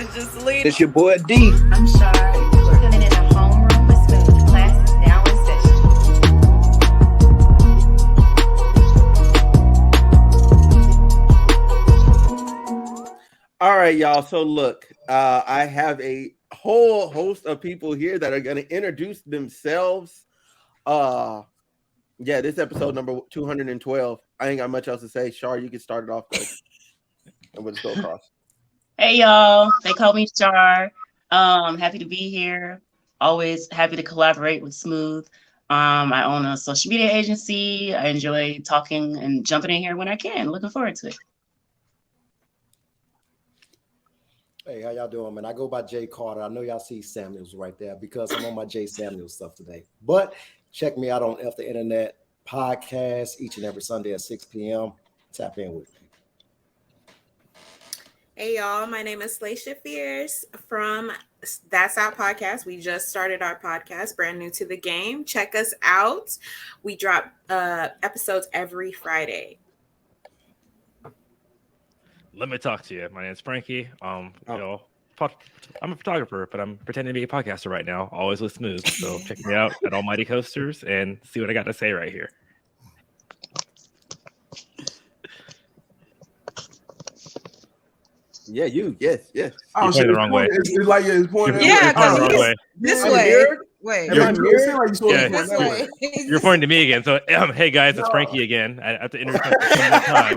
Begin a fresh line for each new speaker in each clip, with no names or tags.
It's just leave.
It's your boy D.
I'm sorry. We're tuning in a homeroom with Smooth. Class is now in session.
All right, y'all. So look, I have a whole host of people here that are going to introduce themselves. Yeah, this episode number 212. I ain't got much else to say. Shar, you can start it off though. And we'll just go across.
Hey y'all, they call me Char. Happy to be here. Always happy to collaborate with Smooth. I own a social media agency. I enjoy talking and jumping in here when I can. Looking forward to it.
Hey, how y'all doing, man? I go by Jay Carter. I know y'all see Samuels right there because I'm on my Jay Samuels stuff today. But check me out on F the Internet podcast each and every Sunday at 6 p.m. Tap in with me.
Hey y'all, my name is Slaisha Fierce from That's Our Podcast. We just started our podcast, brand new to the game. Check us out. We drop episodes every Friday.
Let me talk to you. My name's Frankie. I'm a photographer, but I'm pretending to be a podcaster right now. Always with Smooth. So check me out at Almighty Coasters and see what I got to say right here.
Yeah, you. Yes.
Oh, shit, the wrong way.
It's like it's pointing.
Yeah,
the wrong way.
This way. Wait.
You're pointing to me again. So, hey guys, it's Frankie again. I have to introduce myself one more time.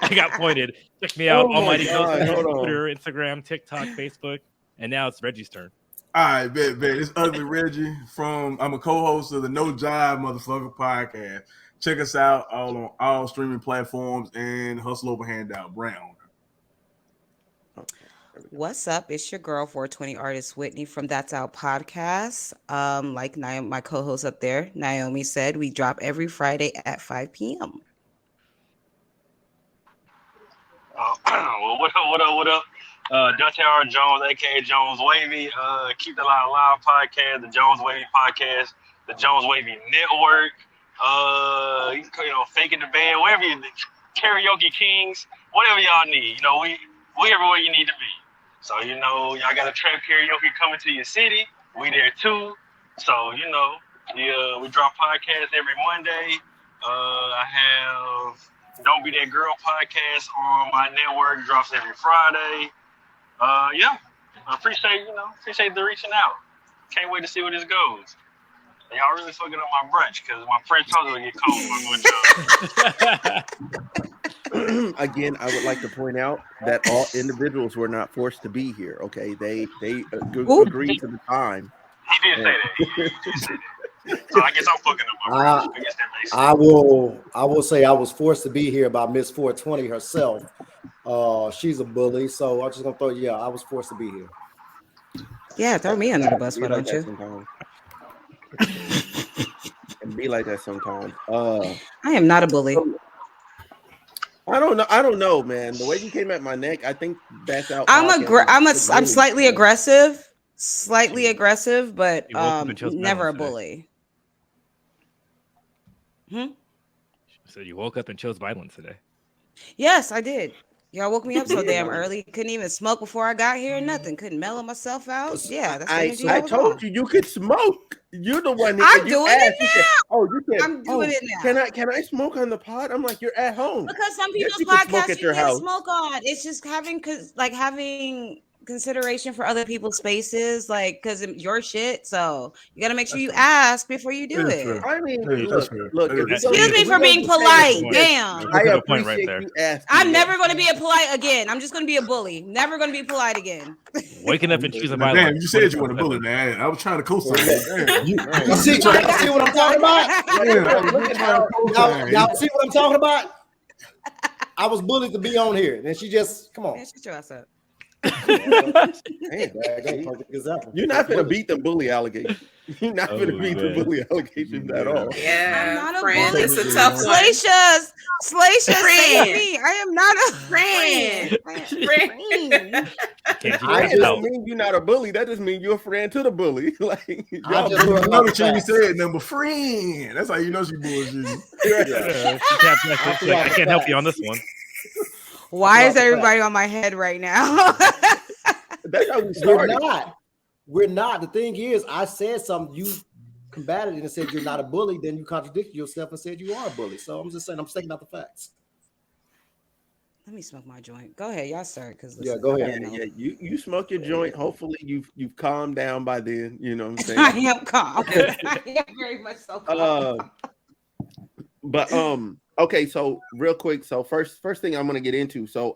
I got pointed. Check me out. Almighty Coasters, Twitter, Instagram, TikTok, Facebook, and now it's Reggie's turn.
All right, bet. It's Ugly Reggie I'm a co-host of the No Jive Motherfucker podcast. Check us out on all streaming platforms and Hustle Over Handout Brown.
What's up? It's your girl, 420 artist Whitney from That's Our Podcast. Like my co-host up there, Naomi said, we drop every Friday at 5 p.m.
Well, what up? Dante R. Jones, aka Jones Wavy. Keep the Line Live podcast, the Jones Wavy podcast, the Jones Wavy Network. Faking the band, whatever you need, Karaoke Kings, whatever y'all need. We everywhere you need to be. So y'all got a trap karaoke coming to your city. We there too. So we drop podcasts every Monday. I have Don't Be That Girl podcast on my network, drops every Friday. I appreciate the reaching out. Can't wait to see where this goes. Y'all really fucking up my brunch because my French toast will get cold.
Again, I would like to point out that all individuals were not forced to be here. Okay, they agreed to the time.
He did say that. So I guess I'm fucking up my brunch. I guess that makes sense.
I will say I was forced to be here by Miss 420 herself. She's a bully, so I'm just gonna throw I was forced to be here.
Yeah, throw me under the bus, why don't you?
And be like that sometimes.
I am not a bully.
I don't know, man. The way you came at my neck, I think that's out.
I'm slightly aggressive, but never a bully.
So you woke up and chose violence today?
Yes, I did. Y'all woke me up so damn early. Couldn't even smoke before I got here. Nothing. Couldn't mellow myself out. Yeah, that's
I told you could smoke. You're the one.
I'm doing it now.
You can.
I'm doing it now.
Can I smoke on the pod? I'm like, you're at home.
Because some people's podcasts you can't smoke on. It's just having consideration for other people's spaces, because your shit. So you got to make sure you ask before you do it.
I mean,
look. Excuse me for being polite. Damn.
I appreciate you asking.
I'm never going to be a polite again. I'm just going to be a bully. Never going to be polite again.
Waking up and choosing violence.
Damn, you said you were a bully, man. I was trying to co-sign.
You see what I'm talking about? Y'all see what I'm talking about? I was bullied to be on here. Then she just come on.
Man, shut your ass up.
You're not gonna beat the bully allegations. You're not gonna beat the bully allegations at all.
Yeah,
I'm not a
friend.
bully.
It's a tough one.
Slaisha, save me. I am not a
friend.
I just mean you're not a bully. That just means you're a friend to the bully. Like
I know what you said, number friend. That's how you know she bullshit.
I can't help you on this one.
Why is
That's a
everybody on my head right now?
That's how we
We're
started.
not. We're not. The thing is, I said something, you combated it and said you're not a bully, then you contradicted yourself and said you are a bully. So I'm just saying, I'm stating out the facts.
Let me smoke my joint. Go ahead, y'all start. Because
Yeah, go ahead.
Yeah. You smoke your joint. Hopefully you've calmed down by then. You know what I'm saying?
I am calm. I am very much so calm.
But okay, so real quick, so first thing I'm gonna get into. So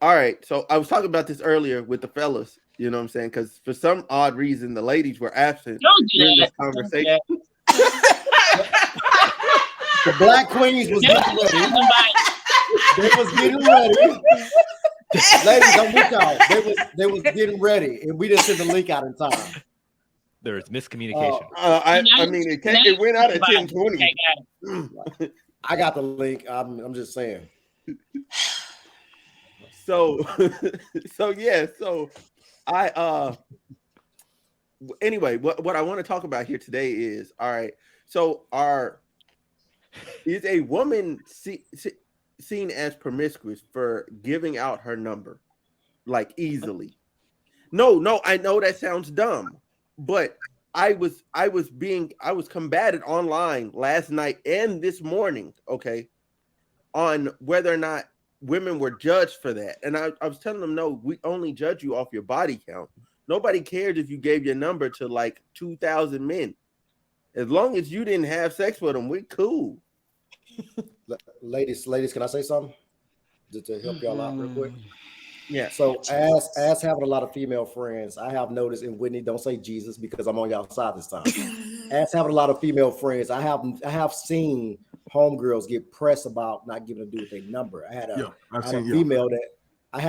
all right, so I was talking about this earlier with the fellas, you know what I'm saying? Because for some odd reason the ladies were absent during this conversation.
The Black Queens was getting ready. They was getting ready. Ladies, I'm with y'all. They was getting ready, and we didn't send the link out in time.
There's miscommunication.
I mean, it went out at 10:20.
I got the link. I'm just saying.
So yeah, so I anyway, what I want to talk about here today is, all right, so is a woman seen as promiscuous for giving out her number like easily? No, I know that sounds dumb, but I was combated online last night and this morning, okay, on whether or not women were judged for that. And I was telling them, no, we only judge you off your body count. Nobody cares if you gave your number to like 2,000 men. As long as you didn't have sex with them, we cool.
Ladies, can I say something? Just to help y'all out real quick.
Yeah.
So as having a lot of female friends, I have noticed, and Whitney, don't say Jesus because I'm on y'all side this time. As having a lot of female friends, I have seen homegirls get pressed about not giving a dude their number. I had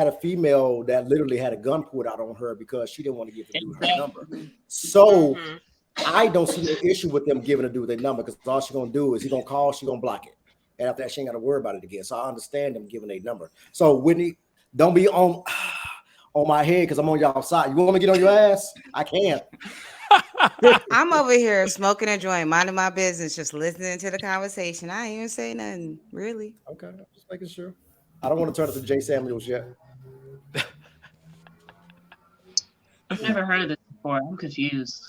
a female that literally had a gun pulled out on her because she didn't want to give the dude her number. So I don't see an issue with them giving a dude their number because all she's gonna do is he's gonna call, she's gonna block it. And after that, she ain't gotta worry about it again. So I understand them giving their number. So Whitney, don't be on my head because I'm on y'all side. You want me to get on your ass? I can.
I'm over here smoking a joint, minding my business, just listening to the conversation. I ain't even say nothing, really.
Okay, I'm just making sure. I don't want to turn it to Jay Samuels yet.
I've never heard of this before. I'm confused.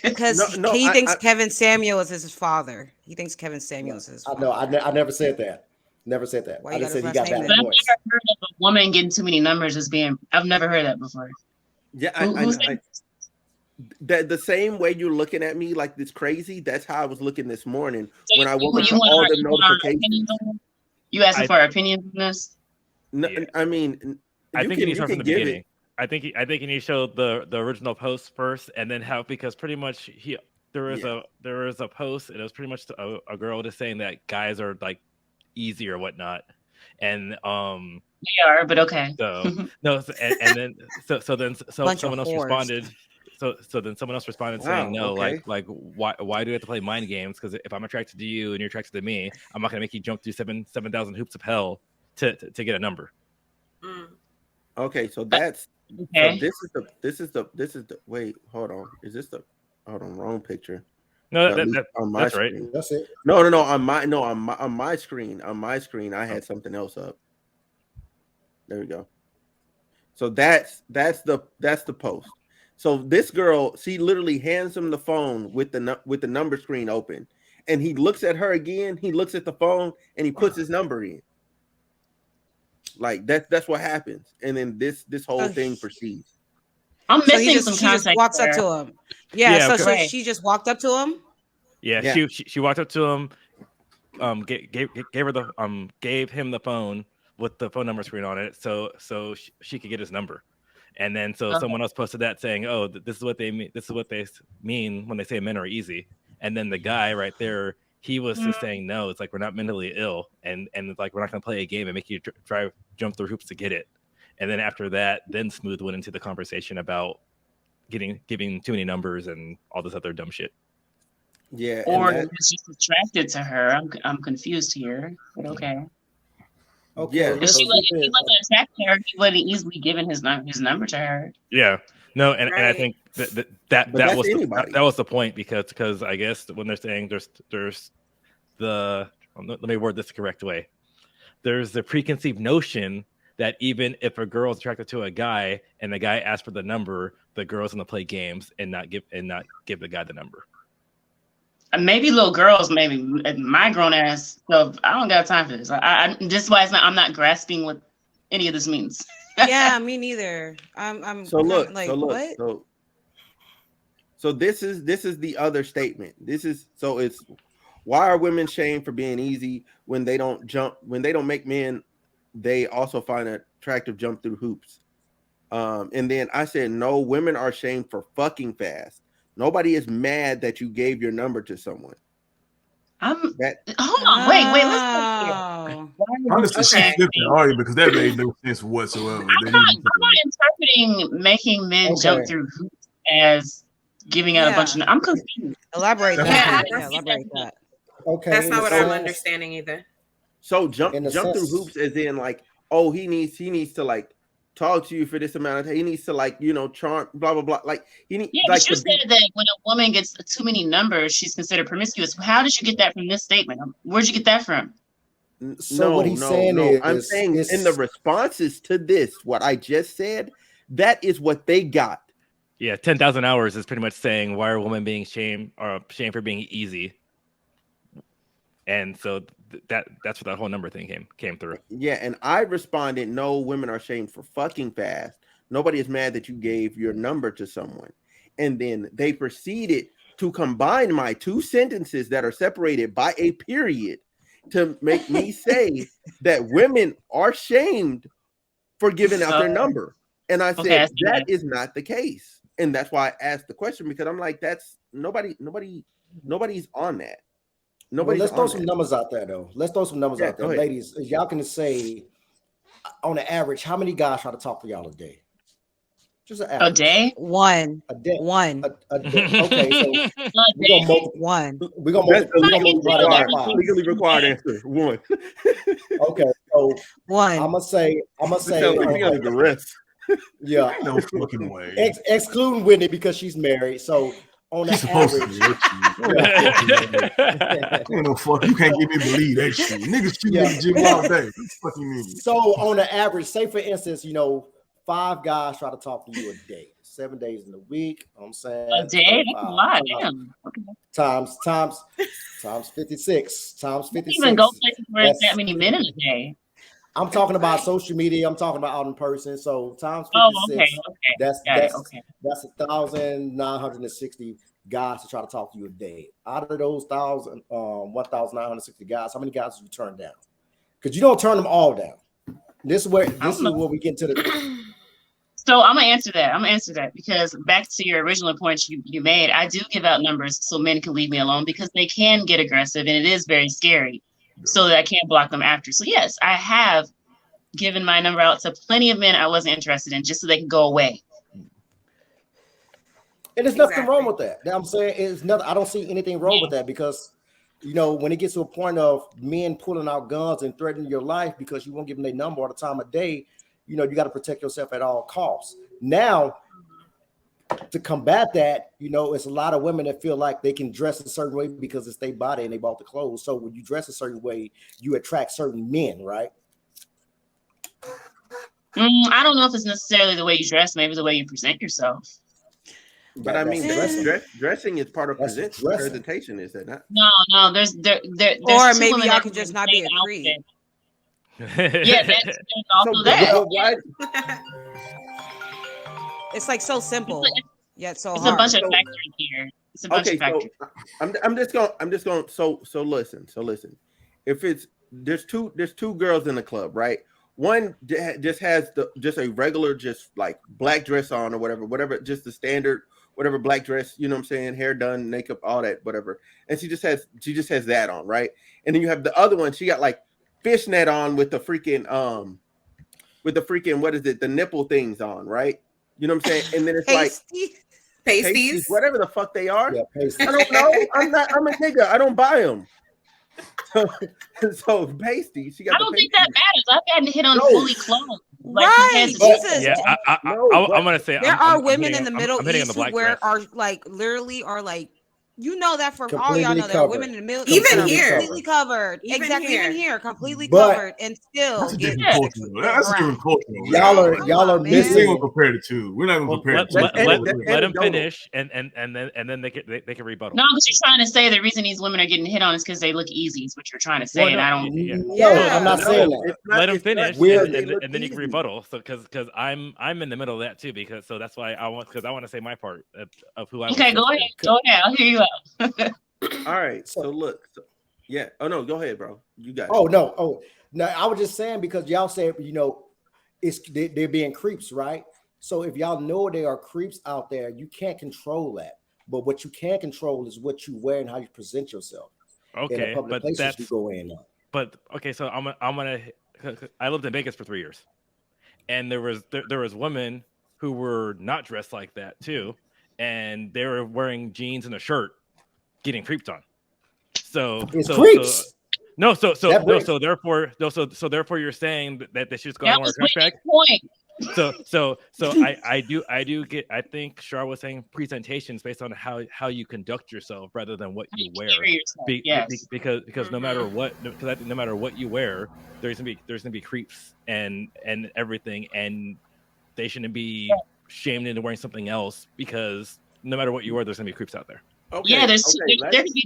Because he thinks Kevin Samuels is his father. He thinks Kevin Samuels is his father.
I never said that. Never said that.
Why
I just said he
But
got bad
I've never
voice.
heard of a woman getting too many numbers as being. I've never heard that before.
Yeah, the same way you're looking at me like this crazy, that's how I was looking this morning when I woke up to all the notifications.
You asking for our opinions on this?
No, I mean,
I think he needs to start from the
give
beginning. I think he needs to show the original post first, and then how, because pretty much there was a post, and it was pretty much a girl just saying that guys are like easy or whatnot, and
they are, but okay.
So no, then someone else responded. So then someone else responded saying, no,
okay.
like why do we have to play mind games? Because if I'm attracted to you and you're attracted to me, I'm not gonna make you jump through 7,000 hoops of hell to get a number.
Okay, so that's
okay.
So this is the wait, hold on. Is this the wrong picture?
No,
on my
that's
screen.
right.
That's it.
No, on my screen. On my screen, I had something else up. There we go. So that's the post. So this girl, she literally hands him the phone with the number screen open, and he looks at her again. He looks at the phone and he puts his number in. Like that's what happens, and then this whole thing proceeds.
I'm missing some
She just walks up to him. Yeah, so she just walked up to him.
Yeah. She walked up to him, gave him the phone with the phone number screen on it, so she could get his number. And then someone else posted that saying, "Oh, this is what they mean. This is what they mean when they say men are easy." And then the guy right there, he was just saying, "No, it's like we're not mentally ill, and it's like we're not going to play a game and make you jump through hoops to get it." And then after that, then Smooth went into the conversation about giving too many numbers and all this other dumb shit.
Yeah, or is he attracted to her? I'm confused here, but okay.
Okay.
Yeah,
if he wasn't attracted to her, he wouldn't easily given his number to her.
Yeah, no, and I think that was the point because I guess when they're saying there's let me word this the correct way. there's the preconceived notion that even if a girl is attracted to a guy and the guy asks for the number, the girl's gonna play games and not give the guy the number.
Maybe little girls, maybe my grown ass. So I don't got time for this. This is why I'm not grasping what any of this means.
Yeah, me neither. I'm
So look,
like,
so look,
what?
so this is the other statement. It's why are women shamed for being easy when they don't make men they also find it attractive jump through hoops. And then I said, no, women are shamed for fucking fast. Nobody is mad that you gave your number to someone.
Hold on, wait, let's
I'm just skipping the argument because that made no sense whatsoever.
I'm not interpreting making men jump through hoops as giving out a bunch of. I'm confused.
Elaborate that. Elaborate that.
Okay,
That's not what I'm understanding either.
So jump through hoops as in like, oh, he needs to like talk to you for this amount of time. He needs to like, charm, blah blah blah. Like he needs.
Yeah,
like,
but you said that when a woman gets too many numbers, she's considered promiscuous. How did you get that from this statement? Where'd you get that from?
So what he's saying is,
I'm saying in the responses to this, what I just said, that is what they got.
Yeah, 10,000 hours is pretty much saying why are women being shamed for being easy. And so that's what that whole number thing came through.
Yeah, and I responded, no, women are shamed for fucking fast. Nobody is mad that you gave your number to someone. And then they proceeded to combine my two sentences that are separated by a period to make me say that women are shamed for giving out their number. And I said, that is not the case. And that's why I asked the question, because I'm like, that's nobody's on that.
Let's throw some numbers out there, though. Let's throw some numbers out there. Ladies, y'all can say, on the average, how many guys try to talk to y'all a day? Just an average.
A day?
One.
A day.
One.
Okay, so we're gonna
one.
We're gonna multiply that by 5.
Legally required answer. One.
Okay, so
one.
I'm gonna say
the rest.
Yeah,
ain't no fucking way.
Excluding Whitney because she's married. So on the average,
ain't no fuck. You can't get me to believe that shit. Niggas shoot me jig all day. What the fuck you mean?
So on the average, say for instance, 5 guys try to talk to you a day, 7 days in a week. I'm saying
a day. That's a lot. Damn. Okay.
Times 56. Times 56.
Even go places where it's that many men in a day.
I'm talking about social media. I'm talking about out in person. So times 56. That's 1,960 guys to try to talk to you a day. Out of those 1,960 guys, how many guys did you turn down? Because you don't turn them all down. This is where we get to the.
So I'm gonna answer that because back to your original point you made, I do give out numbers so men can leave me alone because they can get aggressive and it is very scary. So that I can't block them after. So yes, I have given my number out to plenty of men I wasn't interested in just so they can go away.
And there's nothing wrong with that. I'm saying it's nothing. I don't see anything wrong with that because when it gets to a point of men pulling out guns and threatening your life because you won't give them their number all the time of day, you got to protect yourself at all costs. Now, to combat that, it's a lot of women that feel like they can dress a certain way because it's their body and they bought the clothes. So when you dress a certain way, you attract certain men, right?
I don't know if it's necessarily the way you dress, maybe the way you present yourself.
But I mean, dressing is part of presentation, is that not?
No, there's
or maybe y'all can just not be a creep.
Yeah, there's also that.
It's like so simple, yet so
it's
hard.
A bunch of factors here. It's a bunch of factors.
I'm just going. So listen. If there's two girls in the club, right? One just has a regular just like black dress on or whatever, just the standard whatever black dress, you know what I'm saying, hair done, makeup, all that, whatever. And she just has that on, right? And then you have the other one, she got like fishnet on with the freaking what is it, the nipple things on, right? You know what I'm saying? And then it's pasties, whatever the fuck they are.
Yeah, pasties.
I don't know. I'm a nigga. I don't buy them. So pasties.
I don't think that matters. I've gotten hit on fully clothed. Like,
right. Jesus.
Yeah, I'm gonna say
there are women in the Middle
East
who are like literally are like You know that for all
Completely
y'all know that
covered.
women in the middle,
Even here.
completely covered,
Even
exactly,
here.
even here, completely
But-
covered, and still
That's a
get
different culture. That's a different culture.
Y'all are
man.
We ain't
missing.
gonna compare the two. We're not gonna
Well,
compare the two.
that's
Let him
anecdotal.
finish, and then they can rebuttal.
No, because you're trying to say the reason these women are getting hit on is because they look easy. Is what you're trying to say,
Well,
and
no,
I don't.
yeah.
No, I'm not
No,
saying that.
let him
it's not
finish,
weird.
and then you can rebuttal. So because I'm in the middle of that too, because that's why I want to say my part of who I was.
Okay, go ahead. Go ahead. I'll hear you out.
All right. So look. Yeah. Oh no. Go ahead, bro. You got it.
Oh no. Oh no. I was just saying because y'all said they're being creeps, right? So if y'all know there are creeps out there, you can't control that. But what you can control is what you wear and how you present yourself in the
Okay,
public
but
places
that's
you go in.
but okay. So I'm gonna. I lived in Vegas for 3 years, and there was women who were not dressed like that too, and they were wearing jeans and a shirt, getting creeped on. So
It's creeps.
Therefore you're saying that they should just go
That
and wear a
was
trash bag.
Whitney's point.
So I do get. I think Shar was saying presentations based on how you conduct yourself rather than what you wear.
Yes.
Because no matter what, no matter what you wear, there's gonna be creeps and everything, and they shouldn't be shamed into wearing something else because no matter what you wear, there's gonna be creeps out there.
Okay.
Yeah, there
let's-
could be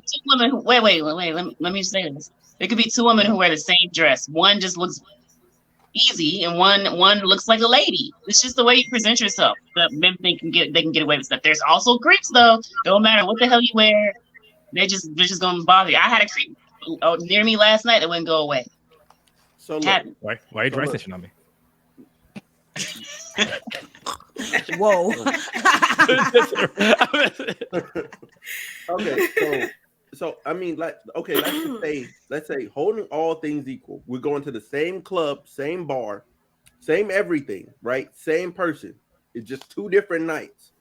two women who wait. Let me say this. There could be two women who wear the same dress. One just looks easy, and one looks like a lady. It's just the way you present yourself. The men think they can get away with stuff. There's also creeps though. Don't matter what the hell you wear, they're just gonna bother you. I had a creep near me last night that wouldn't go away.
So look,
Why are you dry snitching on me?
Whoa.
Okay, so I mean, let's say holding all things equal, we're going to the same club, same bar, same everything, right? Same person. It's just 2 different nights,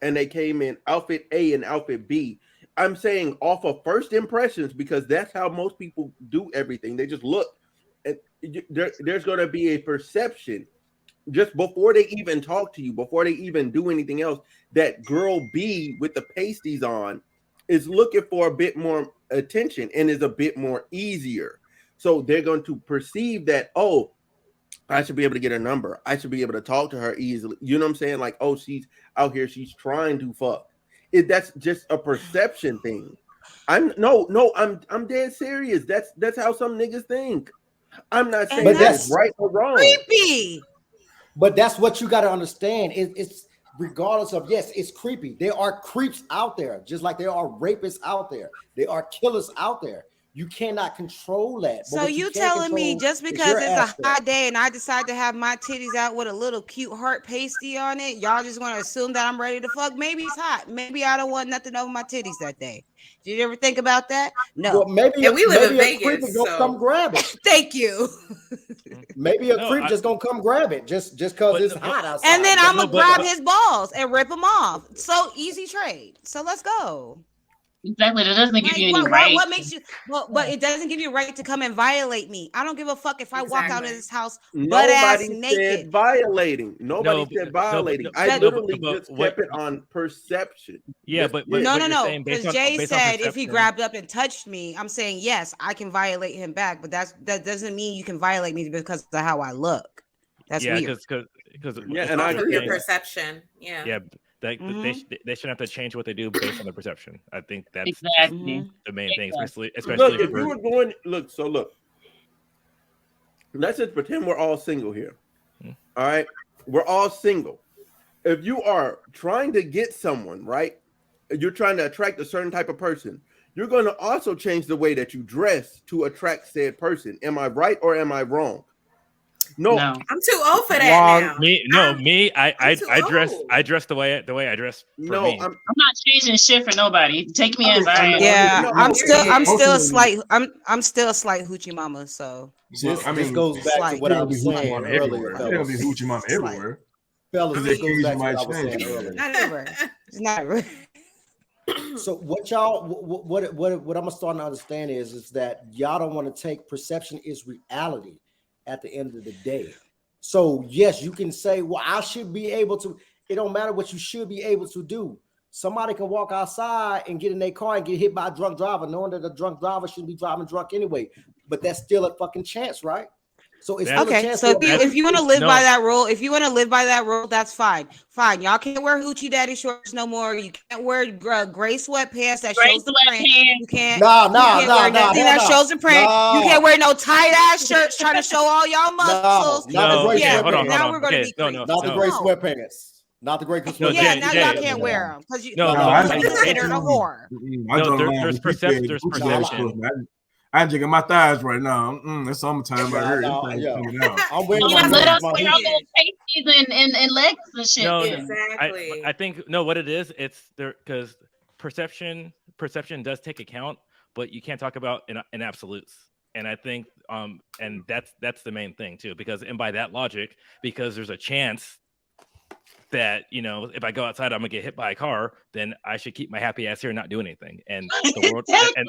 and they came in outfit A and outfit B. I'm saying off of first impressions because that's how most people do everything. They just look, and there's going to be a perception just before they even talk to you, before they even do anything else, that girl B with the pasties on is looking for a bit more attention and is a bit more easier. So they're going to perceive that, oh, I should be able to get her number. I should be able to talk to her easily. You know what I'm saying? Like, oh, she's out here. She's trying to fuck. That's just a perception thing. I'm dead serious. That's how some niggas think. I'm not saying that's right or wrong.
Creepy.
But that's what you got to understand. It's regardless of, yes, it's creepy. There are creeps out there, just like there are rapists out there. There are killers out there. You cannot control that.
So you telling me just because it's a hot day and I decide to have my titties out with a little cute heart pasty on it, y'all just want to assume that I'm ready to fuck? Maybe it's hot. Maybe I don't want nothing over my titties that day. Did you ever think about that? No.
Well, maybe
we live in
Vegas,
Vegas,
gonna come grab it.
Thank you.
Maybe a creep just gonna come grab it just because it's hot outside.
And then I'm gonna grab his balls and rip them off. So easy trade. So let's go.
Exactly. That doesn't give you any right.
What makes you? But it doesn't give you a right to come and violate me. I don't give a fuck if I walk out of this house butt ass naked.
Said violating. Nobody said violating. I literally just kept it on perception.
Yeah, but
no. Because Jay said if he grabbed up and touched me, I'm saying yes, I can violate him back. But that doesn't mean you can violate me because of how I look. That's weird.
Because
and I agree.
Your perception. Yeah.
Yeah. They shouldn't have to change what they do based on their perception. I think that's
exactly
the main thing, especially
look, if you were going look. Let's just pretend we're all single here. All right, we're all single. If you are trying to get someone, right, you're trying to attract a certain type of person, you're going to also change the way that you dress to attract said person. Am I right or am I wrong? No,
I'm too old for that now.
I dress the way I dress.
No,
me.
I'm not changing shit for nobody. Take me as I am.
Yeah, I'm still a slight hoochie mama. So
this goes back to what I was saying earlier.
It's gonna be hoochie mama everywhere.
Fellas, this goes back to what I was saying earlier.
Not everywhere. It's not everywhere.
So what I'm starting to understand is that y'all don't want to take perception is reality at the end of the day. So yes, you can say, well, I should be able to. It don't matter what you should be able to do. Somebody can walk outside and get in their car and get hit by a drunk driver, knowing that the drunk driver shouldn't be driving drunk anyway. But that's still a fucking chance, right? So it's still a chance.
So if you want to live by that rule, that's fine. Fine. Y'all can't wear hoochie daddy shorts no more. You can't wear gray sweatpants that shows the print. You can't. Nothing that shows the print. You can't wear no tight ass shirts trying to show all y'all muscles.
Now
we're going to be crazy.
Not the gray sweatpants. Not the great
now y'all can't wear them because you considered a whore.
There's perception.
I'm jigging my thighs right now. It's summertime right here.
I'm wearing
let us wear our little pasties and legs and shit.
No,
exactly.
I think what it is. It's there because perception does take account, but you can't talk about in absolutes. And I think and that's the main thing too, because and by that logic, because there's a chance that if I go outside I'm gonna get hit by a car, then I should keep my happy ass here and not do anything. And the world and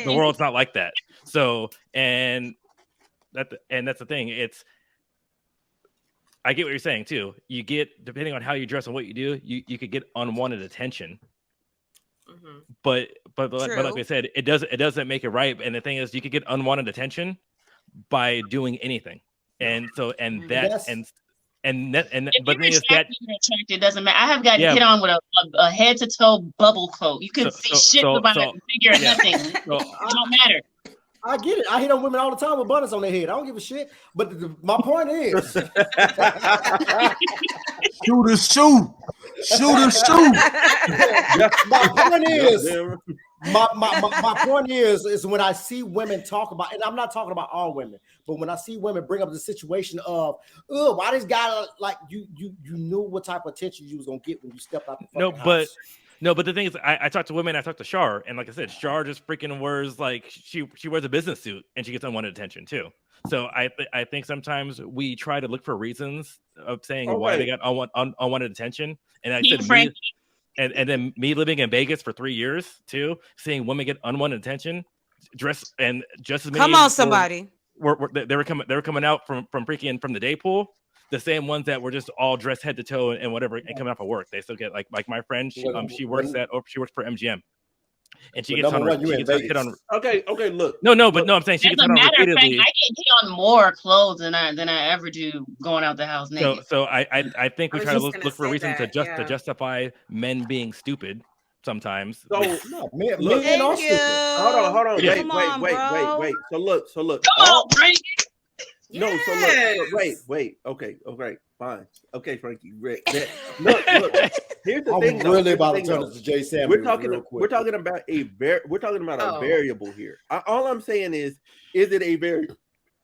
the world's not like that. So that's the thing. It's I get what you're saying too. You get, depending on how you dress and what you do, you could get unwanted attention. Mm-hmm. But like I said, it doesn't make it right. And the thing is, you could get unwanted attention by doing anything. And so but the thing is that
it doesn't matter. I have gotten hit on with a head to toe bubble coat. You couldn't see shit with my figure or nothing. It don't matter.
I get it. I hit on women all the time with buttons on their head. I don't give a shit. But my point is,
shoot a shoe.
My point is when I see women talk about, and I'm not talking about all women, but when I see women bring up the situation of, why this guy like you knew what type of attention you was gonna get when you stepped out the fucking house.
No, but the thing is, I talk to women. I talk to Shar, and like I said, Shar just freaking wears like she wears a business suit, and she gets unwanted attention too. So I think sometimes we try to look for reasons of saying why they got unwanted attention, and I said and then me living in Vegas for 3 years too, seeing women get unwanted attention, dress and just as many.
Come on, somebody.
They were coming out from freaking from the day pool. The same ones that were just all dressed head to toe and whatever and coming out for work. They still get like my friend. She works for MGM, and she gets hit on.
Okay, look.
No, but I'm saying she gets hit on repeatedly.
I get hit on more clothes than I ever do going out the house naked.
So I think we try to look for a reason to justify men being stupid sometimes.
So
men are stupid.
Hold on. Wait. So look.
Come on, Frankie.
No, so look, wait. Okay, fine. Okay, Frankie. Look. Here's the thing.
I'm really about to turn this to Jay Samuels.
We're talking about a variable here. All I'm saying is it a variable?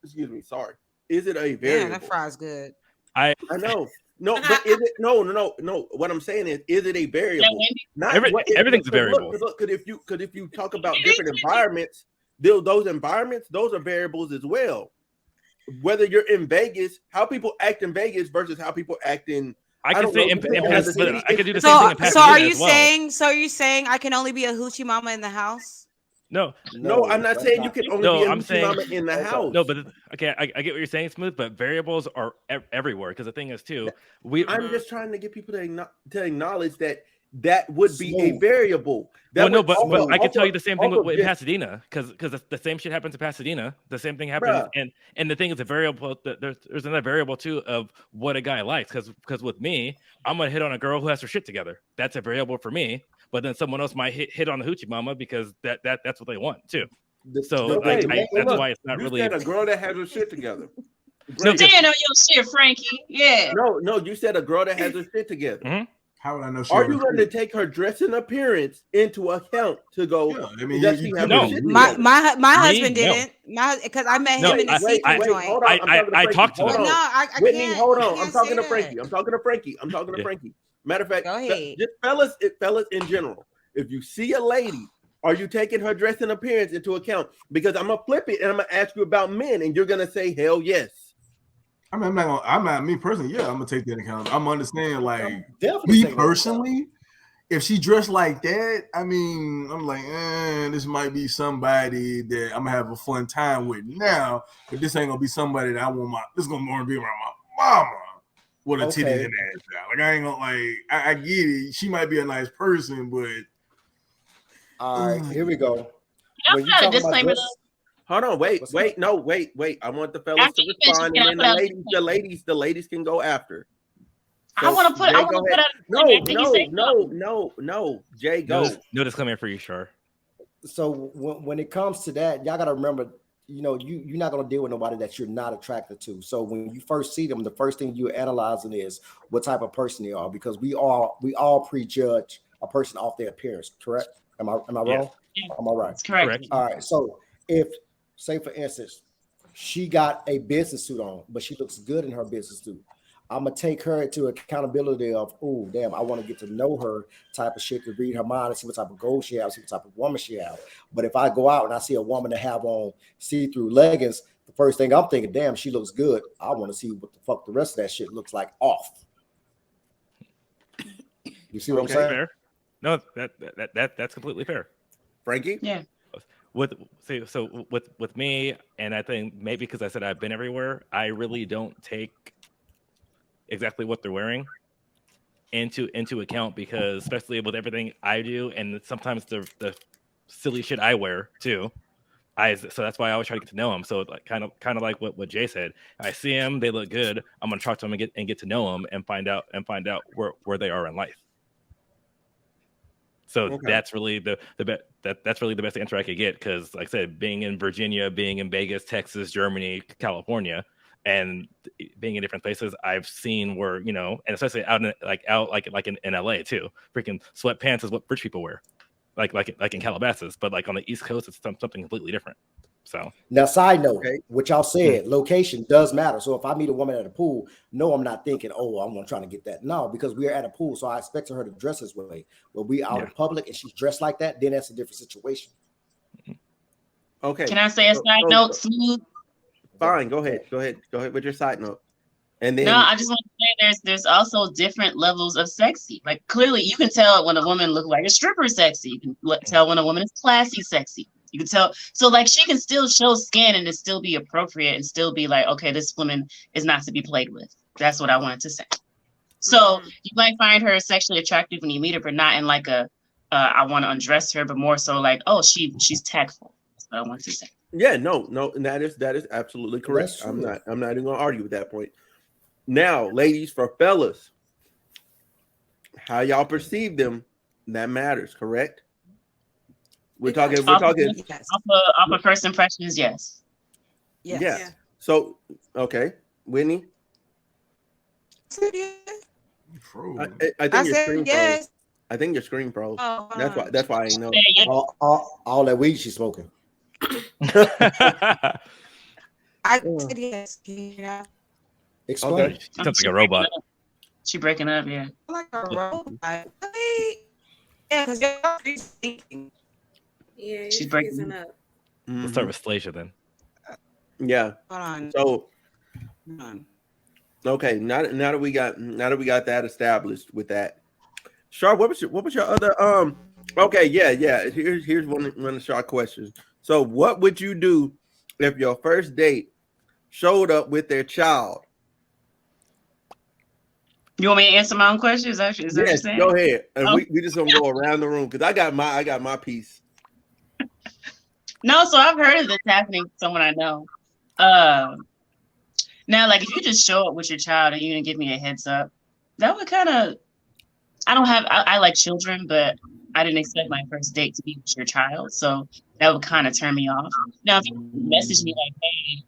Excuse me. Sorry. Is it a variable?
Yeah, that fry's good.
I
know. No, but is it no? What I'm saying is it a variable?
Everything's a variable.
Look, if you talk about different environments, those environments, those are variables as well. Whether you're in Vegas, how people act in Vegas versus how people act in. I can do the same thing in Pasadena.
So are you saying I can only be a hoochie mama in the house?
No, I'm not saying you can only be a hoochie mama in the house.
No, but okay, I get what you're saying, Smooth. But variables are everywhere because the thing is too. I'm
just trying to get people to acknowledge that would be a variable. But
I can tell you the same thing with Pasadena because the same shit happens in Pasadena. The same thing happens, and the thing is a variable. There's another variable too of what a guy likes. Because with me, I'm gonna hit on a girl who has her shit together. That's a variable for me. But then someone else might hit on the hoochie mama because that's what they want too. So that's why it's not really
a girl that has her shit together.
Stand on your shit, Frankie. Yeah.
No, you said a girl that has her shit together.
Mm-hmm.
How would I know?
Are you going to take her dress and appearance into account to go?
My husband didn't. Because I met him in the seafood joint.
Hold on,
I talked to him.
No, I
Whitney,
can't.
hold on. I'm talking to Frankie. Matter of fact, just fellas in general. If you see a lady, are you taking her dress and appearance into account? Because I'm gonna flip it and I'm gonna ask you about men, and you're gonna say hell yes.
I mean, I'm not me personally. Yeah, I'm gonna take that into account. I'm understanding, like me personally. If she dressed like that, I mean, I'm like, this might be somebody that I'm gonna have a fun time with now. But this ain't gonna be somebody that I want this is gonna more be around my mama. with a titties
Okay.
and ass out. Like I ain't gonna I get it. She might be a nice person, but
All right, here we go.
Y'all
When you
got a
talk about
disclaimer
dress,
Hold on, wait.
what's up?
I want the fellas
After
to
you finish,
respond,
can
and
I
then
put out
the ladies can go after.
I want to put
Jay,
out
No,
after he say
no. Jay, go.
No disclaimer for you, sure.
So when it comes to that, y'all got to remember, you're not going to deal with nobody that you're not attracted to. So when you first see them, the first thing you're analyzing is what type of person they are, because we all prejudge a person off their appearance. Correct? Am I wrong?
Yeah.
Am I right?
That's correct.
All right. So if, say for instance, she got a business suit on, but she looks good in her business suit, I'm gonna take her into accountability of, oh damn, I want to get to know her type of shit, to read her mind and see what type of goals she has, see what type of woman she has. But if I go out and I see a woman that have on see-through leggings, the first thing I'm thinking, damn, she looks good. I want to see what the fuck the rest of that shit looks like off. You see what I'm saying?
Fair. No, that's completely fair.
Frankie?
Yeah.
With me, and I think maybe because I said I've been everywhere, I really don't take exactly what they're wearing into account, because especially with everything I do, and sometimes the silly shit I wear too. So that's why I always try to get to know them. So like kind of like what Jay said. I see them, they look good. I'm gonna talk to them and get to know them and find out where they are in life. So that's really that's really the best answer I could get, because like I said, being in Virginia, being in Vegas, Texas, Germany, California, and being in different places, I've seen where, and especially out in LA too, freaking sweatpants is what rich people wear, like in Calabasas, but like on the East Coast, it's something completely different. So
now, side note, what y'all said, location does matter. So if I meet a woman at a pool, no, I'm not thinking, oh, I'm trying to get that. No, because we are at a pool, so I expect her to dress this way. But we out in public and she's dressed like that, then that's a different situation.
Okay.
Can I say a side note, Smooth?
Fine, go ahead with your side note. And then
No, I just want to say there's also different levels of sexy. Like clearly, you can tell when a woman looks like a stripper sexy. You can tell when a woman is classy sexy. You can tell. So like she can still show skin and it still be appropriate and still be like, okay, this woman is not to be played with. That's what I wanted to say. So you might find her sexually attractive when you meet her, but not in like I want to undress her, but more so like, oh, she's tactful. That's what I wanted to say.
Yeah, no, and that is absolutely correct. I'm not even gonna argue with that point. Now, ladies, for fellas, how y'all perceive them, that matters, correct? We're talking
Off of first impressions, yes.
Yes. Yeah. So, okay, Whitney. I think your screen froze. I think your screen froze. That's why I ain't know.
All that weed she's smoking.
I said yes.
Explain.
Okay. She sounds like a robot.
She breaking up, yeah.
Like a robot. Yeah, because y'all thinking.
Yeah,
she's breaking
up.
Let's start with Slasia then.
Yeah.
Hold on.
So, okay, now that we got that established with that, Sharp, what was your other Okay, yeah. Here's one of the Sharp questions. So, what would you do if your first date showed up with their child?
You want me to answer my own question? Is that what you're saying?
Go ahead. And we just gonna go around the room because I got my piece.
No, so I've heard of this happening to someone I know. Now, like if you just show up with your child and you didn't give me a heads up, that would kind of. I like children, but I didn't expect my first date to be with your child, so that would kind of turn me off. Now, if you message me like, "Hey,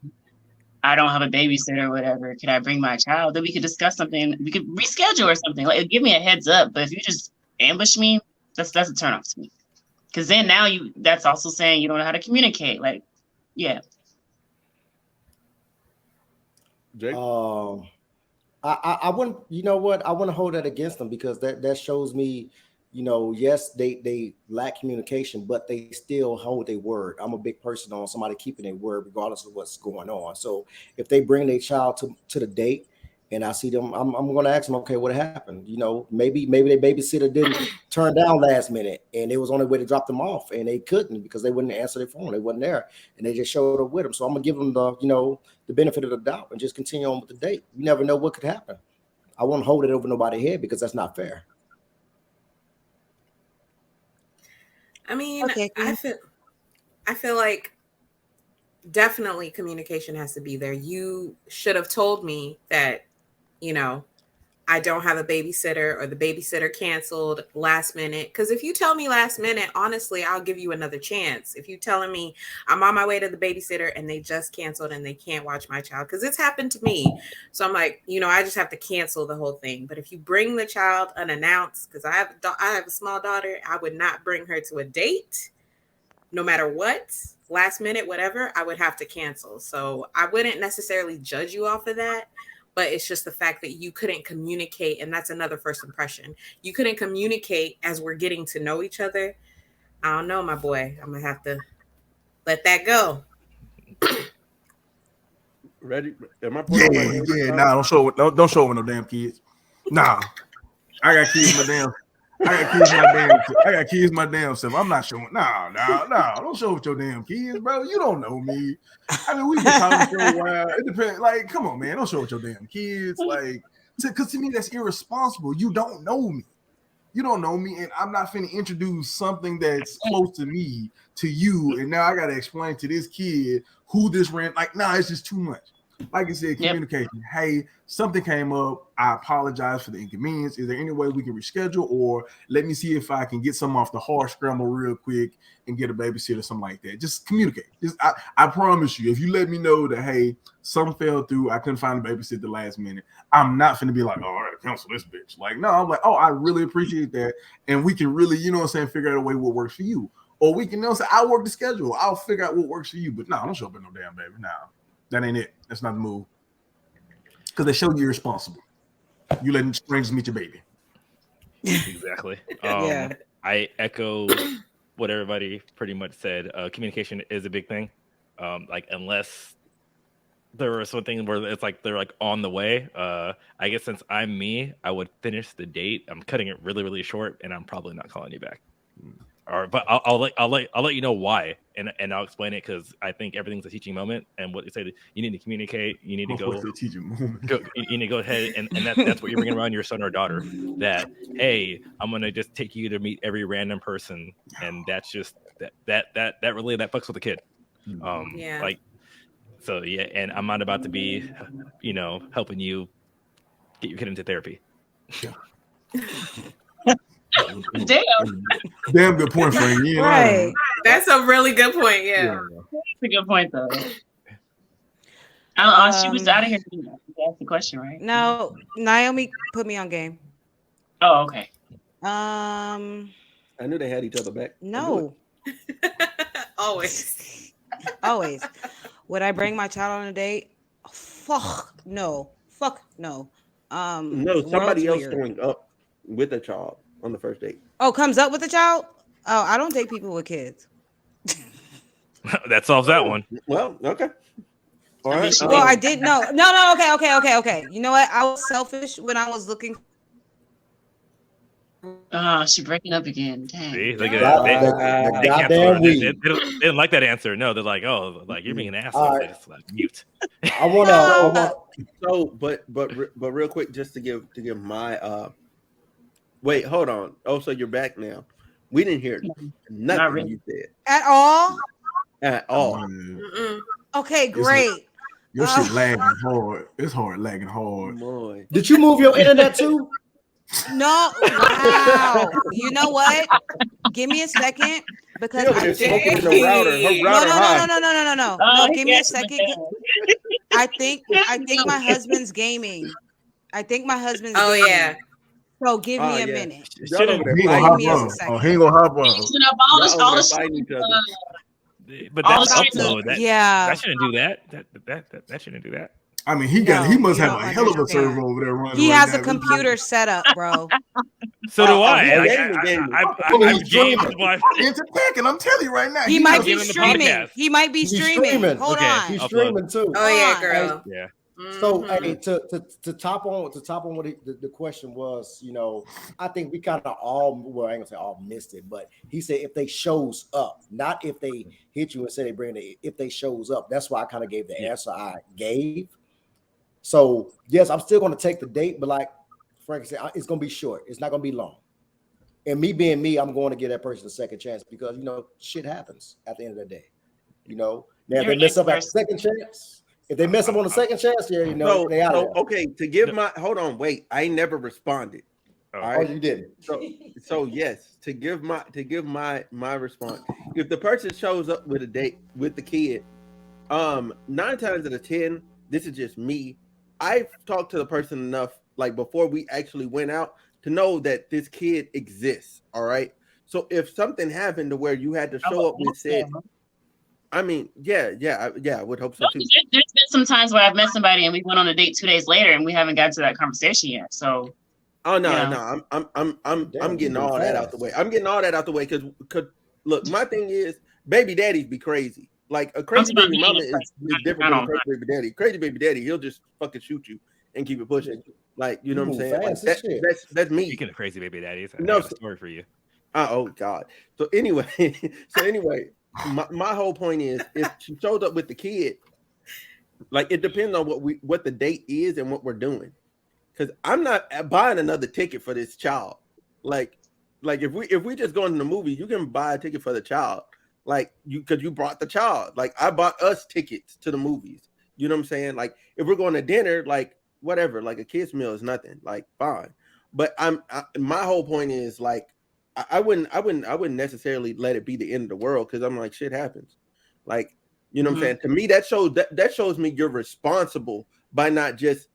I don't have a babysitter or whatever. Can I bring my child?" Then we could discuss something. We could reschedule or something. Like, give me a heads up. But if you just ambush me, that's a turn off to me. Because then now that's also saying you don't know how to communicate. Like, yeah.
Jake?
I wouldn't. You know what? I want to hold that against them because that shows me. Yes, they lack communication, but they still hold their word. I'm a big person on somebody keeping their word, regardless of what's going on. So if they bring their child to the date and I see them, I'm going to ask them, okay, what happened? Maybe their babysitter didn't turn down last minute and it was on their way to drop them off and they couldn't because they wouldn't answer their phone. They wasn't there and they just showed up with them. So I'm going to give them the benefit of the doubt and just continue on with the date. You never know what could happen. I won't hold it over nobody's head because that's not fair.
I mean,
Okay.
I feel like definitely communication has to be there. You should have told me that, you know, I don't have a babysitter or the babysitter canceled last minute. Because if you tell me last minute, honestly, I'll give you another chance. If you telling me I'm on my way to the babysitter and they just canceled and they can't watch my child, because it's happened to me. So I'm like, you know, I just have to cancel the whole thing. But if you bring the child unannounced, because I have a small daughter, I would not bring her to a date, no matter what, last minute, whatever, I would have to cancel. So I wouldn't necessarily judge you off of that. But it's just the fact that you couldn't communicate. And that's another first impression. You couldn't communicate as we're getting to know each other. I don't know, my boy. I'm going to have to let that go.
Ready? Am I
Yeah. Nah, don't show it with no damn kids. Nah. I got kids my damn self. I'm not showing. No. Don't show with your damn kids, bro. You don't know me. I mean, we've been talking for a while. It depends. Like, come on, man. Don't show with your damn kids. Like, because to me, that's irresponsible. You don't know me. And I'm not finna introduce something that's close to me to you, and now I gotta explain to this kid who this ran. Like, nah, it's just too much. Like I said, communication. Yep. Hey, something came up. I apologize for the inconvenience. Is there any way we can reschedule, or let me see if I can get some off the hard scramble real quick and get a babysitter or something like that? Just communicate. I promise you, if you let me know that, hey, something fell through, I couldn't find a babysitter the last minute, I'm not going to be like, oh, I got to cancel this bitch. Like, no, I'm like, oh, I really appreciate that. And we can really, you know what I'm saying, figure out a way what works for you. Or we can, you know what I'm saying, I'll work the schedule. I'll figure out what works for you. But no, don't show up in no damn baby. No. That ain't it. That's not the move. Because they show you irresponsible. You letting strangers meet your baby.
Exactly.
Yeah.
I echo what everybody pretty much said. Communication is a big thing. Like, unless there was something where it's like they're like on the way. I guess since I'm me, I would finish the date. I'm cutting it really, really short, and I'm probably not calling you back. But I'll let you know why, and I'll explain it, because I think everything's a teaching moment. And what they say, you need to communicate. You need to go. You need to go ahead, and that's what you're bringing around your son or daughter. That, hey, I'm gonna just take you to meet every random person, and that's just that really fucks with the kid.
Yeah.
Like, so yeah, and I'm not about to be, helping you get your kid into therapy.
Damn good point, Frank.
Right. That's a really good point. Yeah.
That's a good point, though. She was out of here to ask the question, right?
No, Naomi put me on game.
Oh, okay.
I knew they had each other back.
No.
Always.
Would I bring my child on a date? Fuck no. No,
somebody else going up with a child on the first date.
Oh, comes up with a child? Oh, I don't date people with kids.
That solves that one.
Well, okay. All right.
Well, I did know. No. Okay. You know what? I was selfish when I was looking.
She's breaking up again. Dang.
See, look at that. They didn't like that answer. No, they're like, oh, like you're being an asshole. They just like mute.
I want to.
So, but real quick, just to give my wait, hold on. Oh, so you're back now. We didn't hear nothing really. You said
at all.
Okay,
great.
Your shit lagging hard. It's hard, lagging hard.
Boy.
Did you move your internet too?
No. Wow. You know what? Give me a second, because I
think the router.
No. No, give me a second. I think my husband's gaming.
Oh, yeah.
So give me a minute.
He ain't gonna hop on.
But that's upload. That shouldn't do that. That shouldn't do that.
I mean, he must have a hell of a server over there running.
He has a computer set up, bro.
So do I. I've gamed
and I'm telling you right now.
He might be streaming. Hold on.
He's streaming too.
Oh yeah, girl.
Yeah.
So, hey, to top on what the question was, I think we kind of all, well, I ain't gonna say all missed it, but he said if they shows up, not if they hit you and say they bring it, if they shows up. That's why I kind of gave the answer I gave. So, yes, I'm still going to take the date, but like Frankie said, it's gonna be short. It's not gonna be long. And me being me, I'm going to give that person a second chance because shit happens at the end of the day. Now if they mess up at the second chance, if they mess up on the second chance, they out there.
Okay, to give my hold on, wait, I never responded.
All right, you didn't.
So yes, to give my response. If the person shows up with a date with the kid, 9 times out of 10, this is just me. I've talked to the person enough, like before we actually went out, to know that this kid exists. All right. So if something happened to where you had to show up with said, I mean, yeah, I would hope so too.
There's been some times where I've met somebody and we went on a date 2 days later and we haven't gotten to that conversation yet. So.
Oh no, I'm getting all that out the way. I'm getting all that out the way because look, my thing is baby daddies be crazy. Like a crazy baby mama is different than a crazy baby daddy. Crazy baby daddy, he'll just fucking shoot you and keep it pushing. Like, you know what I'm saying? Like, that's me.
Speaking of crazy baby daddies, I
have
a story for you.
Oh God. So anyway, my whole point is if she shows up with the kid, like it depends on what the date is and what we're doing. Because I'm not buying another ticket for this child. Like if we just go into the movie, you can buy a ticket for the child. Like because you brought the child. Like I bought us tickets to the movies. You know what I'm saying? Like if we're going to dinner, like whatever, like a kid's meal is nothing. Like fine. But my whole point is like I wouldn't necessarily let it be the end of the world because I'm like shit happens. Like you know what I'm saying? To me, that shows me you're responsible by not just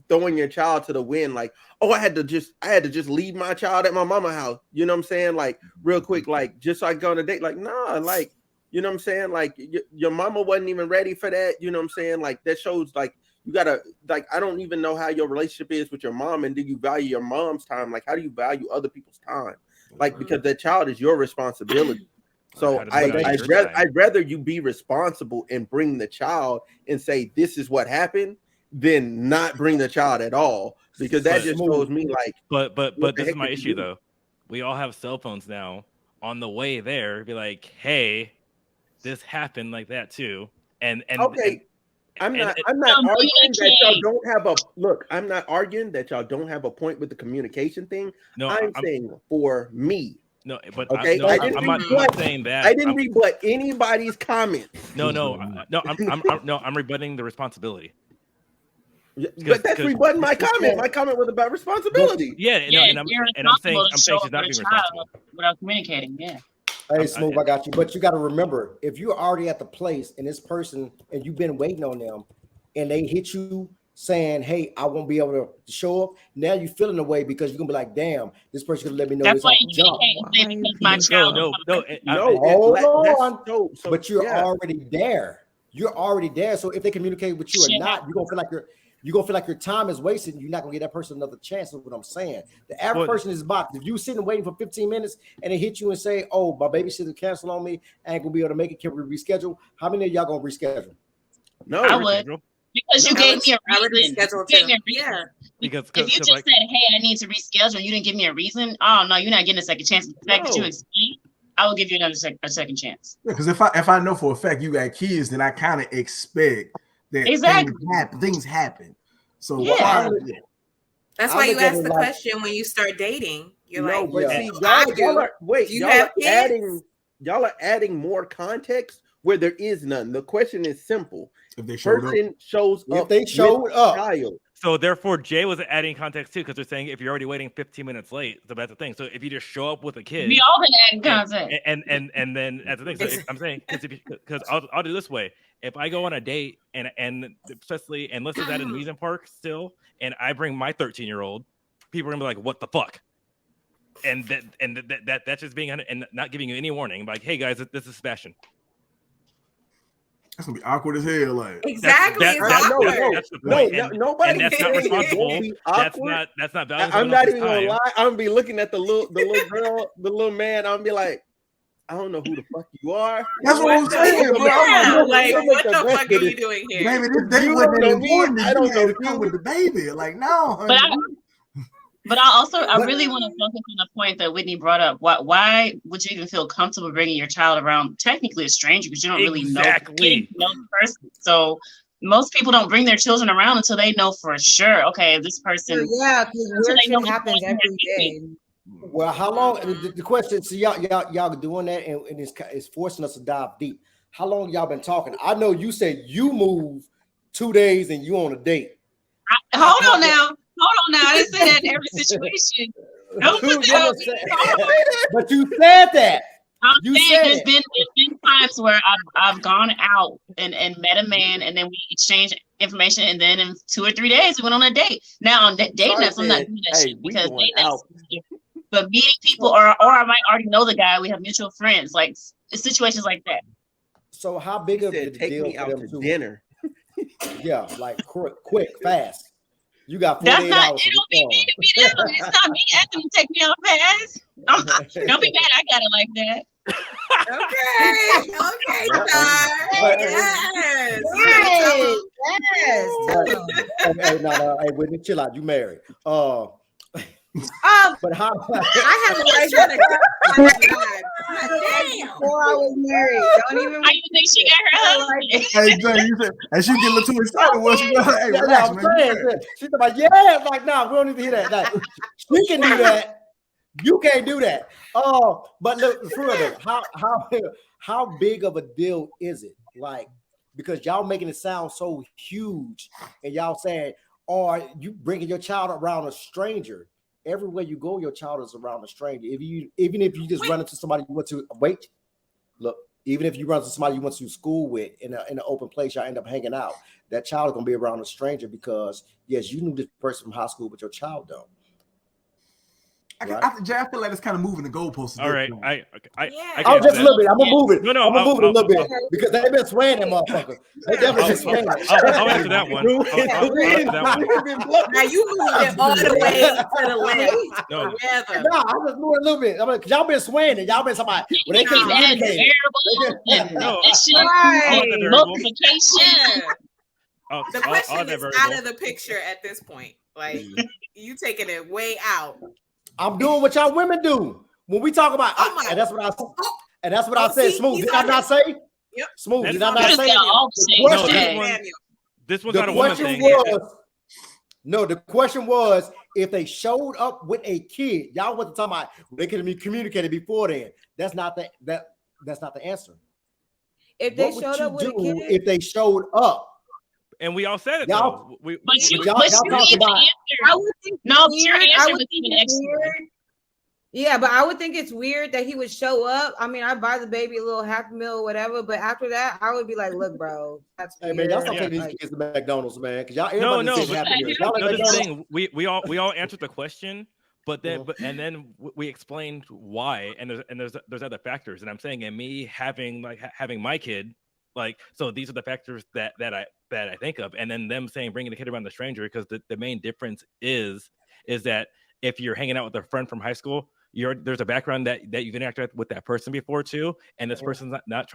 throwing your child to the wind. Like, oh, I had to just leave my child at my mama's house. You know what I'm saying? Like real quick, like just so I go on a date. Like, nah, like you know what I'm saying? Like your mama wasn't even ready for that. You know what I'm saying? Like that shows like you gotta like I don't even know how your relationship is with your mom and do you value your mom's time? Like how do you value other people's time? Like because that child is your responsibility. So I'd rather you be responsible and bring the child and say this is what happened than not bring the child at all because that just shows me like.
But this is my issue though. We all have cell phones now. On the way there, be like, hey, this happened like that too. And okay. I'm not arguing that y'all don't have a look. I'm not arguing that y'all don't have a point with the communication thing. No, I'm saying for me. No, but
okay, I'm not saying that. I didn't rebut anybody's comments.
I'm rebutting the responsibility.
But that's rebutting my comment. My comment was about responsibility.
And I'm saying she's not being responsible without communicating. Yeah.
Hey, Smooth, I got you. But you got to remember, if you're already at the place and this person and you've been waiting on them, and they hit you saying, "Hey, I won't be able to show up," now you're feeling the way because you're gonna be like, "Damn, this person could let me know this off the jump." Hold on. But you're already there. You're already there. So if they communicate with you or not, you're gonna feel like your time is wasted. You're not gonna give that person another chance. Is what I'm saying. The average person is box. If you sitting waiting for 15 minutes and they hit you and say, "Oh, my babysitter canceled on me. I ain't gonna be able to make it. Can we reschedule?" How many of y'all gonna reschedule?
No, I would. Because you gave me a reason.
I would reschedule too.
Yeah. Because if you just said, "Hey, I need to reschedule," and you didn't give me a reason, oh no, you're not getting a second chance. The fact that you explained, I will give you a second chance.
Because if I know for a fact you got kids, then I kind of expect that things happen. So
that's why you ask the question when you start dating. You're like,
but see, y'all are adding more context where there is none. The question is simple.
If they shows up.
If they showed up. Child.
So therefore, Jay was adding context too, because they're saying if you're already waiting 15 minutes late, so that's the thing. So if you just show up with a kid,
we all been adding context,
and then that's the thing. So I'm saying because I'll do this way. If I go on a date and especially unless it's at an amusement park still, and I bring my 13-year-old, people are gonna be like, "What the fuck?" And that's just being and not giving you any warning. Like, hey guys, this is Sebastian.
That's gonna be awkward as hell. Like
exactly,
that's the point.
Nobody.
And that's not responsible. That's not valuable.
I'm not even gonna lie. I'm gonna be looking at the little girl, the little man. I'm gonna be like, I don't know who the fuck you are.
That's what I'm saying, bro.
Yeah, like, what the fuck are you doing here?
Baby, this date wasn't important. I don't know to come with the baby. Like, no.
But I really want to focus on the point that Whitney brought up. Why would you even feel comfortable bringing your child around technically a stranger because you don't really know the person? So most people don't bring their children around until they know for sure. Okay, this person.
Yeah, because
Until
weird
they know
shit
what's
happens
going on
every
with
day.
Well, how long? The question. So y'all doing that, and it's forcing us to dive deep. How long y'all been talking? I know you said you moved 2 days and you on a date.
Hold on now. I didn't say that in every situation. Don't put that on me.
But you said that.
I'm saying there's been times where I've gone out and met a man, and then we exchanged information, and then in 2 or 3 days we went on a date. Now on dating apps, I'm not doing that shit because dating apps. But meeting people, or I might already know the guy. We have mutual friends, like situations like that.
So how big of a
take
deal
me
for
out
them
to dinner?
Yeah, like quick, fast. You got 48
That's not.
hours.
It don't be me to be them. It's not me asking to take me out fast. Don't be mad. I got it like that.
Okay,
Yes. Hey, Whitney, chill out. You married. But how?
I have a question. Before I was married, don't even.
How you think she got her husband?
Hey, Jay, you said, and she get a little too excited. What she got? Hey, relax, man.
She's like, yeah, it's like, nah, we don't need to hear that. Like, she can do that. You can't do that. But look, further, how big of a deal is it? Like, because y'all making it sound so huge, and y'all saying, or you bringing your child around a stranger. Everywhere you go, your child is around a stranger. Even if you just run into somebody you went to even if you run into somebody you went to school with in an open place, y'all end up hanging out. That child is gonna be around a stranger because yes, you knew this person from high school, but your child don't.
I feel like it's kind of moving the goalposts.
All right,
I'll just a little bit. I'm gonna move it.
No,
I'm gonna move it a little bit because they've been swaying that motherfucker. They definitely been swaying.
I'll answer that one.
Now you moved it all the way to the left.
No,
I just moved a little bit. Because y'all been swaying it. Y'all been somebody. When they keep
variables and multiplication.
The question is out of the picture at this point. Like you taking it way out.
I'm doing what y'all women do when we talk about. And that's what I said. Smooth. Did I not say?
Yep.
Smooth. Did I not say?
This one's not a woman thing.
The question was if they showed up with a kid. Y'all wasn't talking about they could have communicated before then. That's not the answer.
If they showed up with a kid,
if they showed up.
And we all said it.
Y'all,
your answer was even extra.
Yeah, but I would think it's weird that he would show up. I mean, I buy the baby a little $500,000 or whatever, but after that, I would be like, "Look, bro, that's weird."
Hey man, y'all stop taking these kids to McDonald's, man. Because y'all,
no. The thing we all answered the question, but then we explained why, and there's other factors, and I'm saying, and me having my kid. Like, so these are the factors that I think of, and then them saying bringing the kid around the stranger, because the main difference is that if you're hanging out with a friend from high school, there's a background that you've interacted with that person before too, and this person's not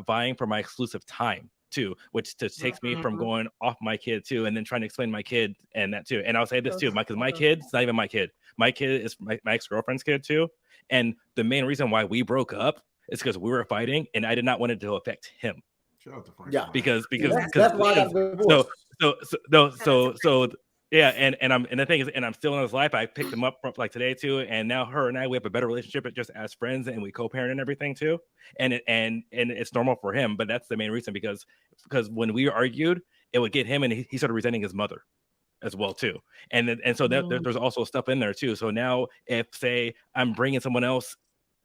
vying for my exclusive time too, which just takes me from going off my kid too, and then trying to explain my kid and that too. And I'll say this too, because my kid's not even my kid. My kid is my ex-girlfriend's kid too, and the main reason why we broke up. It's because we were fighting, and I did not want it to affect him.
Yeah,
because
that's why I got
and the thing is, and I'm still in his life. I picked him up from like today too, and now her and I, we have a better relationship, just as friends, and we co-parent and everything too. And it's normal for him, but that's the main reason because when we argued, it would get him, and he started resenting his mother as well too, and so there's also stuff in there too. So now, if say I'm bringing someone else.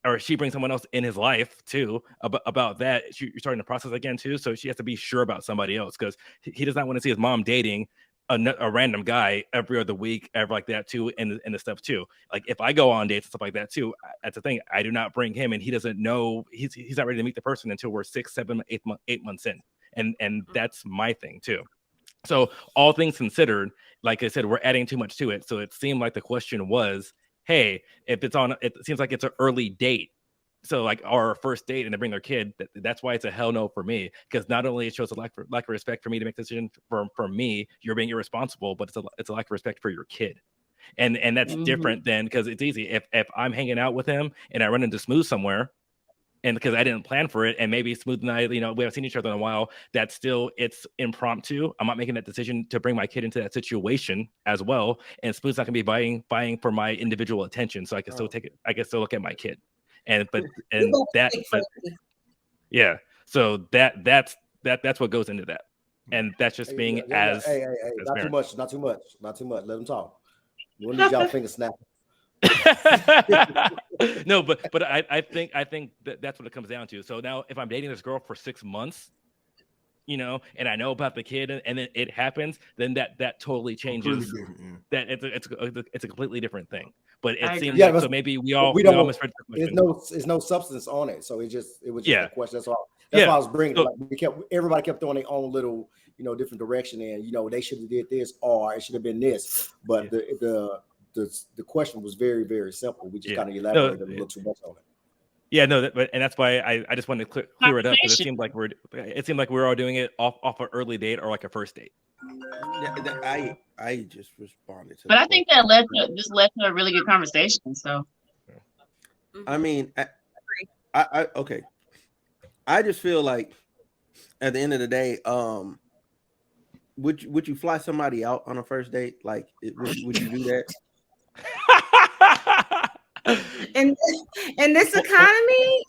Or she brings someone else in his life too about that. You're starting the process again too, so she has to be sure about somebody else because he does not want to see his mom dating a random guy every other week, ever like that too, and the stuff too. Like if I go on dates and stuff like that too, that's the thing. I do not bring him, and he doesn't know he's not ready to meet the person until we're 6, 7, 8 months in, and that's my thing too. So all things considered, like I said, we're adding too much to it. So it seemed like the question was, hey, if it seems like it's an early date. So like our first date and they bring their kid, that's why it's a hell no for me. Because not only it shows a lack of respect for me to make the decision for me, you're being irresponsible, but it's a lack of respect for your kid. And that's different than, because it's easy. If I'm hanging out with him and I run into Smooth somewhere, and because I didn't plan for it, and maybe Smooth and I, we haven't seen each other in a while, that still it's impromptu. I'm not making that decision to bring my kid into that situation as well, and Smooth's not gonna be buying for my individual attention, so I can still take it. I can still look at my kid, yeah. So that's what goes into that, and that's just being as
not too much. Let them talk. We'll need y'all finger snapping.
No, but I think that's what it comes down to. So now if I'm dating this girl for 6 months, and I know about the kid, and then it happens, then that totally changes. That it's a completely different thing. But it seems like so maybe we all misread the question.
There's no substance on it, so it was just a question. That's all. That's why I was bringing. So, everybody kept throwing their own little different direction, and they should have did this or it should have been this. But the question was very, very simple. We just kind of elaborated a little too much on it.
Yeah, no, and that's why I just wanted to clear it up, because it seemed like we're all doing it off an early date or like a first date.
I just responded to.
But I think that led to a really good conversation. So,
I mean, I okay. I just feel like at the end of the day, would you fly somebody out on a first date? Like, would you do that?
in this economy?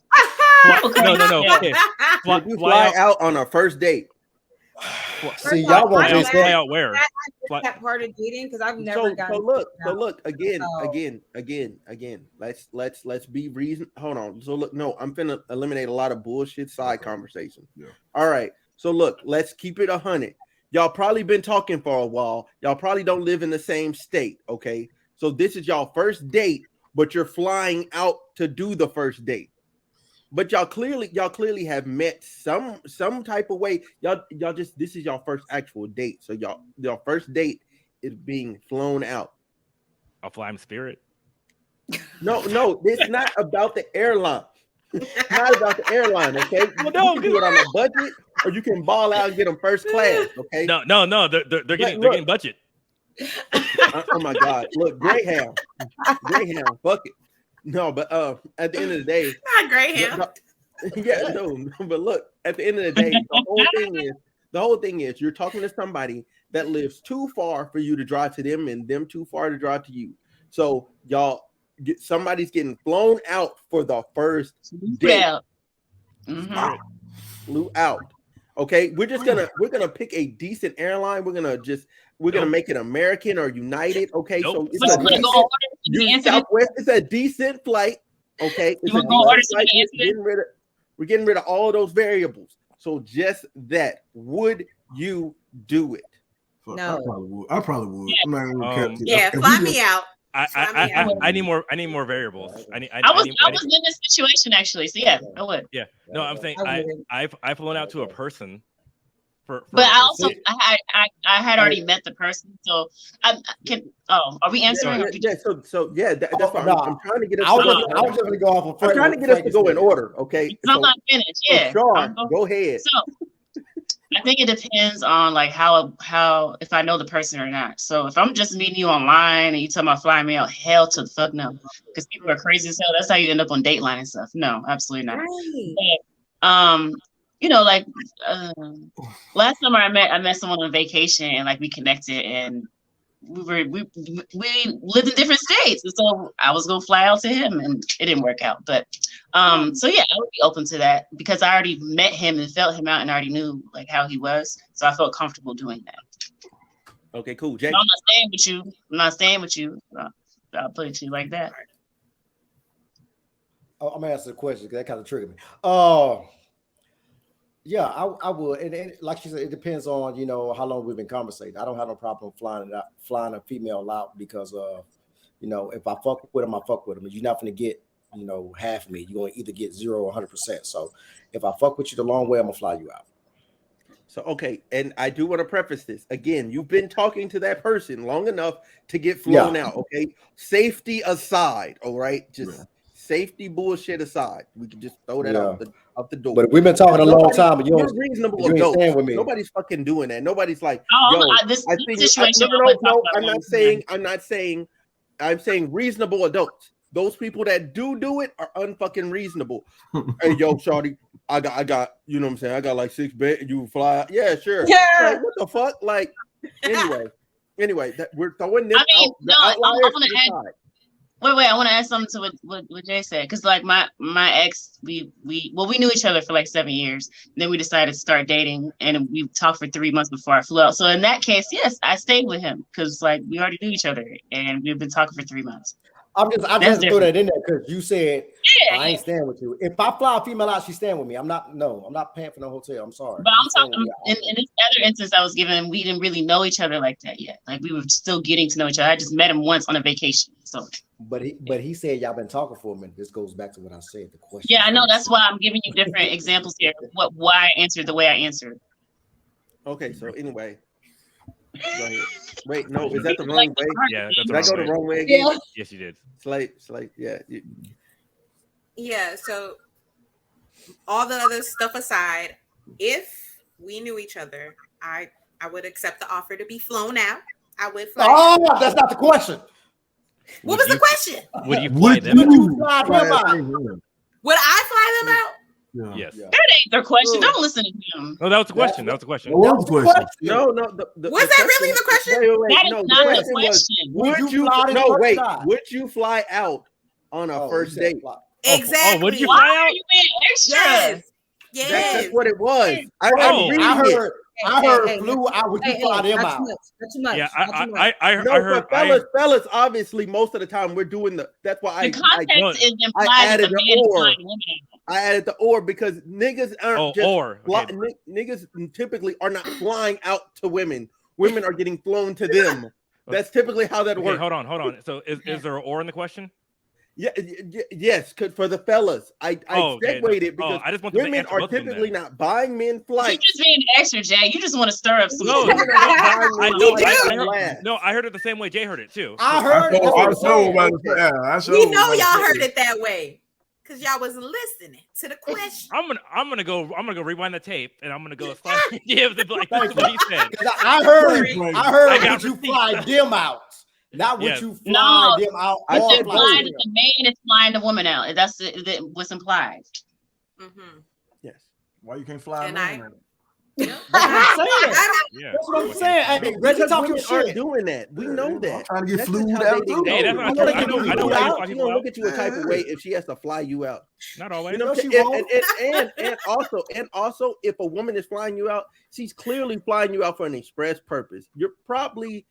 No. Okay.
Fly out on a first date.
See, y'all want to
fly out where?
That part of dating, because I've never gotten.
So look again. Let's be reason. Hold on. So look, no, I'm finna eliminate a lot of bullshit side conversation. Yeah. All right. So look, let's keep it 100. Y'all probably been talking for a while. Y'all probably don't live in the same state. Okay. So this is y'all first date, but you're flying out to do the first date. But y'all clearly have met some type of way. Y'all just, this is y'all first actual date. So y'all first date is being flown out.
I'll fly him Spirit.
No, it's not about the airline. It's not about the airline, okay? Well, no, you can do it on a budget, or you can ball out and get them first class, okay?
No, they're getting budget.
Oh my God! Look, Greyhound, fuck it. No, but at the end of the day,
not Greyhound.
But look, at the end of the day, the whole thing is you're talking to somebody that lives too far for you to drive to them, and them too far to drive to you. So somebody's getting flown out for the first date. Flew out. Okay, we're gonna pick a decent airline. We're gonna make it American or United. Okay, so it's Southwest. It's a decent flight. Okay, we're getting rid of all of those variables. So just that, would you do it?
No,
I probably would.
Yeah, fly me out.
I need more variables. I
was in this situation actually, so yeah, I would.
Yeah, no, I'm saying I've flown out to a person.
But I also I had already met the person, so are we answering?
That's fine. I'm trying to get us.
I was just gonna go off.
I'm trying to get us to go in order. Okay,
I'm not finished. Yeah,
go ahead.
So I think it depends on like how if I know the person or not. So if I'm just meeting you online and you talking about flying me out, hell to the fuck no, because people are crazy as hell. That's how you end up on Dateline and stuff. No, absolutely not. Right. But, like last summer I met someone on vacation and like we connected and we lived in different states, and so I was gonna fly out to him and it didn't work out. But so yeah, I would be open to that because I already met him and felt him out and already knew like how he was, so I felt comfortable doing that.
Okay, cool. Jay,
I'm not staying with you. I'll put it to you like that.
I'm gonna answer the question because that kind of triggered me. Yeah, I would, and like she said, it depends on how long we've been conversating. I don't have no problem flying a female out because if I fuck with them, I fuck with them. You're not gonna get half of me. You're gonna either get 0 or 100%. So if I fuck with you the long way, I'm gonna fly you out.
So okay, and I do want to preface this again. You've been talking to that person long enough to get flown out. Okay, safety aside, all right, just safety bullshit aside, we can just throw that out the door.
But we've been talking a long time, but you're
reasonable adults. With me. Nobody's fucking doing that. Nobody's like, I'm saying reasonable adults. Those people that do it are unfucking reasonable. Hey, yo, shawty, I got, you know what I'm saying? I got like 6 bed. You fly out? Yeah, sure.
Yeah.
Like, what the fuck? Like, anyway, that we're throwing this
I mean,
out. The outliers
I want
to
to
the
add.
side.
Wait, I want to add something to what Jay said, because like my ex, we knew each other for like 7 years. Then we decided to start dating, and we talked for 3 months before I flew out. So in that case, yes, I stayed with him because like we already knew each other, and we've been talking for 3 months.
I just throw that in there because you said I ain't staying with you. If I fly a female out, she's staying with me. I'm not paying for no hotel. I'm sorry.
But I'm talking in this other instance I was given, we didn't really know each other like that yet. Like we were still getting to know each other. I just met him once on a vacation. So
but he said y'all been talking for a minute. This goes back to what I said. The question.
Yeah, I know. That's why I'm giving you different examples here. Why I answered the way I answered.
Okay, so anyway. Go ahead. Wait, no, is that the wrong way?
Yeah, that's
did I go the wrong way again?
Yeah.
Yes, you did.
Slate, yeah.
Yeah, so all the other stuff aside, if we knew each other, I would accept the offer to be flown out. I would fly.
Oh, that's not the question.
What was the question?
Would you fly them?
Would you fly them out?
Would I fly them out?
Yes.
That ain't their question. Don't listen to him.
No, that was the question. That was the question.
What was the question?
No.
Was that really the question?
Wait,
That is
no,
not
the
the question.
would you
fly them
no,
or
wait,
not?
would you fly out on a first date?
Exactly.
Oh, would you
Why
fly
are
out?
you being extra?
Yes.
That's what it was. I'm
Oh.
reading
I heard.
it.
I heard flew out. Would you fly them
Not
out?
too much. Not too much.
Yeah,
Not too much.
I
No,
heard.
but fellas, obviously, most of the time we're doing that's why
The context is implied that
added
the
the
man is
or.
flying women out.
I added the or because niggas aren't just
Okay.
niggas typically are not flying out to women. Women are getting flown to them. That's typically how that
Okay,
works.
hold on. So is there an or in the question?
Yeah, yes, for the fellas, I
okay.
segued it because
I just want them to
women
answer
are
both of them
typically
then.
not buying men
You
flights.
just being extra, Jay. You just want to stir up some.
No,
Women are not buying
I
men
know.
flights
I
to
heard,
last.
no, I heard it the same way Jay heard it too.
I heard it. That's what I'm saying.
We know y'all heard it that way because y'all wasn't listening to the question.
I'm gonna go rewind the tape and I'm gonna go slide. Yeah, this is what he said.
I heard.
I got
Would you
receipts.
fly them out? Not would
Yes.
you fly them out?
It's
or
implied
fly
that the man is flying the woman out. That's what's implied.
Mm-hmm.
Yes.
Why you can't fly?
And
man?
That's what I'm saying.
Yeah.
That's what I'm saying. Hey, Reggie
Because
talking
women aren't
shit.
doing that. We know that.
I'm trying to get
That's
flued
just how
out
they
too.
Hey, that's not
I'm
true.
gonna
I
get
know
you
why you
out.
fly
She
people
gonna
out.
look at you a type of way if she has to fly you out.
Not always.
You know,
she won't.
and also, if a woman is flying you out, she's clearly flying you out for an express purpose. You're probably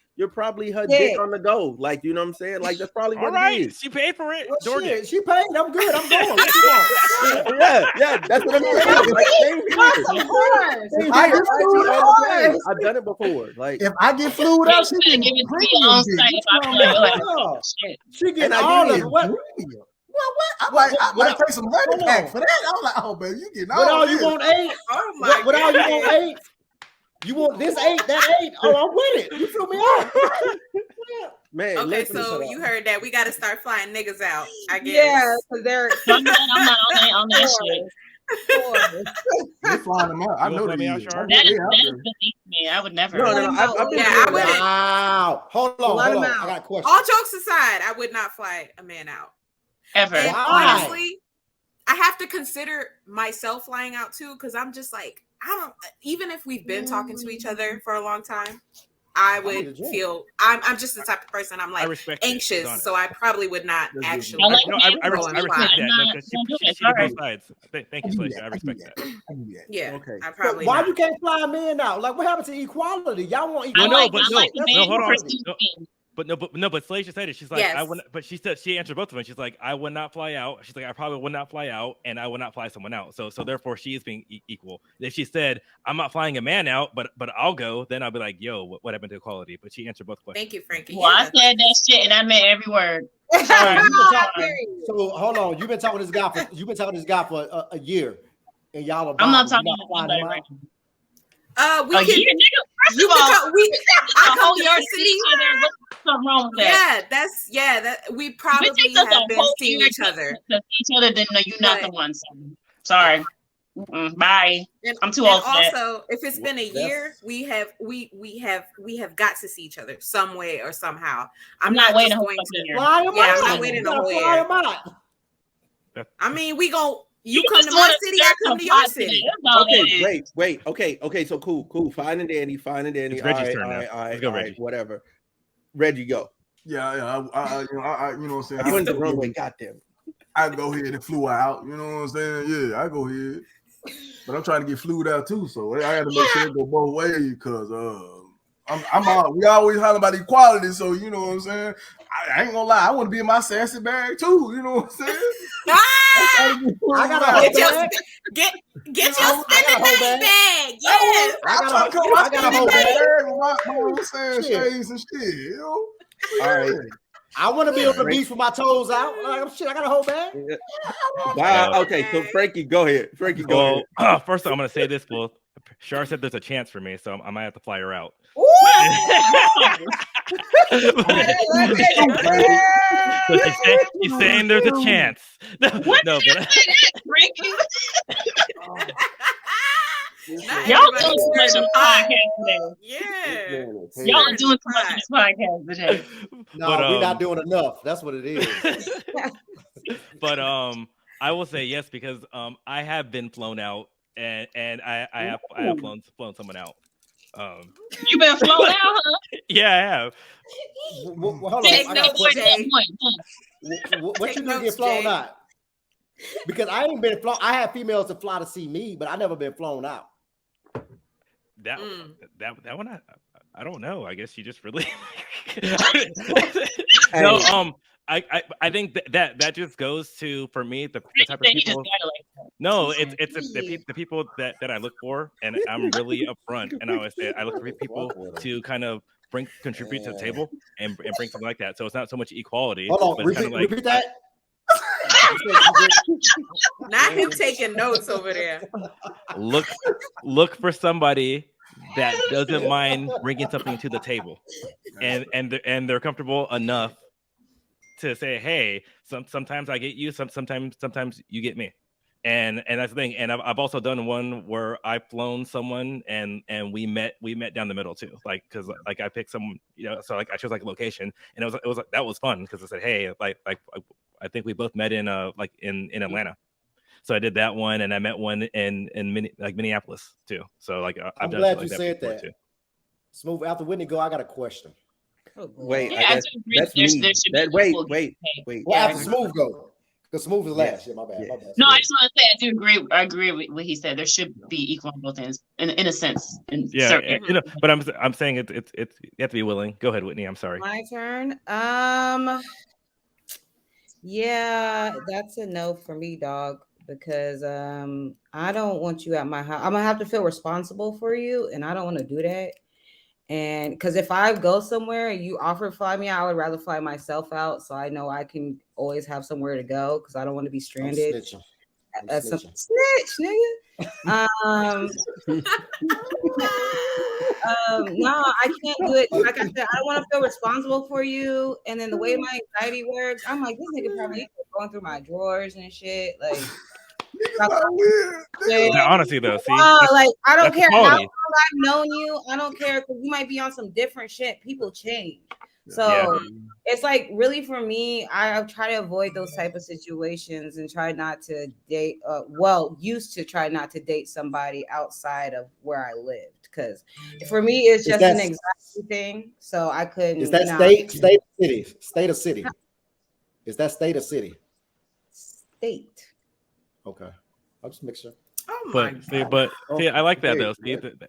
her dick on the go. Like, you know what I'm saying? Like, that's probably
All
what
right,
it is.
she paid for it.
Well,
DoorDash.
shit, she paid. I'm good. I'm going. What you want?
yeah, that's what I'm saying. Like, same here.
Of course.
Same
I
here.
get flued
Actually,
out.
I'm saying, I've done it before. Like,
If I get flued out, she
Give
getting
it to me
premium
on
dick.
site if I
What's
feel
wrong
like
with
Oh,
shit.
she getting
And I
all
did
of
that?
it. What?
Premium.
What?
I
What?
pay some money
Hold
back
on.
for that. I'm like, oh, baby, you getting
What
all
all you
this.
want? 8?
Oh my
What all you
God.
want? 8? You want this 8? That 8? Oh, I'm with it. You feel me out?
man,
Okay,
listen,
so you heard that we got to start flying niggas out. I guess.
Yeah, because they're.
I'm not on that shit.
You're flying them out. I
You
know
gonna fly
that
me
you
out,
is.
Shar?
That is
They out there.
beneath me. I would never.
no, I've been
Yeah,
doing
I wouldn't.
that.
Wow. Hold on.
Let
Hold on.
him out.
I got a question.
All jokes aside, I would not fly a man out.
Ever.
And
Why?
honestly, I have to consider myself flying out too, because I'm just like, I don't. Even if we've been talking to each other for a long time, I would feel I'm just the type of person. I'm
I
like
respect it. It's
anxious,
honest.
so I probably would not actually.
I like
No,
that.
I
go and
respect
fly.
that.
I'm
No,
not
'cause
gonna do
she
it.
did
Sorry.
both sides. Thank you, Slasher. I respect that.
Yeah,
Okay.
I probably.
Why
not.
you can't fly men out? Like, what happened to equality? Y'all want
No,
equality?
but
I like the
no,
man
hold
who
on.
pursues
No.
me.
But Slasher said it. She's like,
Yes.
I would. But she said she answered both of them. She's like, I would not fly out. She's like, I probably would not fly out, and I would not fly someone out. So therefore, she is being equal. If she said, I'm not flying a man out, but I'll go, then I'll be like, yo, what happened to equality? But she answered both questions.
Thank you, Frankie.
Well, I
Yeah.
said that shit and I meant every word.
So hold on. You've been talking to this guy for a year, and y'all are.
I'm not
vibing.
talking
You're
to
flying
nobody
him
right
out?
now.
We
A
can.
year, nigga. First
You
of all,
can come, we.
a
I come
whole
to
year
the
to
city.
each other. What's something wrong with that?
That we probably
It takes us
have
a
been
whole
seeing
year
each other.
to see each other. Then no, you're not the
But-
one. So. Sorry. Bye.
And,
I'm too old for that.
Also, if it's been a year, we have got to see each other some way or somehow. I'm not waiting going to
fly them out.
I'm not waiting a whole
fly
year.
them out.
I mean, we go. You come to my city, I come to your city.
Okay, wait. Okay. So cool. Fine and dandy.
It's Reggie's turn now. Let's go, Reggie.
Whatever. Reggie, go.
Yeah. I you know what I'm saying.
I went the wrong way. Goddamn.
I go ahead and flew out. You know what I'm saying? Yeah, I go ahead. But I'm trying to get flued out too, so I got to make sure it go both ways because we always holler about equality, so you know what I'm saying. I ain't gonna lie, I want to be in my sassy bag too. You know what I'm saying?
I gotta
get your spinning bag. Yes,
I got a whole bag.
My shades and shit. You know?
All right.
I want to be on the beach with my toes out. Like, shit, I got a whole bag.
Wow. Okay, so Frankie, go ahead. First,
I'm gonna say this. Well, Shar said there's a chance for me, so I might have to fly her out. So she's saying there's a chance. No,
Y'all doing too much of podcast today.
Yeah.
Y'all are doing too much of this podcast today.
No, we're not doing enough. That's what it is.
But I will say yes because I have been flown out and I have flown someone out.
You been flown out, huh?
Yeah, I have.
Take no point.
What you mean get flown out? Because I ain't been flown. I have females that fly to see me, but I never been flown out.
That one I don't know. I guess you just really no. I think that just goes to, for me, the type of people. No, it's the people that I look for, and I'm really upfront. And I always say I look for people to kind of contribute to the table and bring something like that. So it's not so much equality.
Hold on, repeat that.
Not him taking notes over there.
Look for somebody that doesn't mind bringing something to the table, and they're comfortable enough to say, hey, sometimes I get you, sometimes you get me, and that's the thing. And I've also done one where I've flown someone and we met down the middle too, like because like I picked someone, you know, so like I chose like a location, and it was like, that was fun because I said, hey, like I think we both met in in Atlanta. So I did that one, and I met one in Minneapolis too. So like
I'm glad you said that. Too. Smooth. After Whitney go, I got a question.
Wait,
yeah,
that's me. Wait.
Well, after Smooth go, because Smooth is last. Yeah, my bad.
No, I just want to say I do agree. I agree with what he said. There should be equal on both ends, in a sense.
You know, but I'm saying it's you have to be willing. Go ahead, Whitney. I'm sorry.
My turn. Yeah, that's a no for me, dog. Because I don't want you at my house. I'm gonna have to feel responsible for you, and I don't want to do that. And because if I go somewhere and you offer to fly me out, I would rather fly myself out, so I know I can always have somewhere to go. Because I don't want to be stranded. Snitch, nigga. No, I can't do it. Like I said, I don't want to feel responsible for you. And then the way my anxiety works, I'm like, this nigga probably going through my drawers and shit. Like,
honestly though, see,
like I don't care how long I've known you. I don't care because you might be on some different shit. People change. So it's like really for me, I try to avoid those type of situations and try not to date. Used to try not to date somebody outside of where I lived because for me it's just an anxiety thing. So I couldn't.
Is that state or city? Is that state or city?
State.
Okay, I'll just make sure.
But I like that though.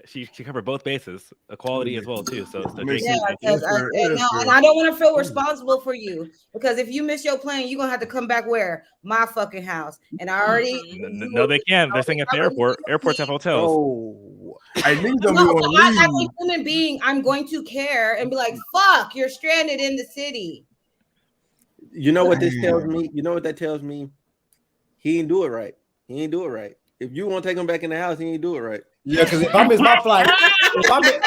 See, she covered both bases, equality as well too. So
and I don't want to feel responsible for you because if you miss your plane, you're gonna have to come back where my fucking house. And I already
no, they can't. They're saying at the airport. Airports have hotels.
Oh, I need them.
As a human being, I'm going to care and be like, "Fuck, you're stranded in the city."
You know what this tells me? You know what that tells me? He didn't do it right. If you want to take him back in the house, he ain't do it right.
Yeah, because if I miss my flight, if I miss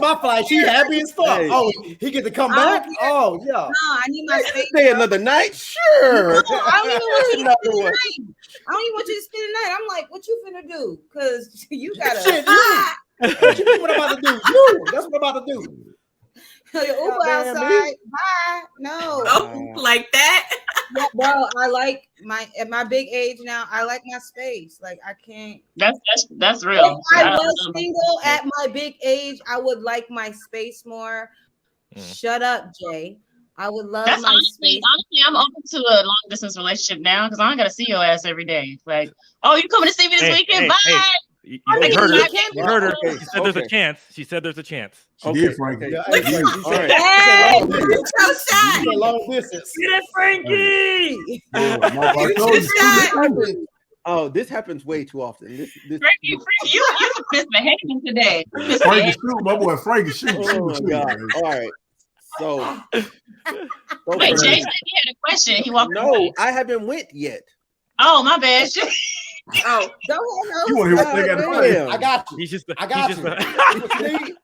my flight, she happy as fuck.
Hey.
Oh, he get to come back? Oh, yeah.
No, I need my space.
Stay another night? Sure.
No, I don't even want you to
Another
spend the
one.
night. I don't even want you to spend the night. I'm like, what you finna do? Because you gotta.
Shit, you. What you think what I'm about to do? You. That's what I'm about to do.
Your Uber
Goddamn,
outside. Bye. No.
Oh, like that.
Yeah, bro, I like at my big age now. I like my space. Like I can't.
That's real.
If I was single at my big age, I would like my space more. Shut up, Jay. I would love
That's
my
honestly,
space.
I'm open to a long distance relationship now because I don't gotta see your ass every day. Like, oh, you coming to see me this weekend? Bye.
Hey. You heard her. You heard her. She said there's a chance. She said there's a chance.
She did, Frankie.
Yeah,
All right.
Hey, get your shot.
Long distance.
Get it, Frankie.
Get your shot.
Oh, this happens way too often. This
Frankie, you misbehaving today.
Frankie shoot, my boy Frankie shoot.
Oh my God. All right. So
wait, Jay said he had a question. He walked away.
I haven't went yet.
Oh, my bad.
Oh,
Go ahead.
You want to hear what they got to say?
I got you. I got you.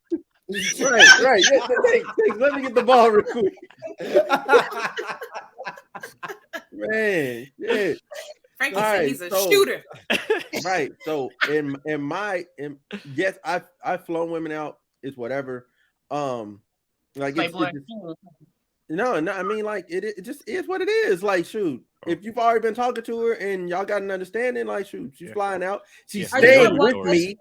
Right. Yeah, thanks. Let me get the ball real quick. Man, yeah.
Frankie
All
said
right,
he's a
so-
shooter.
Right. So yes, I've flown women out. It's whatever. Like
Playboy.
no, I mean, like it just is what it is. Like, shoot, if you've already been talking to her and y'all got an understanding, like, shoot, she's flying out. She's staying with me.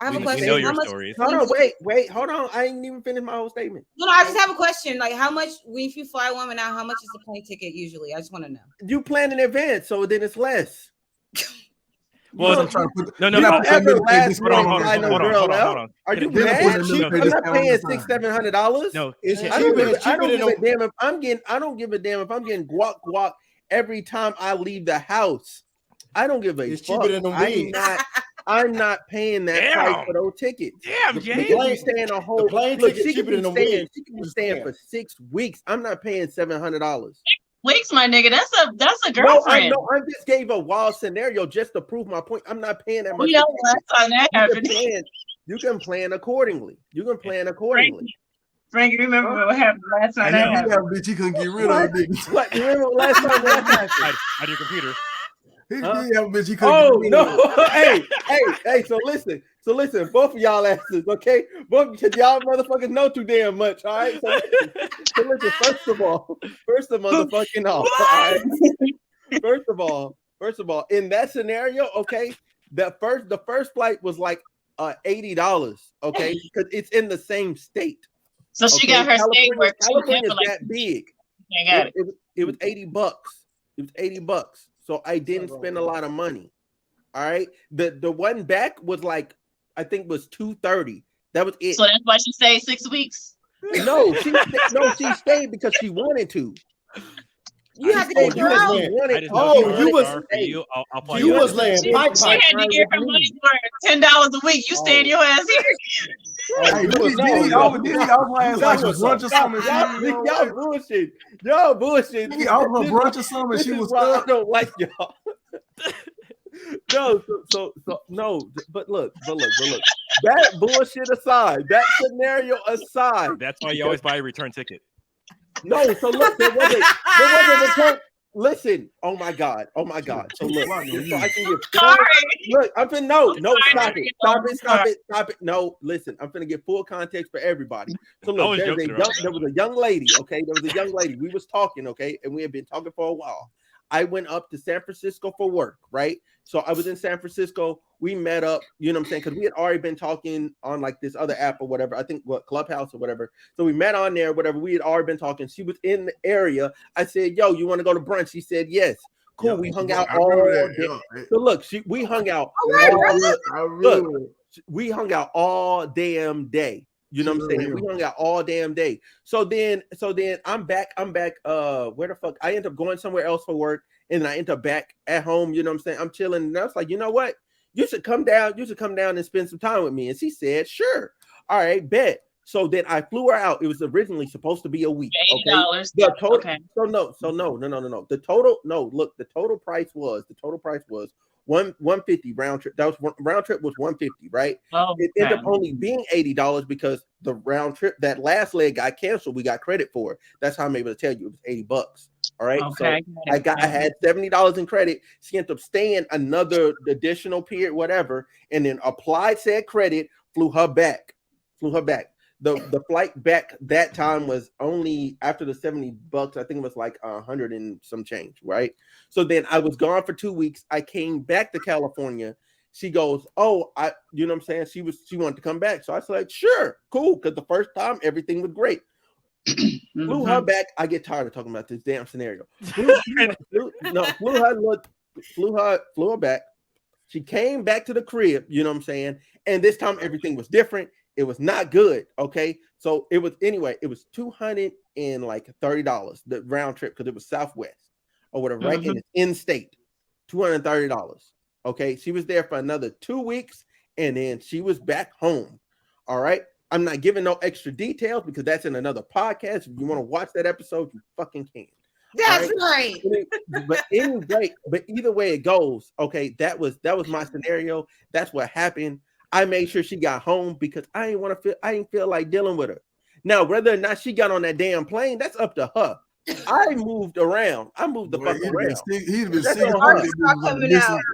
I have a
We
question.
know your
How much?
stories.
No, wait, hold on. I ain't even finished my whole statement.
No, I just have a question. Like, how much if you fly women out? How much is the plane ticket usually? I just want to know.
You plan in advance, so then it's less.
Well,
I'm trying to put
no.
You don't ever last
Hold on,
minute fly no
hold on,
girl
hold on,
out.
hold on.
Are you
Then
mad?
put it in the
I'm not
pay
paying
discount.
$600-700.
No,
I don't give a damn if I'm getting. I don't give a damn if I'm getting guac every time I leave the house. I don't give a
It's
fuck.
cheaper than them weed.
I'm not paying that price for those tickets.
Damn, Jay.
You can stay in a whole.
plane
Look,
ticket
she
cheaper
can
than
be
the
staying.
weed.
She can be staying for 6 weeks. I'm not paying $700.
Weeks, my nigga. That's a
No, I
girlfriend.
know. I just gave a wild scenario just to prove my point. I'm not paying that much.
You know last time that happened.
You can plan accordingly.
Frankie, remember what happened last time
And
that
then
happened?
that bitch, he couldn't get rid of it.
What? You remember last time that happened?
Hide your computer.
He did have a bitch, he couldn't
Oh
get rid of
no! hey! So listen, both of y'all asses, okay? Both because y'all motherfuckers know too damn much. All right. So listen. First of motherfucking all. All right? First of all, in that scenario, okay, the first flight was like $80, okay, because it's in the same state.
So she got her stay work.
California's that big.
I got it.
It was $80. It was $80. So I didn't spend a lot of money. All right. The one back was like, I think was $230. That was it.
So that's why she stayed 6 weeks.
No, she stayed because she wanted to.
You have to take her out.
You was laying pipe.
She had to get her money for $10 a week. You stay in your ass here.
Hey, did he offer like some brunch or something?
Y'all bullshit.
He offered brunch or something. She was
why I don't like y'all. No, but look. That bullshit aside, that scenario aside.
That's why you always buy a return ticket.
No, so look, there was a return. Listen, oh my god. So look, so I can get look, I'm finna stop it. No, listen, I'm finna get full context for everybody. So look, there was a young lady, okay? We was talking, okay, and we had been talking for a while. I went up to San Francisco for work, right? So I was in San Francisco. We met up, you know what I'm saying? Because we had already been talking on like this other app or whatever. I think Clubhouse or whatever. So we met on there, whatever. We had already been talking. She was in the area. I said, yo, you want to go to brunch? She said, yes. Cool.
Yeah,
we hung out
I
all
remember
day.
that.
So look, we hung out. We hung out all damn day. You know what I'm saying? We hung out all damn day. So then I'm back. Where the fuck? I end up going somewhere else for work, and then I end up back at home. You know what I'm saying? I'm chilling, and I was like, you know what? You should come down. And spend some time with me. And she said, sure. All right, bet. So then I flew her out. It was originally supposed to be a week.
$80.
The total.
Okay.
So no. The total. No, look. The total price was 150 round trip. That was round trip was 150, right?
Oh,
it ended up only being $80 because the round trip, that last leg got canceled. We got credit for it. That's how I'm able to tell you it was $80. All right.
Okay,
So I had $70 in credit. She ended up staying another additional period, whatever, and then applied said credit, flew her back. The flight back that time was only after the $70. I think it was like 100 and some change, right? So then I was gone for 2 weeks. I came back to California. She goes, "Oh, you know what I'm saying?" She wanted to come back, so I was like, "Sure, cool," because the first time everything was great. Flew her back. I get tired of talking about this damn scenario. Flew her back. She came back to the crib. You know what I'm saying? And this time everything was different. It was not good. Okay. So it was $230 the round trip because it was Southwest or whatever, right? And it's in state. $230. Okay. She was there for another 2 weeks and then she was back home. All right. I'm not giving no extra details because that's in another podcast. If you want to watch that episode, you fucking can.
That's right.
But either way it goes, okay, that was my scenario. That's what happened. I made sure she got home because I didn't feel like dealing with her. Now, whether or not she got on that damn plane, that's up to her. I moved around. I moved the fuck around.
He'd been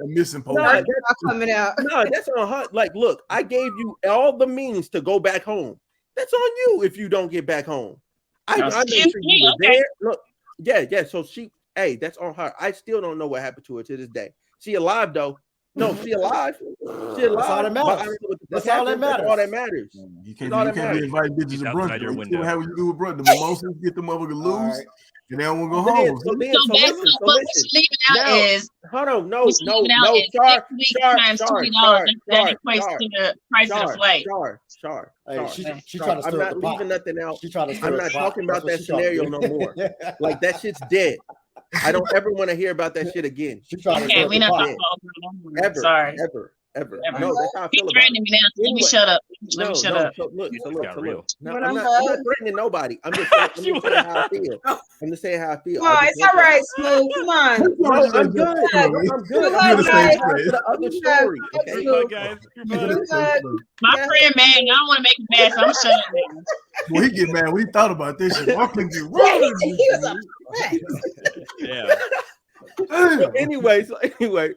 missing post.
Coming out.
No, that's on her. Like, look, I gave you all the means to go back home. That's on you if you don't get back home. I made sure you were there. Look, yeah. So that's on her. I still don't know what happened to her to this day. She alive though. No, she alive. She alive.
That's all that matters. That's all that matters.
All that matters.
You can't be inviting bitches to brunch. You see what happens you do with brunch. The mimosas get the motherfucker loose, and they don't want to go home.
So what she's leaving out is
hold on, no,
times $20. That equates to the price of the flight.
She's trying to stir
I'm not leaving nothing out. I'm not talking about that scenario no more. Like that shit's dead. I don't ever want to hear about that shit again.
Okay, we're not talking about Sorry.
Ever. No, that's how I feel about it.
Threatening me now. Let me shut up. Let me shut up.
So look. No, I'm not threatening nobody. I'm just saying how I feel. I'm just saying how I feel.
Oh, it's all right, Smooth. Come on.
No, I'm good. I'm good. I'm the other story. Okay,
my friend, man, I don't want to make him mad, so I'm shutting up now.
Well, he get mad when he thought about this shit. Walking get wrong.
Yeah. Anyway,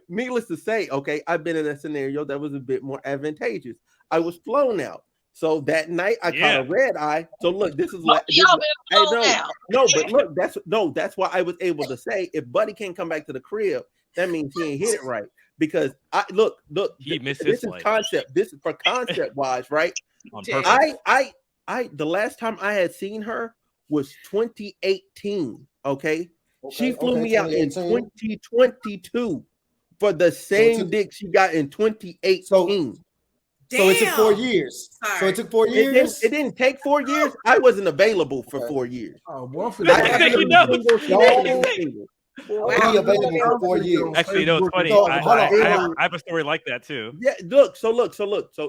needless to say, okay, I've been in a scenario that was a bit more advantageous. I was flown out. So that night I caught a red eye. So look, this is like that's why I was able to say if Buddy can't come back to the crib, that means he ain't hit it right. Because
he missed
this is concept. This is for concept wise, right? I the last time I had seen her was 2018. Okay. She flew me out in 2022 for the same dick she got in 2018.
So it took 4 years.
Sorry.
So it took 4 years.
It didn't take 4 years. I wasn't available for 4 years.
Oh, boy,
Be available for 4 years.
Actually, no, it's funny. I have a story like that too.
Yeah, look. So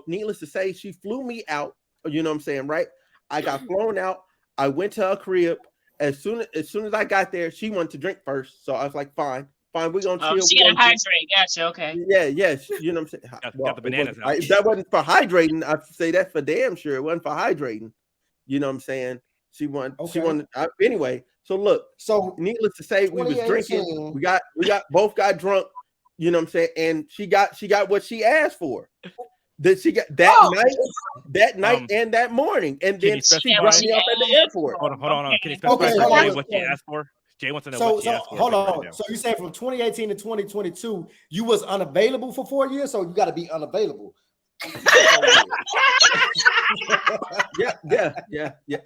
needless to say, she flew me out. You know what I'm saying, right? I got flown out. I went to her crib. As soon as I got there, she wanted to drink first. So I was like, fine, we're gonna chill.
She got to hydrate. Gotcha. Okay.
Yeah. You know what I'm saying?
Got the bananas out.
That wasn't for hydrating. I say that for damn sure. It wasn't for hydrating. You know what I'm saying? She wanted. Anyway. So look. So needless to say, we was drinking. We both got drunk. You know what I'm saying? And she got what she asked for. That she got that night and that morning, and then she brought me up at the airport.
Hold on. Can you specify what she asked for? Jay wants to know what she asked for.
Hold on. So you say from 2018 to 2022, you was unavailable for 4 years, so you got to be unavailable.
Yeah.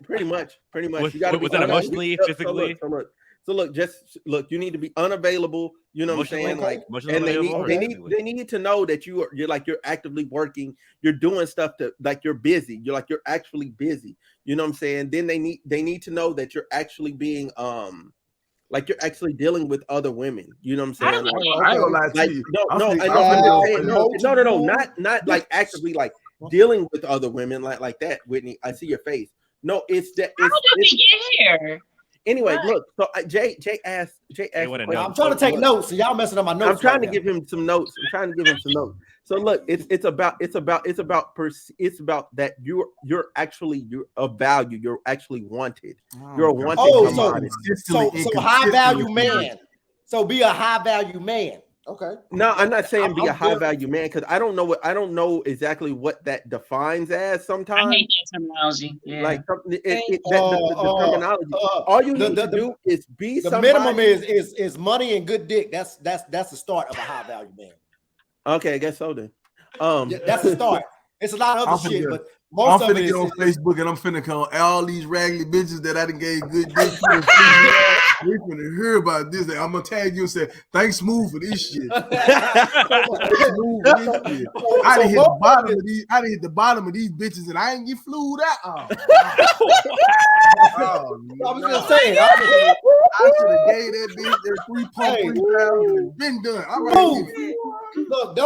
Pretty much.
Was that emotionally, physically?
So look. You need to be unavailable. You know what I'm saying? Like, and they need to know that you're actively working. You're doing stuff you're busy. You're actually busy. You know what I'm saying? Then they need to know that you're actually being you're actually dealing with other women. You know what I'm saying?
I ain't gonna lie to you.
No, not like actively like dealing with other women like that, Whitney. I see your face. No, it's that.
How did we get here?
Anyway,
Right.
look. So Jay asked.
I'm trying to take notes, so y'all messing up my notes.
I'm trying to give him some notes. So look, it's about that you're of value. You're actually wanted. You're a wanted commodity.
So high value man. So be a high value man. Okay.
No, I'm not saying be a high value man because I don't know exactly what that defines as. Sometimes
I hate that terminology. Yeah.
Like the terminology. All you need to do is be.
The minimum is money and good dick. That's the start of a high value man.
Okay, I guess so then.
That's the start. It's a lot of other shit, but
most of it is on Facebook, and I'm finna call all these raggedy bitches that I done gave good dick to. We finna hear about this. I'm gonna tag you and say, thanks, Smooth, for this shit. I done hit the bottom of these bitches, and I ain't get flued out.
I was just saying,
I should have gave that bitch that 3,000 been done. All right.
Look.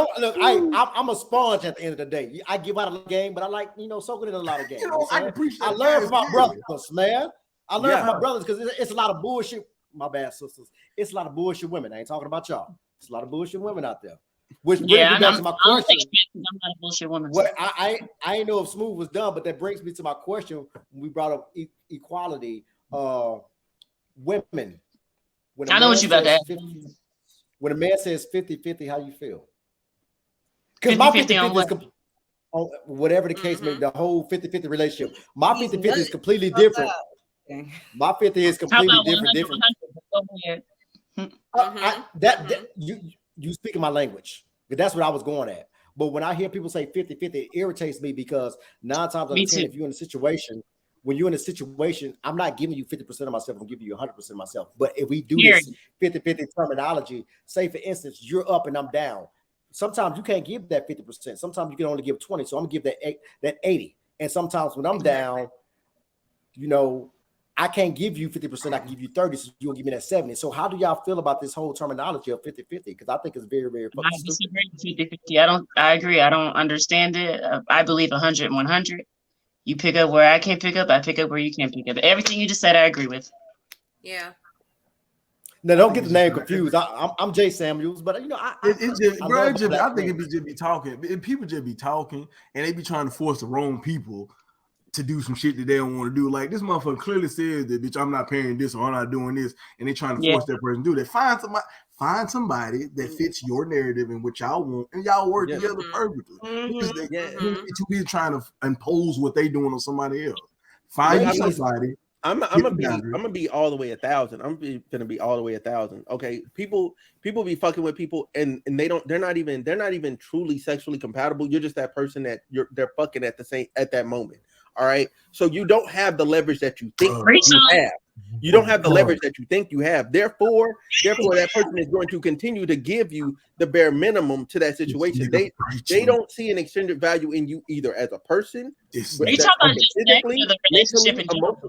I'm a sponge at the end of the day. I give out a game, but I like soaking in a lot of games. I learn from my brothers, man. I learn from my brothers because it's a lot of bullshit. My bad, sisters. It's a lot of bullshit women. I ain't talking about y'all. It's a lot of bullshit women out there. Which brings me back to my question.
I'm not a bullshit woman.
What I ain't know if Smooth was done, but that brings me to my question when we brought up equality. Women.
I know what you about that.
When a man says 50-50, how you feel? Because my 50-50 is whatever the case may be, the whole 50-50 relationship. My 50-50 is completely different. My 50 is completely different. You speaking my language, but that's what I was going at. But when I hear people say 50-50, it irritates me because 9 times out of 10, if you're in a situation, when you're in a situation, I'm not giving you 50% of myself, I'm giving you 100% of myself. But if we do this 50-50 terminology, say for instance, you're up and I'm down. Sometimes you can't give that 50%. Sometimes you can only give 20. So I'm gonna give that 80. And sometimes when I'm down, I can't give you 50%, I can give you 30, so you'll give me that 70. So how do y'all feel about this whole terminology of 50-50? Because I think it's very, very fucking stupid.
I disagree with 50-50. I agree. I don't understand it. I believe 100-100. You pick up where I can't pick up, I pick up where you can't pick up. Everything you just said, I agree with.
Yeah.
Now don't get the name confused. I'm Jay Samuels, but I think
it just be talking. People just be talking, and they be trying to force the wrong people to do some shit that they don't want to do. Like this motherfucker clearly says that, bitch, I'm not paying this or I'm not doing this, and they trying to force that person to do that. Find somebody that fits your narrative and what y'all want, and y'all work together perfectly. To be trying to impose what they doing on somebody else. Find somebody.
I'm gonna be all the way 1,000. I'm gonna be all the way 1,000. Okay, people be fucking with people, and they're not even truly sexually compatible. You're just that person that they're fucking at that moment. All right, so you don't have the leverage that you think you have. You don't have the leverage that you think you have. Therefore, that person is going to continue to give you the bare minimum to that situation. They don't see an extended value in you either as a person.
Are you talking about just physically, the relationship in general?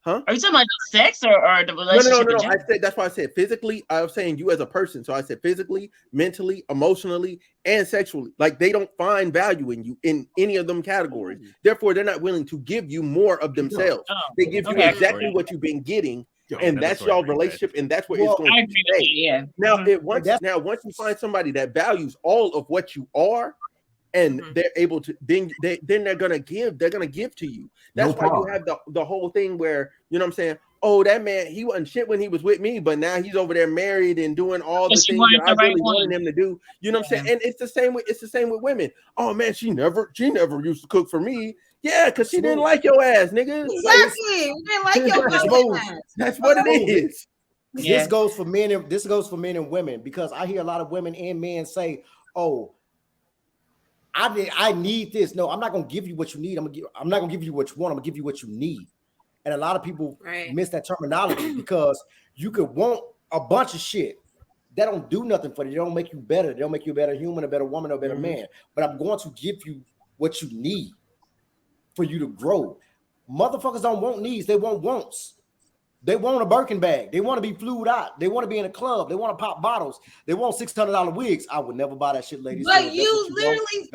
Are
you talking about just sex or the relationship?
No. I said that's why I said physically. I was saying you as a person. So I said physically, mentally, emotionally, and sexually. Like they don't find value in you in any of them categories. Therefore, they're not willing to give you more of themselves. They give you exactly what you've been getting, and that's your relationship, and that's where it's going to stay. Now, once you find somebody that values all of what you are, and they're able to, then they're gonna give to you. That's why you have the whole thing where, you know what I'm saying, oh, that man, he wasn't shit when he was with me, but now he's over there married and doing all the things that I really wanted him to do. You know what I'm saying? And it's the same with women. Oh man, she never used to cook for me. Yeah, because she didn't like your ass, nigga.
Exactly. You didn't like your ass.
That's what it is.
This goes for men and women, because I hear a lot of women and men say, oh, I need this. No, I'm not gonna give you what you need. I'm not gonna give you what you want. I'm gonna give you what you need. And a lot of people miss that terminology because you could want a bunch of shit that don't do nothing for you. They don't make you better. They don't make you a better human, a better woman, or a better man. But I'm going to give you what you need for you to grow. Motherfuckers don't want needs. They want wants. They want a Birkin bag. They want to be flued out. They want to be in a club. They want to pop bottles. They want $600 wigs. I would never buy that shit, ladies.
But
So
you literally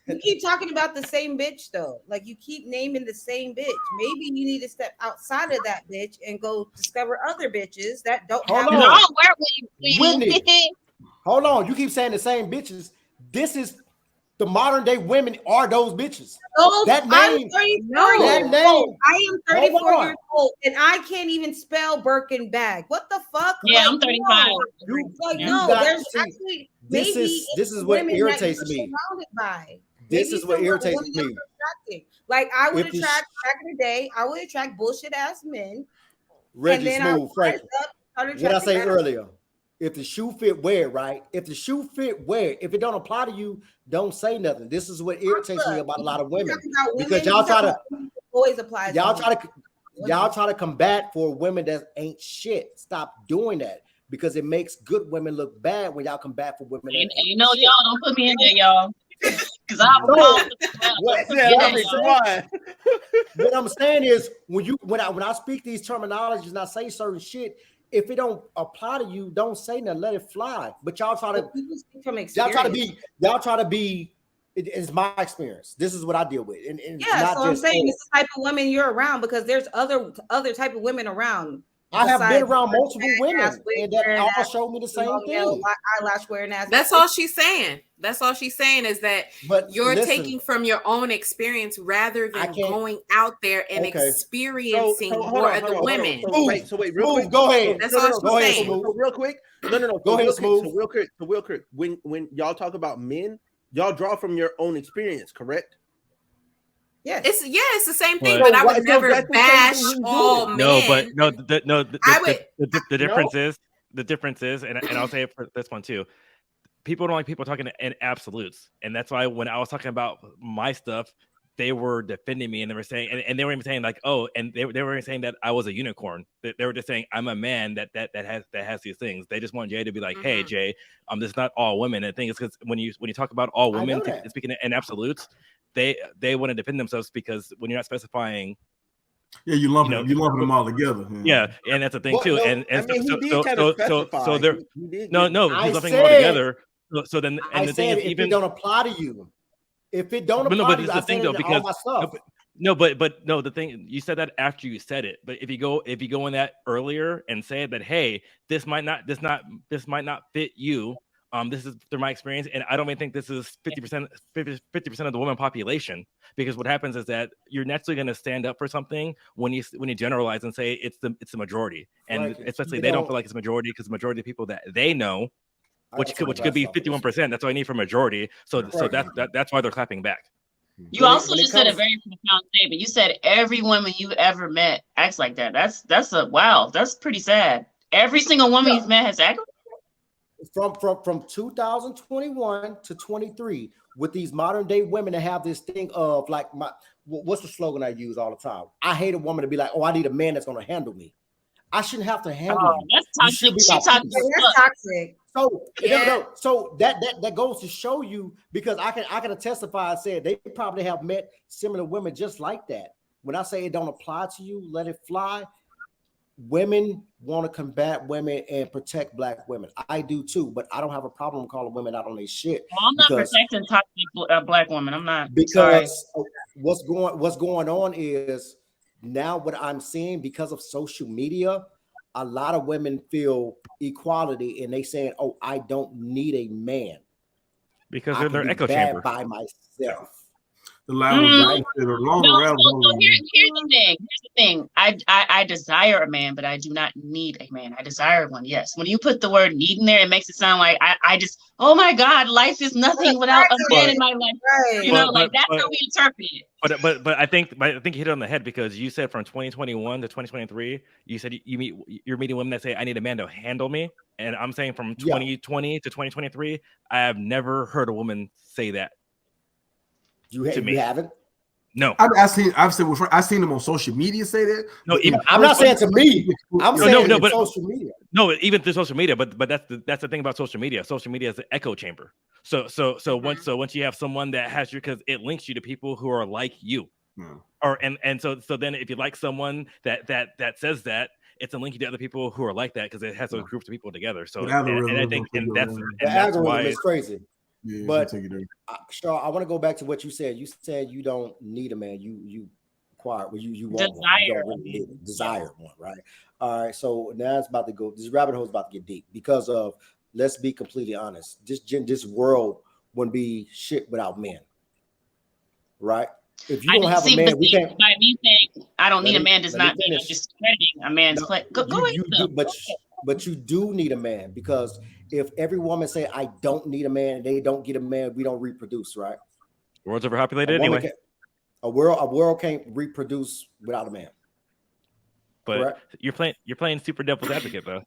you keep talking about the same bitch though. Like you keep naming the same bitch. Maybe you need to step outside of that bitch and go discover other bitches that don't have.
Whitney, hold on. You keep saying the same bitches. This is the modern day women are those bitches. That name,
I am 34 years old and I can't even spell Birkin bag. What the fuck?
Yeah, I'm 35.
This is what irritates me. This is what irritates me.
Like I would attract back in the day, I would attract bullshit ass men.
Reggie Smooth, Frank. What I say earlier. If the shoe fit, wear it, right? If the shoe fit, wear it. If it don't apply to you, don't say nothing. This is what irritates me about a lot of women. Because y'all try to
always applies.
Y'all try to combat for women that ain't shit. Stop doing that. Because it makes good women look bad when y'all combat for women.
You know, y'all don't put me in there, y'all. Because
what I'm saying is when I speak these terminologies and I say certain shit, if it don't apply to you, don't say nothing. Let it fly. But y'all try to be. It's my experience. This is what I deal with. And
yeah, so I'm saying it's the type of women you're around because there's other type of women around.
I have been around multiple women, and that all show me the same thing.
Eyelash wearing ass.
That's all she's saying. That's all she's saying is that you're taking from your own experience rather than going out there and experiencing more of the women.
So wait, real quick.
Go ahead.
That's all she's saying.
Real quick. No.
Go ahead, Smooth.
So real quick. When y'all talk about men, y'all draw from your own experience, correct?
Yeah, it's the same thing, but I would never bash all men.
The difference is, and I'll say it for this one too. People don't like people talking in absolutes, and that's why when I was talking about my stuff, they were defending me, and they were saying, and they were even saying like, oh, and they were saying that I was a unicorn. They were just saying I'm a man that has these things. They just want Jay to be like, hey, Jay, this is not all women. And the thing is, because when you talk about all women speaking in absolutes, they want to defend themselves because when you're not specifying.
Yeah, you lumping them all together.
Yeah, and that's the thing too. So they're he's lumping them all together. So then, and the thing is, even
it don't apply to you. If it don't apply to you, I say it in all my stuff.
The thing you said that after you said it. But if you go in that earlier and say that, hey, this might not fit you. This is through my experience, and I don't even think this is 50% of the women population, because what happens is that you're naturally going to stand up for something when you generalize and say it's the majority, and especially they don't feel like it's a majority because the majority of people that they know, which could be 51%. That's all I need for majority. So that's why they're clapping back.
You also just said a very profound statement. You said every woman you've ever met acts like that. That's pretty sad. Every single woman you've met has acted.
From 2021 to 23, with these modern day women that have this thing of like what's the slogan I use all the time? I hate a woman to be like, oh, I need a man that's going to handle me. I shouldn't have to handle you.
That's toxic. That's
toxic.
So that goes to show you, because I can testify. I said they probably have met similar women just like that. When I say it don't apply to you, let it fly. Women want to combat women and protect black women. I do too, but I don't have a problem calling women out on their shit.
Well, I'm not protecting toxic black women. I'm not.
Because what's going on is now what I'm seeing, because of social media, a lot of women feel equality and they saying, oh, I don't need a man.
Because they're their echo chamber.
By myself.
The loud
here's the thing. I desire a man, but I do not need a man. I desire one. Yes. When you put the word need in there, it makes it sound like I just, oh my God, life is nothing without a man in my life. That's how we interpret it.
But I think you hit it on the head, because you said from 2021 to 2023, you said you're meeting women that say I need a man to handle me, and I'm saying from 2020 to 2023, I have never heard a woman say that.
You haven't?
No.
I've seen them on social media say that.
No, even
I'm not saying to me. I'm saying
but
social media.
No, even through social media. But that's the thing about social media. Social media is an echo chamber. So once you have someone that has because it links you to people who are like you. Or and so then if you like someone that says that, it's a link to other people who are like that because it has those groups of people together. So and I think that's why
it's crazy. Yeah, but Shaw, I want to go back to what you said. You said you don't need a man. You acquire. Well, you want one. You don't really need it. Desire one, right? All right. So now it's about to go. This rabbit hole is about to get deep because of. Let's be completely honest. This world wouldn't be shit without men, right? If you don't have a man, we can't.
By me saying I don't need a man does not mean I'm discrediting a man's play. Go ahead.
But you do need a man because if every woman say I don't need a man, and they don't get a man, we don't reproduce, right?
The world's overpopulated anyway.
A world can't reproduce without a man.
But correct? you're playing super devil's advocate though.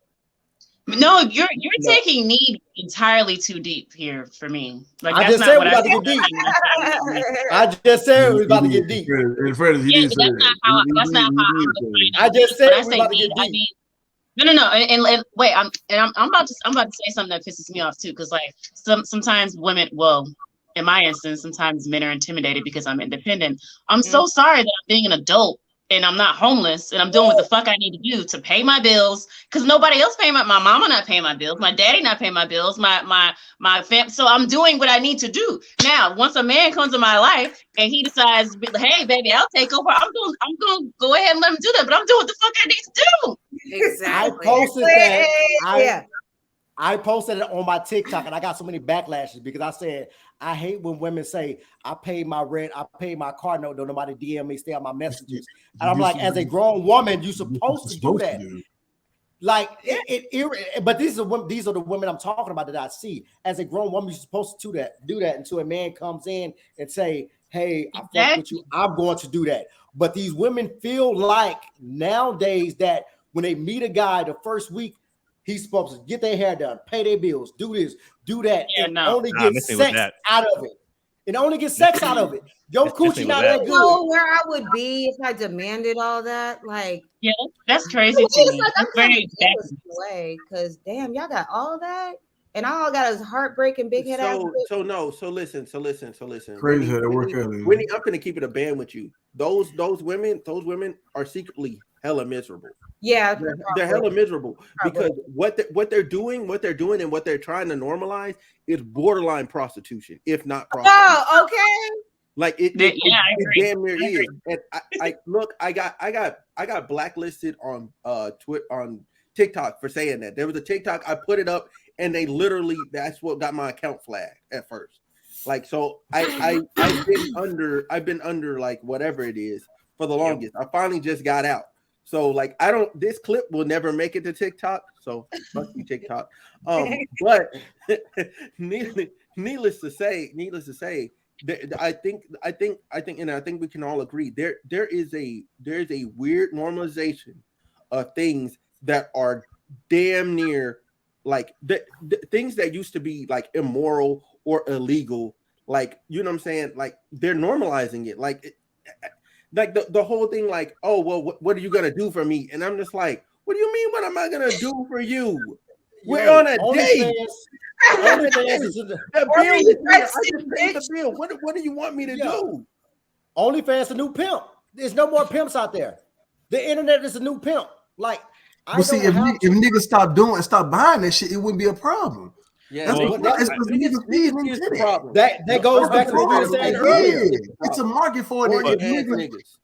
No, you're taking need entirely too deep here for me. Like
I just said we're about to get deep. I just said we're about to get deep.
That's not how
I just said we're about to get deep.
No. And wait, I'm about to say something that pisses me off too, because like sometimes women, well, in my instance, sometimes men are intimidated because I'm independent. I'm so sorry that I'm being an adult and I'm not homeless and I'm doing what the fuck I need to do to pay my bills because nobody else paying my mama not paying my bills, my daddy not paying my bills, my fam. So I'm doing what I need to do. Now, once a man comes in my life and he decides, hey baby, I'll take over. I'm gonna go ahead and let him do that, but I'm doing what the fuck I need to do.
Exactly.
I posted that. I posted it on my TikTok and I got so many backlashes because I said I hate when women say I paid my rent, I paid my car note, don't nobody DM me, stay on my messages. And I'm like, as a grown woman, you're supposed to do that. Like but these are the women I'm talking about that I see. As a grown woman, you're supposed to do that until a man comes in and say, hey, I fuck with you, I'm going to do that. But these women feel like nowadays that when they meet a guy the first week, he's supposed to get their hair done, pay their bills, do this, do that, and only get sex out of it. It only gets sex out of it. Yo, coochie not that good.
You know where I would be if I demanded all that? Like,
yeah, that's crazy to me.
Like, I'm very away because damn, y'all got all that, and all I got is heartbreaking big head.
So listen.
Crazy how that work out.
Whitney, I'm gonna keep it a band with you. Those women are secretly hella miserable.
Yeah,
they're hella miserable because what they're doing and what they're trying to normalize is borderline prostitution, if not prostitution.
Oh, okay.
Like it damn near is. And I got blacklisted on on TikTok for saying that. There was a TikTok, I put it up and they literally, that's what got my account flagged at first. Like, so I've been under like whatever it is for the longest. I finally just got out. So like this clip will never make it to TikTok. So fuck you, TikTok. But needless to say, I think we can all agree there is a weird normalization of things that are damn near like the things that used to be like immoral or illegal. Like, you know what I'm saying? Like they're normalizing it. Like the whole thing, like, oh, well, what are you going to do for me? And I'm just like, what do you mean? What am I going to do for you? We're on a date. What do you want me to do?
OnlyFans a new pimp. There's no more pimps out there. The internet is a new pimp. Like,
if niggas stop buying that shit, it wouldn't be a problem.
Yeah, that goes back to what we were saying earlier.
It's a market for it.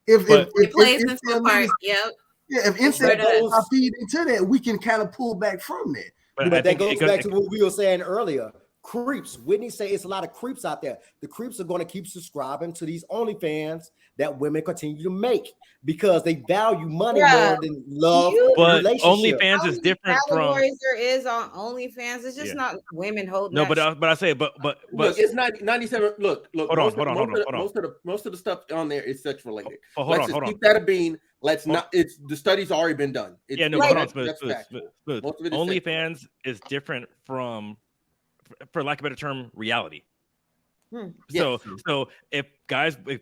It plays into the part. Yep.
Yeah, if incest are feeding into that, we can kind of pull back from that.
But that goes back to what we were saying earlier. Creeps. Whitney say it's a lot of creeps out there. The creeps are going to keep subscribing to these OnlyFans that women continue to make because they value money more than love.
But OnlyFans is different from
there is on OnlyFans. It's just not women holding.
No, but I say, but
look, it's 97. Look.
Hold on.
Most of the stuff on there is sex related.
Hold on.
Keep that a bean. Let's not. It's the study's already been done.
Hold on. Smooth. OnlyFans is different from, for lack of a better term, reality. So if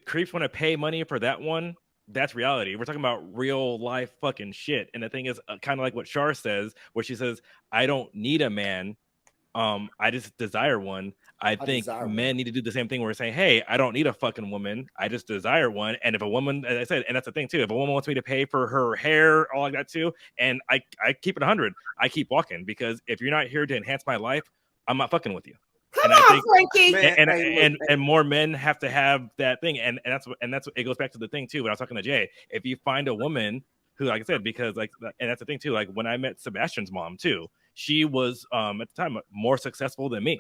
creeps want to pay money for that one, that's reality. We're talking about real life fucking shit. And the thing is, kind of like what Shar says, where she says, I don't need a man. I just desire one. I think men need to do the same thing where we're saying, hey, I don't need a fucking woman. I just desire one. And if a woman, as I said, and that's the thing too, if a woman wants me to pay for her hair, all like that too, and I keep it 100, I keep walking, because if you're not here to enhance my life, I'm not fucking with you.
Come on, Frankie.
And more men have to have that thing, and that's what it goes back to the thing too. When I was talking to Jay, if you find a woman who, like I said, because like, and that's the thing too, like when I met Sebastian's mom too, she was at the time more successful than me,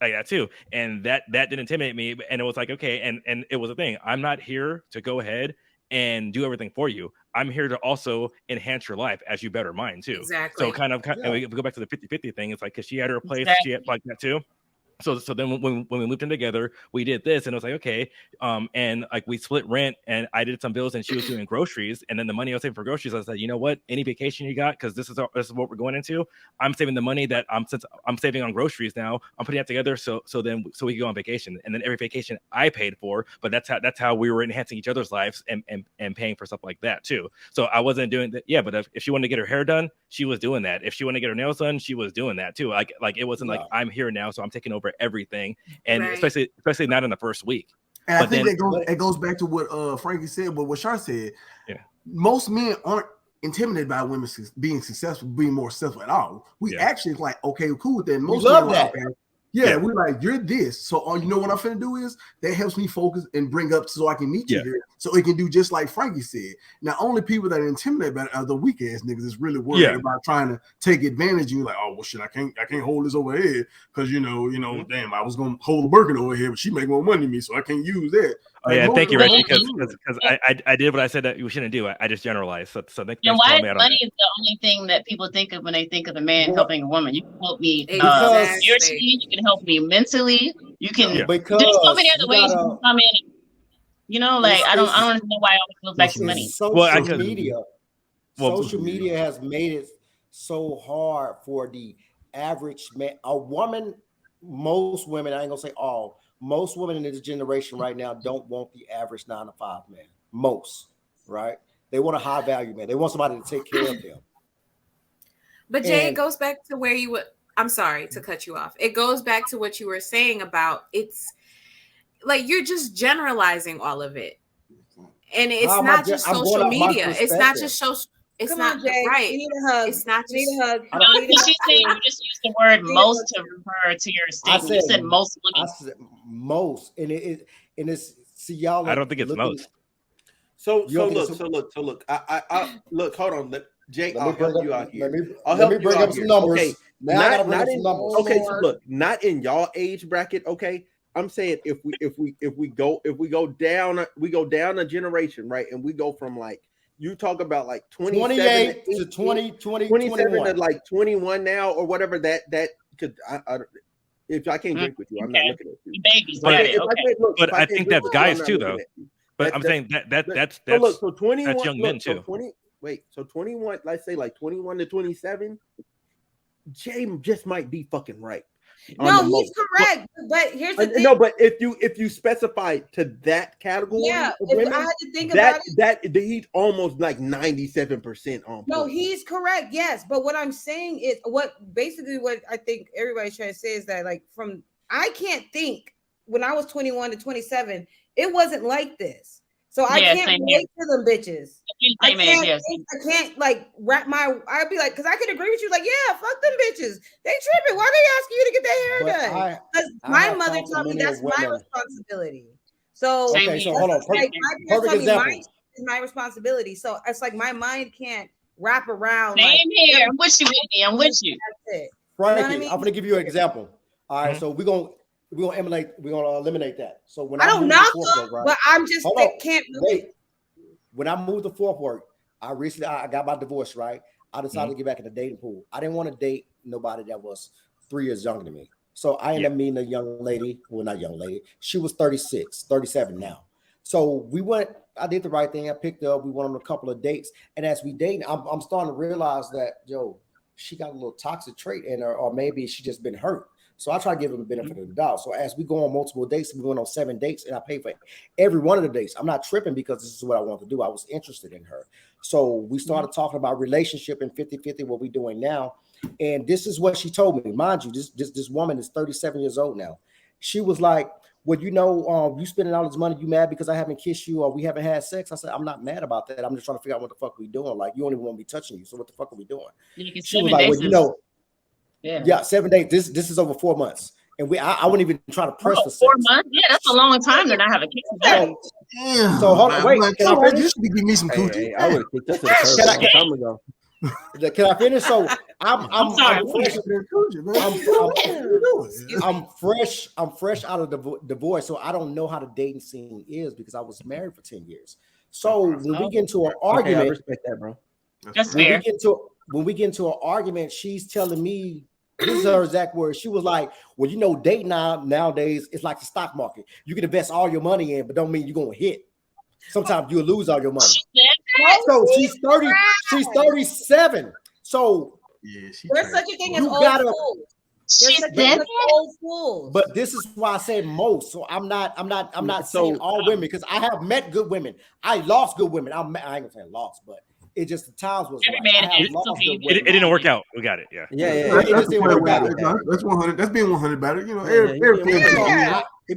like that too, and that didn't intimidate me, and it was like, okay, and it was a thing. I'm not here to go ahead and do everything for you. I'm here to also enhance your life as you better mine too.
Exactly.
So kind of and we go back to the 50-50 thing. It's like, because she had her place, she had like that too. So then when we moved in together, we did this, and it was like, okay, and like we split rent, and I did some bills, and she was doing groceries, and then the money I was saving for groceries, I said, you know what, any vacation you got, because this is what we're going into, I'm saving the money that I'm saving on groceries now, I'm putting that together so we can go on vacation, and then every vacation I paid for, but that's how we were enhancing each other's lives and paying for stuff like that too. So I wasn't doing that, yeah, but if she wanted to get her hair done, she was doing that. If she wanted to get her nails done, she was doing that too. Like it wasn't like I'm here now, so I'm taking over everything, and especially not in the first week.
And I think it goes back to what Frankie said, but what Shar said. Yeah, most men aren't intimidated by women being successful, being more successful at all. We actually like, okay, cool with that. Most
love
men
that.
Okay. Yeah, we're like, you're this. So you know what I'm finna do is that helps me focus and bring up so I can meet you here. So it can do just like Frankie said. Now, only people that are intimidated by it are the weak ass niggas that's really worried about trying to take advantage of you. Like, oh well shit, I can't hold this over here because you know, damn, I was gonna hold a Birkin over here, but she make more money than me, so I can't use that.
Oh yeah, thank you, Reggie, because I did what I said that we shouldn't do. I just generalized. So thank you.
And why money is the only thing that people think of when they think of a man helping a woman? You can help me spiritually, you can help me mentally, you can
because
there's so many other ways you can come in. Like I don't understand why it always goes back to money.
Social media has made it so hard for the average man. A woman, most women, I ain't gonna say all. Most women in this generation right now don't want the average 9-to-5 man. Most, right? They want a high value man. They want somebody to take care of them.
But Jay, it goes back to where you would. I'm sorry to cut you off. It goes back to what you were saying about it's like you're just generalizing all of it, and it's not just social media. It's not just social. It's not right.
You need a hug.
It's not just.
You need a hug.
She's saying you just used the word most to refer to your statement. You said most women.
I said most, and it's see y'all.
I don't think it's most.
So look. I look. Hold on, Jake. I'll help you out here. I'll bring up some numbers. Okay, not in numbers. Okay, so look, not in y'all age bracket. Okay, I'm saying if we go down a generation, right, and we go from like. You talk about like 28
to 27
21. To like 21 now or whatever that could if I can't drink with you, I'm not looking at you.
Babies,
but I think that's guys too though. But I'm saying that's
so look, so 21
that's young men too.
So 21, let's say like 21 to 27, Jay just might be fucking right.
No, he's correct. But here's the thing.
No, but if you specify to that category,
if I had to think about
that he's almost like 97% on.
No, he's correct. Yes, but what I'm saying is what I think everybody's trying to say is that I can't think when I was 21 to 27, it wasn't like this. So I can't relate to them bitches. I can't like wrap I'd be like, because I could agree with you, like, yeah, fuck them bitches. They tripping. Why they asking you to get their hair done? Because my mother taught me that's my responsibility. So
hold on. Perfect example.
Is my responsibility. So it's like my mind can't wrap around.
Same here. I'm with you, baby. I'm with you.
That's it. Frankie, I'm gonna give you an example. All right, so we're gonna eliminate that. So when
I don't know, but I'm just can't
wait. When I moved to Fort Worth, I got my divorce, right? I decided to get back in the dating pool. I didn't want to date nobody that was 3 years younger than me. So I ended up meeting a young lady. Well, not young lady. She was 36, 37 now. So I did the right thing. I picked her up. We went on a couple of dates. And as we dating, I'm starting to realize that, she got a little toxic trait in her, or maybe she just been hurt. So I try to give them the benefit of the doubt. So as we go on multiple dates, we went on 7 dates, and I pay for every one of the dates. I'm not tripping because this is what I want to do. I was interested in her. So we started talking about relationship and 50-50, what we're doing now. And this is what she told me. Mind you, this woman is 37 years old now. She was like, well, you spending all this money, you mad because I haven't kissed you or we haven't had sex? I said, I'm not mad about that. I'm just trying to figure out what the fuck we doing. Like, you don't even want me touching you. So what the fuck are we doing? She was like, well, yeah, 7 days. This is over 4 months. And I wouldn't even try to press for
4 months? Yeah, that's a long time to not have a kiss.
So hold on, wait. Can I finish?
Give me some coochie.
I would have kicked us to the curb a long time ago.
Can I finish? So I'm fresh out of the divorce, so I don't know how the dating scene is because I was married for 10 years. So when we get into an argument,
I respect that, bro.
That's fair.
When we get into an argument, she's telling me, this is her exact words. She was like, well, dating nowadays, it's like the stock market. You can invest all your money in, but don't mean you're going to hit. Sometimes you'll lose all your money. So she's 30, she's 37. So
there's such a thing as old fools. There's such a thing as old fools.
But this is why I said most. So I'm not saying all women, because I have met good women. I lost good women. I ain't gonna say lost, but it just the times was
it didn't work out. We got it. Yeah.
It didn't work out.
That's 100. That's being 100 better.
It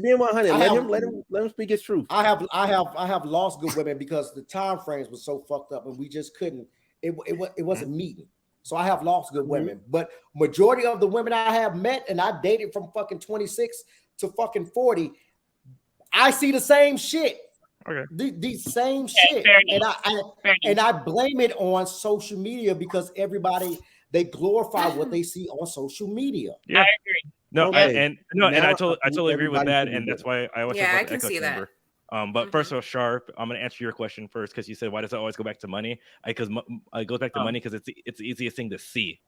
being 100. Let him speak his truth.
I have lost good women because the time frames were so fucked up and we just couldn't. It wasn't meeting. So I have lost good women, but majority of the women I have met and I dated from fucking 26 to fucking 40, I see the same shit.
Okay.
The same shit, and I blame it on social media because everybody, they glorify what they see on social media.
Yeah, I agree. No, and I totally agree with that, and that's why I always talk about
I can see
chamber. But first of all, Sharp, I'm going to answer your question first because you said, why does it always go back to money? Because it goes back to money because it's the easiest thing to see.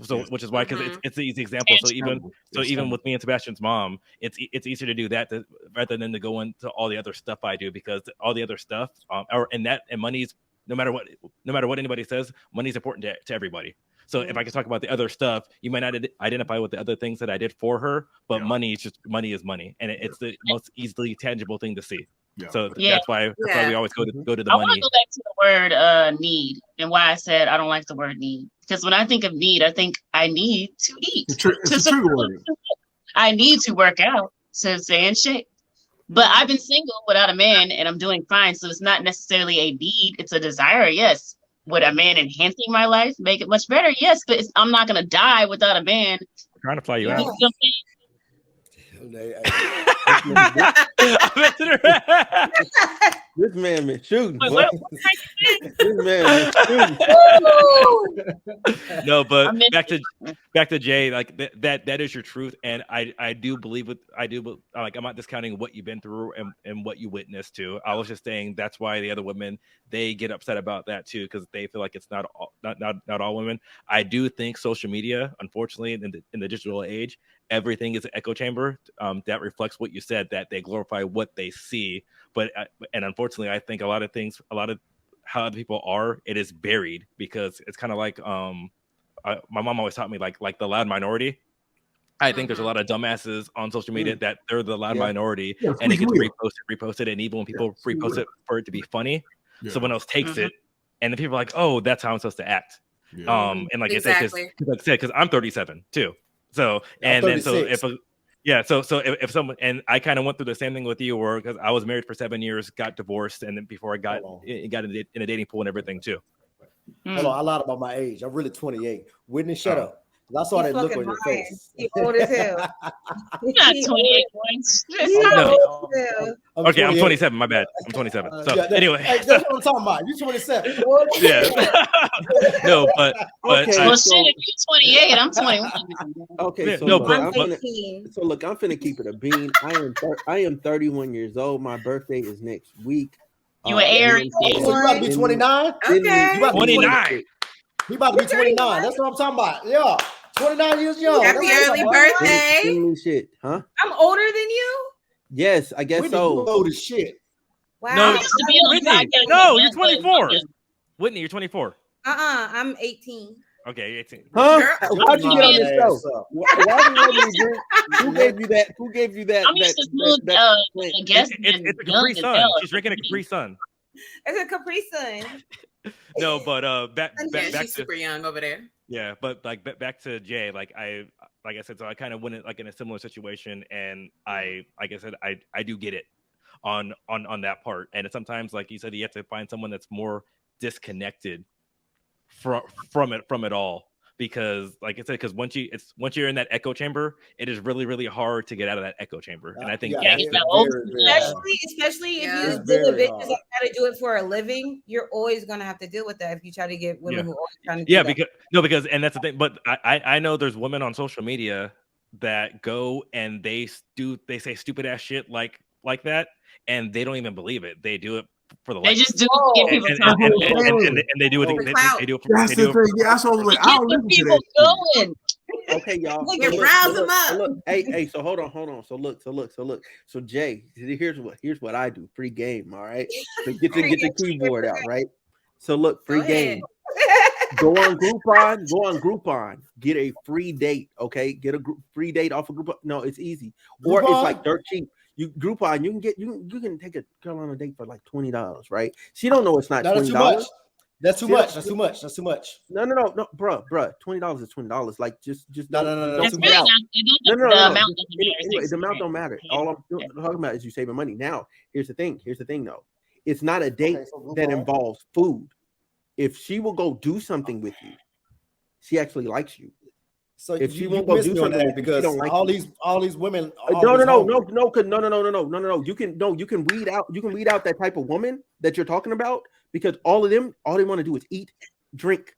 So, which is why, because it's the easy example. So even with me and Sebastian's mom, it's easier to do that rather than to go into all the other stuff I do, because all the other stuff, and money's, no matter what anybody says, money's important to everybody. So if I can talk about the other stuff, you might not identify with the other things that I did for her, but money is money, and it's the most easily tangible thing to see. Yeah. So that's why we always go to the money.
I want to go back to the word need and why I said I don't like the word need. Because when I think of need, I think I need to eat. I need to work out to stay in shape. But I've been single without a man and I'm doing fine. So it's not necessarily a need. It's a desire. Yes. Would a man enhancing my life make it much better? Yes. But I'm not going to die without a man.
I'm trying to fly you out.
This man been shooting.
This man been shooting. No, but back to Jay, like that is your truth, and I do believe it. I'm not discounting what you've been through and what you witnessed too. I was just saying that's why the other women, they get upset about that too, because they feel like it's not all women. I do think social media, unfortunately, in the digital age, everything is an echo chamber that reflects what you said, that they glorify what they see. But unfortunately, I think a lot of how other people are, it is buried, because it's kind of like my mom always taught me like the loud minority. I think there's a lot of dumbasses on social media that they're the loud minority, and they get to repost it, and even when people repost it for it to be funny, someone else takes it, and then people are like, oh, that's how I'm supposed to act. And like exactly. I said, because I'm 37 too. So and then so if someone, and I kind of went through the same thing with you, or because I was married for 7 years, got divorced, and then before I got in a dating pool and everything too.
Hold on, I lied about my age. I'm really 28. Whitney, shut up. I saw that look on your face.
You old as hell.
You're not 28 points.
Okay, I'm 27. My bad. I'm 27. So anyway,
that's what I'm talking about. You're 27.
Yeah. No, but
well, shit, if you're 28, I'm 21.
Okay, so look, I'm finna keep it a bean. I am 31 years old. My birthday is next week.
You an Aries?
So you about to be 29?
Okay.
You about to be
29.
He about to be 29. That's what I'm talking about. Yeah. 29 years young.
Happy early birthday.
Shit, huh?
I'm older than you?
Yes, I guess so.
Old as shit.
Wow.
No, Whitney. No, you're 24. Whitney, you're 24.
I'm 18.
Okay, 18.
Huh? How'd you get on this show? Who gave you that? Who gave you that?
I'm used to smooth guess.
It's a Capri Sun. She's drinking a Capri Sun.
It's a Capri Sun.
No, but back
she's super young over there.
Yeah, but like back to Jay, like I said, so I kind of went like in a similar situation, and like I said, I do get it on that part, and sometimes, like you said, you have to find someone that's more disconnected from it all, because like I said, because once you're in that echo chamber, it is really, really hard to get out of that echo chamber, and I think
especially if you deal with bitches that gotta do it for a living, you're always gonna have to deal with that if you try to get women who are always trying to do that.
because and that's the thing, but I know there's women on social media that go and they say stupid ass shit like that, and they don't even believe it. They do it for the
they just do it to get people
and they do it. They do it.
That's the thing. Yeah, I was like, I don't listen to that
going.
Okay, y'all.
Rouse them up.
Look, hey. So hold on. So look. So Jay, here's what I do. Free game. All right. So get your keyboard out. Right. So look, free game. Go on Groupon. Get a free date. Okay. Get a free date off of Groupon. No, it's easy. Or it's like dirt cheap. You Groupon, you can take a girl on a date for like $20, right? She don't know it's not $20.
That's too much. That's too much.
No, bro. $20 is $20. Like just
no.
The amount don't matter. All I'm talking about is you saving money. Now, here's the thing though. It's not a date that involves food. If she will go do something with you, she actually likes you.
So if she won't go do something because like all these women.
No. You can weed out that type of woman that you're talking about, because all they want to do is eat, drink,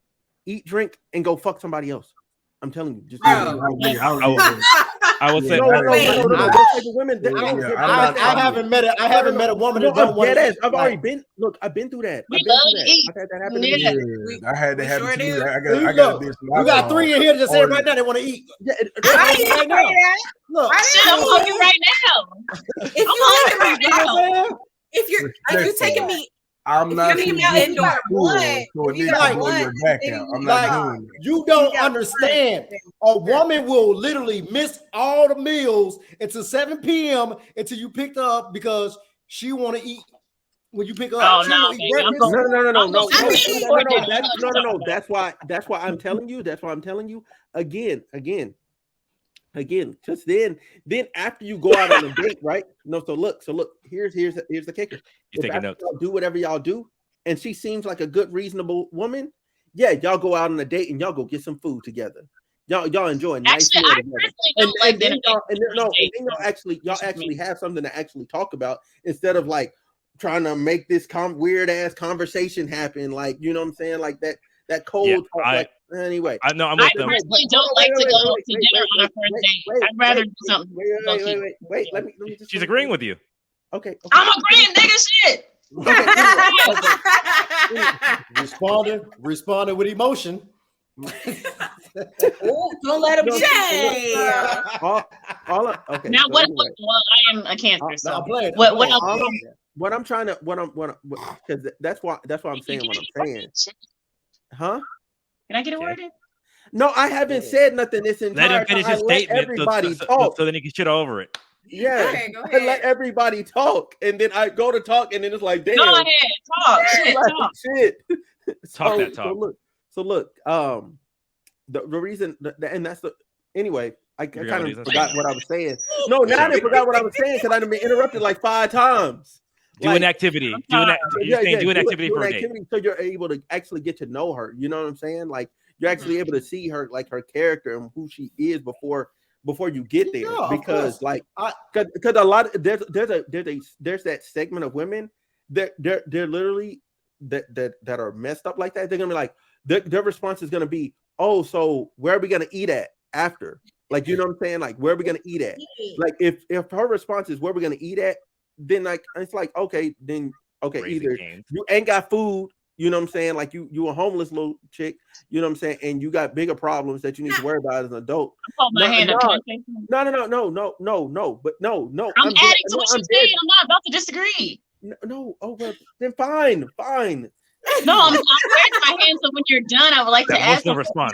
and go fuck somebody else. I'm telling you. Just
I will say
women.
I haven't met a woman that don't want to.
I've been through that.
We love eat.
I had that happen to me. I got this.
We got 3 in here that say right now they want to eat.
Right now. Look, I'm hungry right now.
If you're taking me.
I'm not doing that.
You don't understand. A woman will literally miss all the meals until 7 p.m. until you pick her up because she want to eat when you pick her up.
No. That's why I'm telling you. Again. Just then after you go out on a date, right? No, so look. Here's the kicker.
You taking notes?
Do whatever y'all do, and she seems like a good, reasonable woman. Yeah, y'all go out on a date and y'all go get some food together. Y'all enjoy a nice meal together. And then y'all actually have something to actually talk about instead of like trying to make this weird ass conversation happen. Like, you know what I'm saying? Like that cold talk. Anyway,
I personally don't like to go to dinner on a first date. I'd rather do something.
Wait. Let me just.
She's agreeing with you.
Okay.
I'm agreeing, nigga. Shit.
Responded with emotion.
Don't let him
Jay.
Okay.
Now what? Well, I am a Cancer. So what else?
Because that's why I'm saying what I'm saying. Huh?
Can I get a word in?
No, I haven't said nothing this entire
Let him finish his statement.
Everybody talk.
So then he can shit over it.
Yeah,
okay, go ahead.
I let everybody talk, and then I go to talk, and then it's like, damn.
Go ahead, talk. Shit.
Talk.
So look. The reason, and that's the anyway. I kind of forgot what I was saying. No, now I forgot what I was saying because I've been interrupted like 5 times.
Do an activity. Do an activity for a date.
So you're able to actually get to know her. You know what I'm saying? Like you're actually able to see her, like her character and who she is before you get there. Because like, because a lot of there's that segment of women that they're literally that are messed up like that. They're gonna be like their response is gonna be, oh, so where are we gonna eat at after? Like, you know what I'm saying? Like, where are we gonna eat at? Like, if her response is where we're gonna eat at, then like it's like okay, either you ain't got food, you know what I'm saying? Like you a homeless little chick, you know what I'm saying, and you got bigger problems that you need to worry about as an adult.
No. But no.
I'm
adding to what she's saying. I'm not about to disagree.
No. Oh well, then fine.
No, I'm raising my hand. So when you're done, I would like to ask.
No response.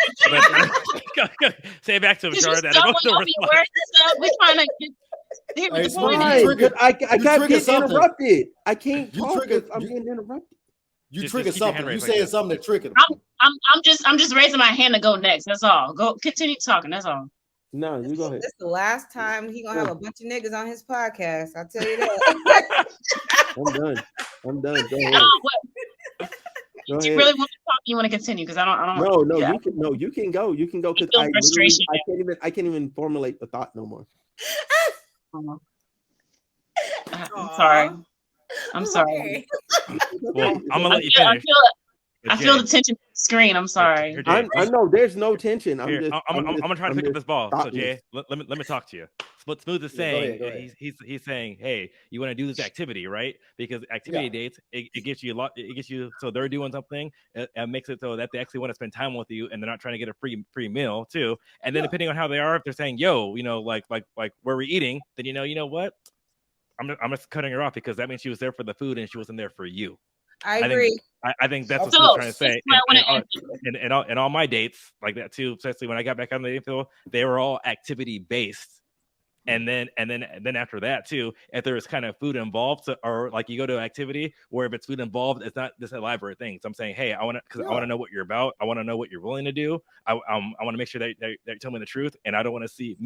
Say it back to him, Char. That
we're trying to get.
I can't get interrupted. I can't talk. I'm getting interrupted.
You triggered something. You saying something that triggered.
I'm just raising my hand to go next. That's all. Go continue talking. That's all.
No, you go ahead.
This is the last time he gonna have a bunch of niggas on his podcast. I'll tell you that.
I'm done. Go ahead.
Do you really want to talk? You want to continue? Because I don't.
No, yeah. You can go. You can go because I can't even formulate the thought no more.
I'm sorry. I'm sorry.
Well, I'm gonna let you finish.
I feel the tension on the screen. I'm sorry.
Here,
I know there's no tension.
I'm gonna try to pick up this ball. So Jay, let me talk to you. What Smooth is saying,
go ahead.
He's saying, hey, you want to do this activity, right? Because activity dates, it gets you a lot. It gets you so they're doing something. It makes it so that they actually want to spend time with you, and they're not trying to get a free meal too. And then depending on how they are, if they're saying, yo, like where we're eating, then you know what, I'm just cutting her off because that means she was there for the food and she wasn't there for you.
I agree.
I think that's what I'm trying to say. And all my dates like that too, especially when I got back on the dating field, they were all activity based. And then after that too, if there's kind of food involved, or like you go to an activity where if it's food involved, it's not this elaborate thing. So I'm saying, hey, I want to know what you're about. I want to know what you're willing to do. I want to make sure that you tell me the truth, and I don't want to see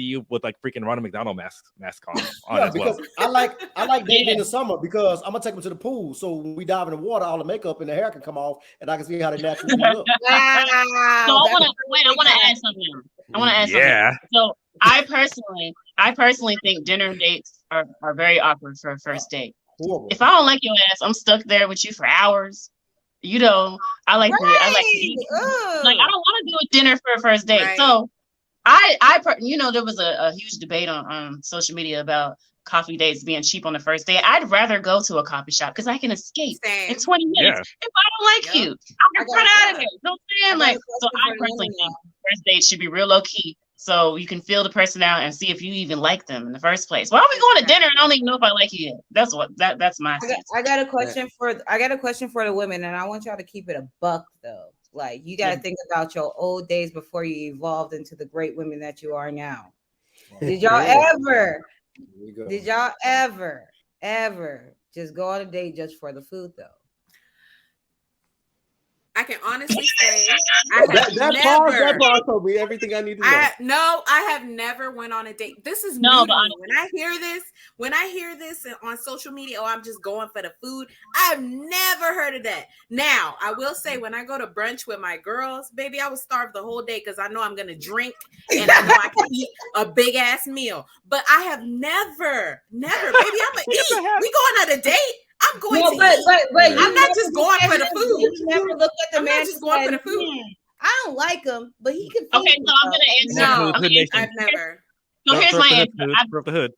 you with like freaking Ronald McDonald mask on as well.
I like dating in the summer because I'm gonna take them to the pool. So when we dive in the water, all the makeup and the hair can come off, and I can see how they naturally look.
Wow.
So I want to add something.
Yeah.
So I personally think dinner dates are very awkward for a first date.
Horrible.
If I don't like your ass, I'm stuck there with you for hours. I like to eat. Like I don't want to do a dinner for a first date. Right. So there was a huge debate on social media about coffee dates being cheap on the first date. I'd rather go to a coffee shop because I can escape in 20 minutes. Yeah. If I don't like you, I can run out of here. You know what I'm saying? So I personally think first date should be real low key. So you can feel the person out and see if you even like them in the first place. Why are we going to dinner and I don't even know if I like you yet? That's my stance.
I got a question for the women, and I want y'all to keep it a buck though. Like you got to think about your old days before you evolved into the great women that you are now. Did y'all ever just go on a date just for the food though?
I can honestly say
that part told me everything I need to know.
I have never went on a date. This is new to me. When I hear this on social media, I'm just going for the food. I've never heard of that. Now, I will say when I go to brunch with my girls, baby, I will starve the whole day because I know I'm going to drink and I know I can eat a big ass meal. But I have never, baby, I'm going to eat. We going on a date? I'm going to eat. But I'm not just going for the food.
You never look at the man.
Just going for the food.
I don't like him, but he can.
Okay, so I'm gonna answer.
No, I've never.
So here's my answer.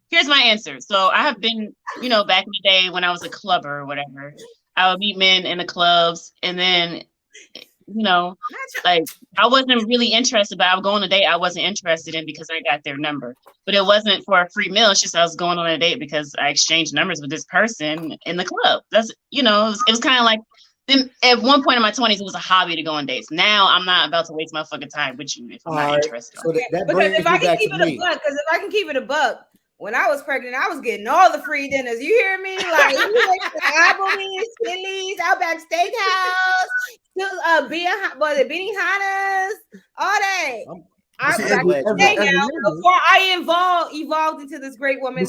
Here's my answer. So I have been, back in the day when I was a clubber or whatever, I would meet men in the clubs, and then, like I wasn't really interested, but I would go on a date I wasn't interested in because I got their number. But it wasn't for a free meal. It's just I was going on a date because I exchanged numbers with this person in the club. That's it was kind of like. Then at one point in my 20s, it was a hobby to go on dates. Now I'm not about to waste my fucking time with you if I'm not interested.
So because
if I can keep it a buck, when I was pregnant, I was getting all the free dinners. You hear me? Like you went to Applebee's, Chili's, Outback Steakhouse, Benihana's, all day. Before I evolved into this great woman.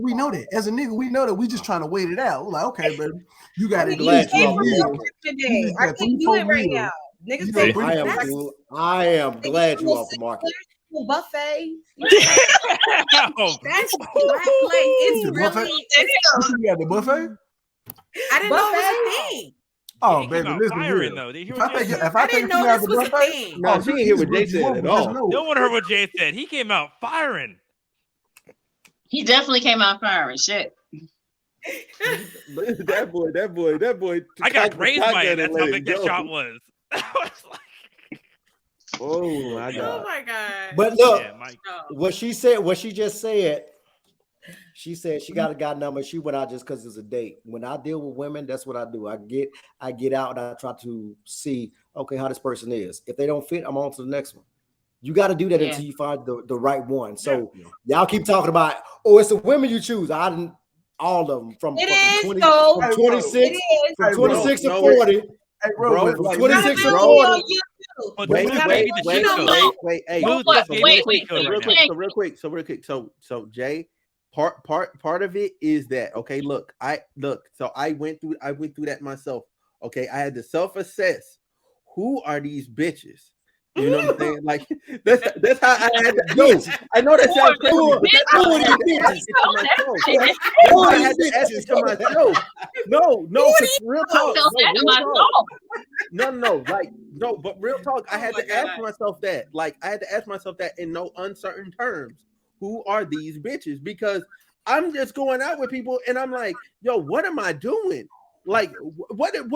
We know that. As a nigga, we know that. We just trying to wait it out. We're like, okay, baby, you got it.
I can't do it right now. Niggas say
I am glad you off the market.
Buffet.
That's black play. It's really.
You got the buffet?
I didn't know it was a thing.
Oh, baby, listen
firing, though.
If I
didn't know this was a thing.
No, she didn't hear what Jay said at all.
No one heard what Jay said. He came out firing.
He definitely came out firing. Shit.
that boy.
I got raised by it. That's how big that shot was.
Oh my
god.
But look, what she just said. She said she got a guy number. She went out just because it's a date. When I deal with women, that's what I do. I get out and I try to see, okay, how this person is. If they don't fit, I'm on to the next one. You got to do that until you find the right one. So y'all keep talking about, it's the women you choose. I didn't all of them from 26 to 40.
Hey,
bro,
bro,
like,
26
Gotta
or
be
40.
on YouTube.
But
wait,
Smooth
gotta
gave
wait,
you the
wait,
cheat code.
wait, hey,
Smooth
What?
just gave you the
Wait,
cheat code
so
right now.
real quick. So Jay, part of it is that okay. Look, so I went through that myself. Okay, I had to self-assess. Who are these bitches? You know what I'm saying? Like that's how I had to do. I know that sounds crazy, but that's how I had to ask it to myself. I had to ask it to myself. No, because real talk. No, but real talk. I had to ask myself that. Like, I had to ask myself that in no uncertain terms. Who are these bitches? Because I'm just going out with people, and I'm like, yo, what am I doing? Like, what am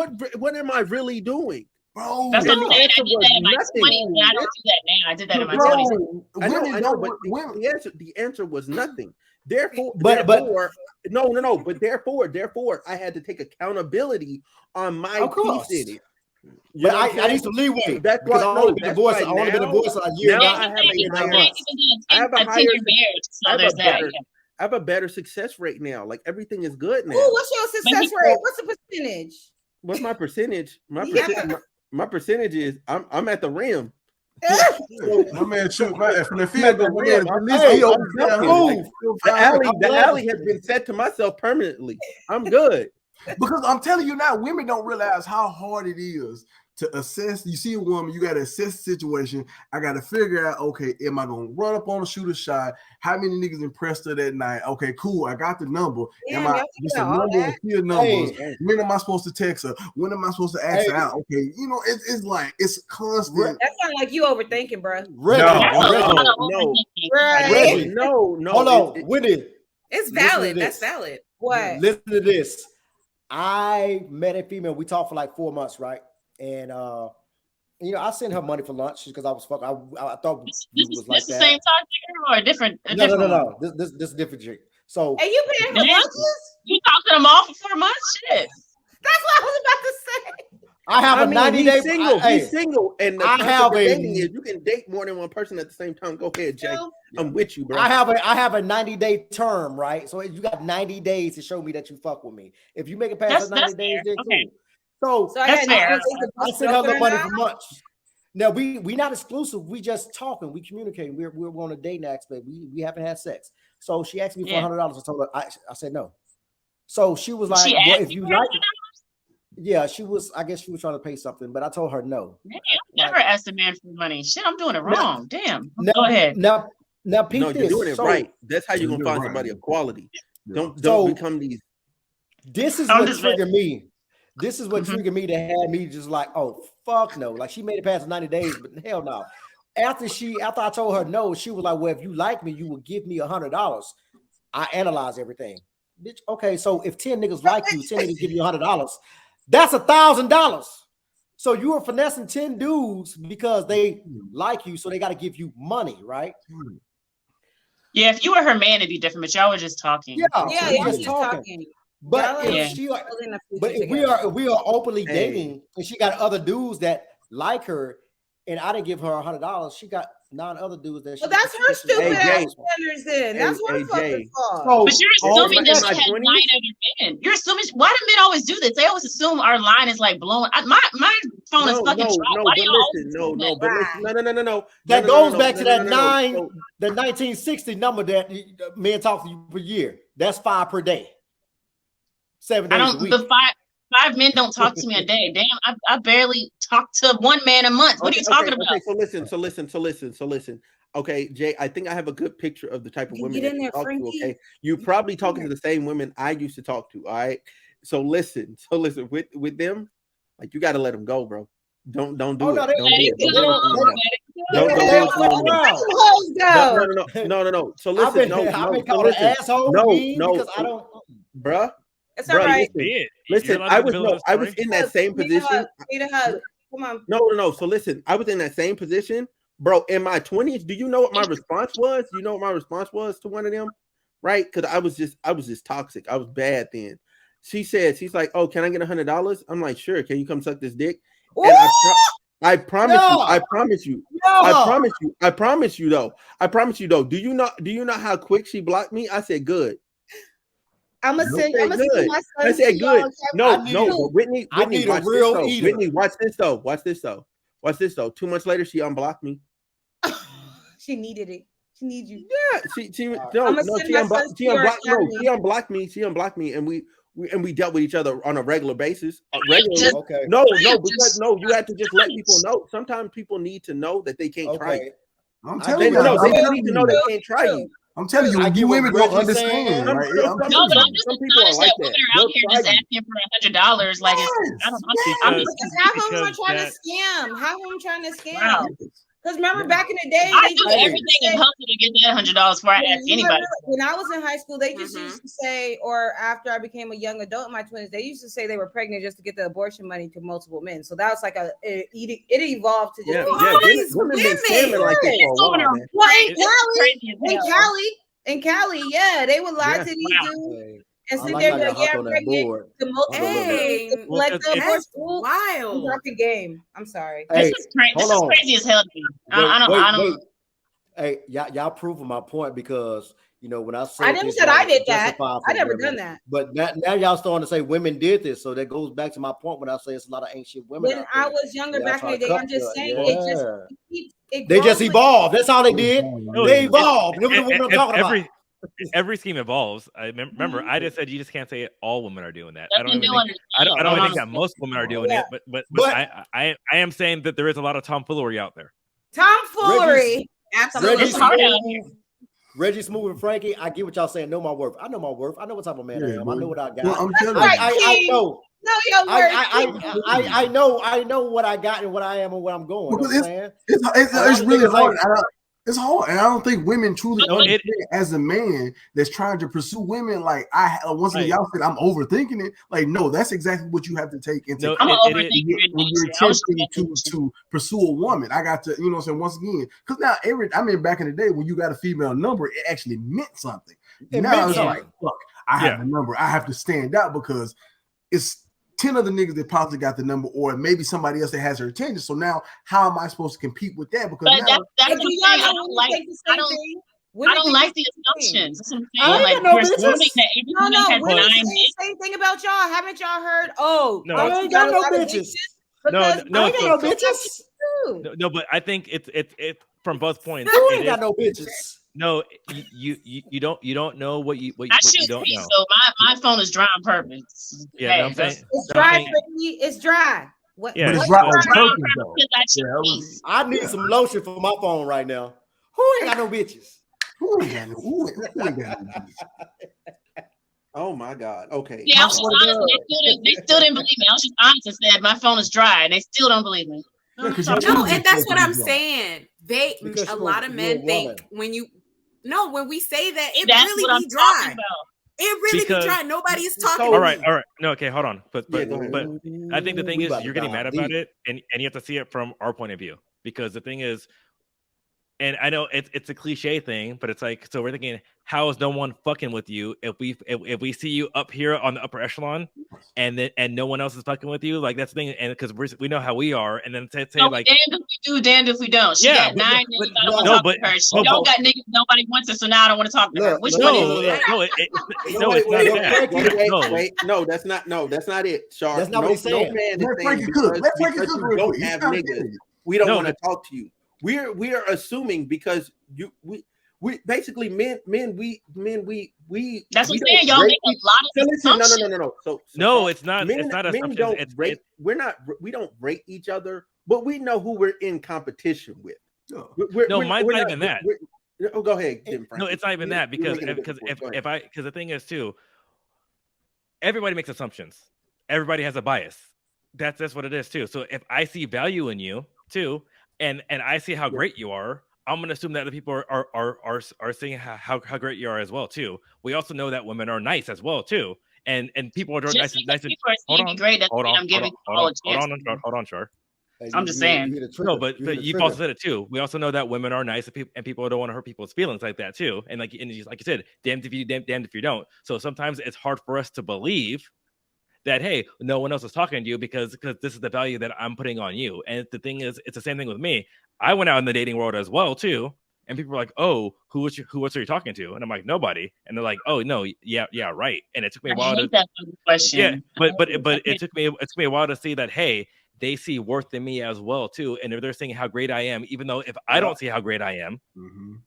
I really doing?
Bro,
That's what I'm saying. I did
was
that in my
nothing.
20s. And I don't do that now. I did that in my
bro,
20s.
I
women
know,
don't.
but
Women,
the answer was nothing. Therefore,
But-
no. But therefore, I had to take accountability on my
Of course.
piece in it. You
But
know what I'm
I
saying?
need some leeway
That's
because
why-
I
no,
only been
that's
divorced.
why
I only been
now-
divorced a year.
now
and
I
a
have a
half.
higher- I have a
10-year
higher-
marriage. So
I have a
there's that.
better- I have a better success rate now. Like, everything is good now.
Ooh, what's your success rate? What's the percentage?
What's my percentage?
Yeah.
My percentage is I'm at the rim.
my man shoot from the field.
The rim.
At least
Hey,
he
I'm
over there.
dunking.
Like,
The alley has been set to myself permanently. I'm good.
because I'm telling you now, women don't realize how hard it is to assess. You see a woman, you got to assess the situation. I got to figure out, okay, am I going to run up on a shoot a shot? How many niggas impressed her that night? Okay, cool. I got the number. Am I just a number of few numbers?
Hey.
When am I supposed to text her? When am I supposed to ask her out? Okay, you know, it's like it's constant.
That sounds like you overthinking, bro.
Reggie,
no.
Hold on, Whitney.
It's
Listen
valid.
to
That's
this.
valid.
What?
Listen to this. I met a female. We talked for like 4 months, right? And you know, I sent her money for lunch because I was fucking. I thought
This
was
is
like
the
that.
same time or a different?
No. This is a different chick. So,
Hey, you paying for lunches?
You talked to them all for 4 months? Shit.
That's what I was about to say.
I have a 90-day.
He's single. He's single, and the
I
concept
have
of
a-
dating is you can date more than one person at the same time. Go ahead, Jay. I'm with you, bro.
I have a 90-day term, right? So you got 90 days to show me that you fuck with me. If you make it past the 90 days, then
okay.
cool. So
That's fair.
I sent her the money for lunch. Now we not exclusive. We just talking. We communicating. We're on a date next, but we haven't had sex. So she asked me for $100. I told her I said no. So she was like, well, if you like. Yeah, she was. I guess she was trying to pay something, but I told her no.
Man, I've never asked a man for money. Shit, I'm doing it wrong. Damn.
Now,
Go ahead.
Now, Pete,
no, you're doing it right. That's how you're
You're
gonna find
right.
somebody of quality. Don't
So-
become these.
This is
I'm
what
just-
triggered me. This is what triggered me to have me just like, oh fuck no. Like she made it past the 90 days, but hell no. After I told her no, she was like, well, if you like me, you will give me $100. I analyze everything. Bitch, okay, so if 10 niggas like you, 10 niggas give you $100, that's $1,000. So you are finessing 10 dudes because they like you, so they got to give you money, right?
Yeah, if you were her man, it'd be different, but y'all were just talking.
Yeah,
Yeah,
we
y'all
just
just
talking.
talking.
But
Y'all
if
Yeah.
she,
building a future
but if
together.
we are openly
Hey.
dating and she got other dudes that like her, and I didn't give her $100, she got 9 other dudes that.
Well, that's her stupid
Hey,
ass
Jay.
standards. Then that's
Hey,
her fucking
Jay.
fault.
So,
But you're
all
assuming
my-
that she had 9 other men. You're assuming. Why do men always do this? They always assume our line is like blowing. My phone is fucking dropped. Why do y'all always assume that?
No.
That goes back to that 9, the 1960 number that men talk to you per year. That's 5 per day. 7
I
days
don't.
a week.
The five men don't talk to me a day. Damn, I barely talk to one man a month. What are you talking about?
Okay, so listen. Okay, Jay, I think I have a good picture of the type of
You
women
get
that
in
you
there,
talk to.
Frankie.
Okay, you probably talking to the same women I used to talk to. All right, so listen with them, like you got to let them go, bro. Don't do it. Don't do it. Don't do it. No. So listen,
I've been called an asshole. Because I don't.
Bruh.
It's all right.
Listen, I was in that same position.
Need a hug. Come on.
No. So listen, I was in that same position, bro. In my 20s, do you know what my response was? You know what my response was to one of them, right? Because I was just toxic. I was bad then. She's like, "Oh, can I get $100?" I'm like, "Sure." Can you come suck this dick? And I promise you. I promise you though. Do you know how quick she blocked me? I said, "Good."
I'm gonna send my son.
I said good. No, but Whitney,
I need a real eater.
Whitney, watch this though. 2 months later, she unblocked me.
She needed it. She needs you.
Yeah, she unblocked me. She unblocked me, and we dealt with each other on a regular basis.
Okay.
No, because you have to just let people know. Sometimes people need to know that they can't try you.
I'm telling you,
they need to know they can't try you.
I'm telling you, you women don't understand. Right?
Some people are like that. Out here just asking for $100. Like,
half of them are trying to scam. Half of them trying to scam. Wow. Because remember back in the day,
I do everything in hustle to get that $100 before I ask anybody.
When I was in high school, they just used to say, or after I became a young adult in my 20s, they used to say they were pregnant just to get the abortion money to multiple men. So that was like it evolved to just
women been scamming like that for a while.
Well, in Cali, yeah, they would lie to these dudes. And sit there and go, pregnant. Let the wild. I'm dropping game. I'm sorry.
This is crazy as hell. I don't.
Hey, y'all proving my point because when I say
I never said I did that. I never done that.
But now y'all starting to say women did this, so that goes back to my point when I say it's a lot of ancient women.
When I was younger back in the day, I'm just saying
they just evolved. That's all they did. They evolved. Look at what I'm talking about.
Every scheme evolves. I remember I just said you just can't say all women are doing that. I don't think that most women are doing it, but I am saying that there is a lot of tomfoolery out there.
Tomfoolery, absolutely.
Reggie Smooth and Frankie, I get what y'all saying. Know my worth. I know my worth. I know what type of man I am. I know what I got.
Well, I'm telling
you. I know. I know what I got and what I am and where I'm going.
It's really hard. It's hard, and I don't think women truly understand as a man that's trying to pursue women. Like once again, y'all said I'm overthinking it. Like, no, that's exactly what you have to take into account when you're attempting to pursue a woman. I got to, once again, because now back in the day when you got a female number, it actually meant something. Now it's like, fuck, I have a number. I have to stand out because it's 10 other niggas that possibly got the number, or maybe somebody else that has her attention. So now, how am I supposed to compete with that? Because
that's what I'm saying. I don't like the assumptions. That's what I'm saying.
Same thing about y'all. Haven't y'all heard? Oh,
I ain't got no bitches.
No,
I ain't got no bitches.
No, but I think it's from both points.
You ain't got no bitches.
No, you don't know what you don't know.
So my phone is dry on purpose.
Yeah, no, I'm saying
it's dry. It's dry.
But it's dry on purpose though.
I need some lotion for my phone right now. Who ain't got no bitches?
Who ain't got no bitches?
Oh my God. Okay.
Yeah, I was just honest. They still didn't believe me. I was just honest and said my phone is dry, and they still don't believe me.
No, and that's what I'm saying. A lot of men think when we say that, it really be dry. It really be dry. Nobody is talking.
All right. No, okay, hold on. But I think the thing is, you're getting mad about it, and you have to see it from our point of view, because the thing is, and I know it's a cliche thing, but it's like, so we're thinking, how is no one fucking with you if we see you up here on the upper echelon, and no one else is fucking with you? Like, that's the thing, and because we know how we are, and then say like,
damned if we do, damned if we don't. She got 9 niggas. I don't want to talk to her. She don't got niggas. Nobody wants her, so now I don't want to talk to her. Which one is it?
No, that's not it, Sharp.
That's not what he's saying.
Let Frankie cook. Let Frankie cook real quick.
We don't want to talk to you. We are assuming because we basically men we
that's what I'm saying. Y'all make a lot of assumptions.
No. So
no, it's not.
Men,
it's not
men don't rate. We don't rate each other, but we know who we're in competition with.
Mine's not even that.
Go ahead, Frank.
No, it's not even that because the thing is too. Everybody makes assumptions. Everybody has a bias. That's what it is too. So if I see value in you too, and I see how great you are, I'm going to assume that other people are seeing how great you are as well too. We also know that women are nice as well too, and people are nice. Hold on, Char.
I'm just saying.
No, but you've also said it too. We also know that women are nice, and people don't want to hurt people's feelings like that too. And like you said, damned if you damned if you don't. So sometimes it's hard for us to believe that, hey, no one else is talking to you because this is the value that I'm putting on you. And the thing is, it's the same thing with me. I went out in the dating world as well too, And people are like, "Oh, who else are you talking to?" And I'm like, "Nobody." And they're like, "Oh no, yeah, right." And it took me a while to
that question.
Yeah, but it took me a while to see that, hey, they see worth in me as well too. And if they're seeing how great I am, even though if I don't see how great I am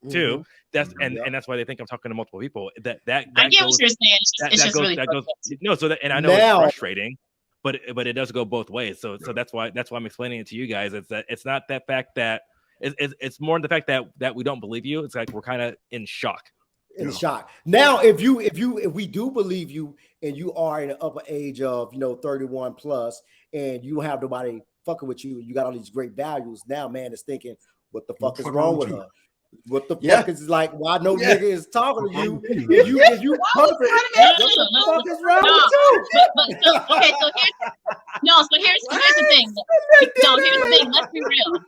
too, that's and that's why they think I'm talking to multiple people. That
I get
goes,
what you're saying. It's just really
no. So that, and I know it's frustrating, but it does go both ways. So that's why I'm explaining it to you guys. It's that it's not that fact that it's more the fact that we don't believe you. It's like we're kind of in shock.
In shock. Now, if we do believe you and you are in the upper age of 31 plus and you don't have nobody fucking with you, you got all these great values. Now, man is thinking, what the fuck is wrong with her? What the fuck is like? Why no nigga is talking to you? If you perfect, what the fuck is wrong with you?
Okay, so here's the thing. No, here's the thing. Let's be real.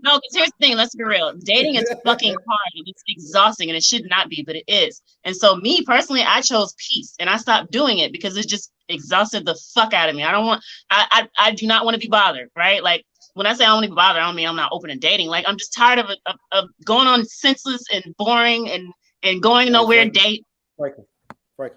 No, because here's the thing. Let's be real. Dating is fucking hard and it's exhausting, and it should not be, but it is. And so, me personally, I chose peace, and I stopped doing it because it just exhausted the fuck out of me. I do not want to be bothered, right? Like, when I say I don't want to be bothered, I don't mean I'm not open to dating. Like, I'm just tired of going on senseless and boring and going nowhere date.
Breaking.
What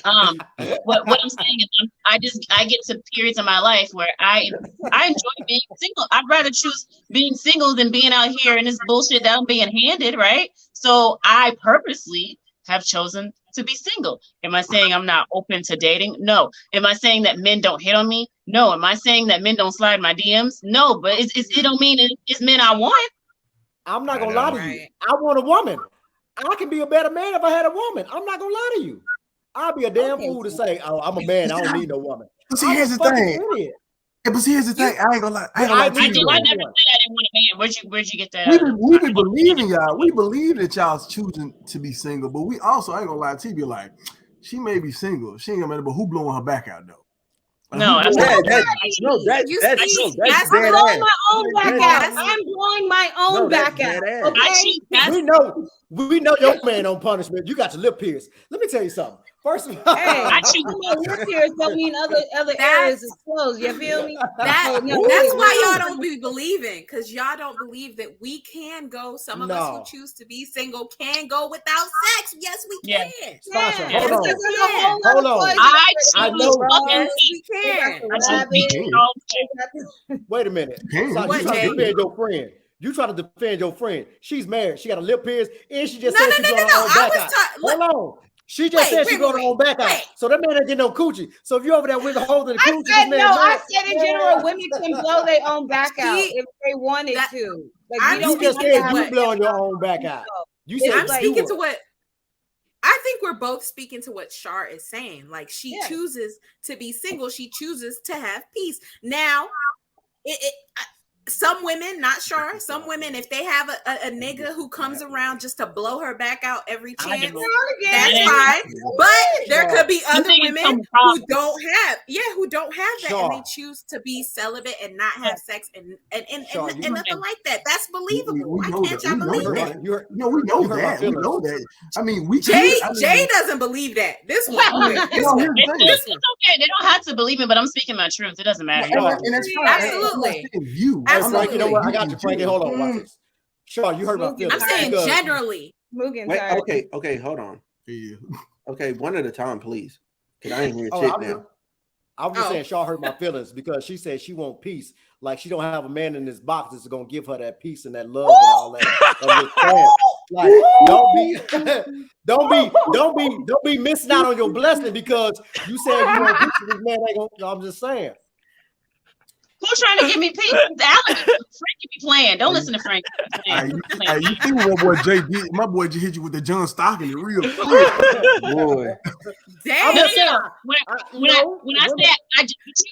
I'm saying is I get to periods in my life where I enjoy being single. I'd rather choose being single than being out here in this bullshit that I'm being handed, right? So I purposely have chosen to be single. Am I saying I'm not open to dating? No. Am I saying that men don't hit on me? No. Am I saying that men don't slide my DMs? No. But it don't mean it's men I want.
I'm not gonna lie to you. I want a woman. I can be a better man if I had a woman. I'm not gonna lie to you. I'd be a damn fool to say, "Oh, I'm a man. I don't need no woman."
But see, here's the thing. But here's the thing. I ain't gonna lie. I never said I didn't want a man. Where'd you get that? We be believing y'all. We believe that y'all's choosing to be single, but we also, I ain't gonna lie to you, be like, she may be single. She ain't gonna matter, but who blowing her back out though?
No,
I'm blowing my own back out. I'm blowing my own back out. Okay?
We know your man on punishment. You got your lip pierced. Let me tell you something. First of all,
lip pierced don't mean other areas is closed. You feel me?
That's why y'all don't be believing, because y'all don't believe that we can go. Some of us who choose to be single can go without sex. Yes, we can.
Sasha, hold on.
I know.
Yes, we can.
Wait a minute. Sasha, you trying to defend your friend. You trying to defend your friend. She's married. She got a lip pierced, and she just said she's going her own back out. Hold on. She just said she's going her own back out. So that man ain't getting no coochie. So if you're over there with a hole in the coochie,
I said in general, women can blow their own back out if they wanted to. Like,
you just said you blowing your own back out. You said
I'm speaking to what I think we're both speaking to what Shar is saying. Like, she chooses to be single. She chooses to have peace. Now, some women, not Shar, some women, if they have a nigga who comes around just to blow her back out every chance, that's fine. But there could be other women who don't have that, and they choose to be celibate and not have sex and nothing like that. That's believable. Why can't y'all believe that?
We know that. We know that. I mean,
Jay doesn't believe that. This one,
it's okay. They don't have to believe it, but I'm speaking my truth. It doesn't matter.
And that's fine. Absolutely.
I'm like, you know what? I got you, Frankie. Hold on, watch this. Sure, you heard about feelings.
I'm saying generally.
Okay, hold on. Okay, one at a time, please. Because I ain't hearing shit now.
I was just saying, Shaw hurt my feelings because she said she want peace. Like, she don't have a man in this box that's gonna give her that peace and that love and all that. Like, don't be missing out on your blessing because you said you want peace. This man ain't gonna. I'm just saying.
Who's trying to give me peace? Frankie be playing. Don't listen to Frankie.
You see what my boy Jay did? My boy just hit you with the John Stockton real quick.
Boy.
Damn. When I said,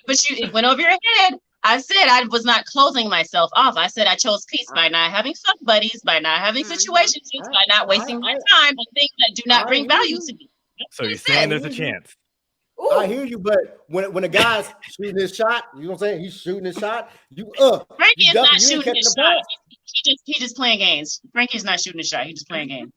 but you, it went over your head. I said I was not closing myself off. I said I chose peace by not having fuck buddies, by not having situationships, by not wasting my time on things that do not bring value to me.
So you're saying there's a chance.
Ooh. I hear you, but when a guy's shooting his shot, you know what I'm saying? He's shooting his shot.
Frankie is not shooting his shot. He just playing games. Frankie's not shooting his shot. He's just playing games.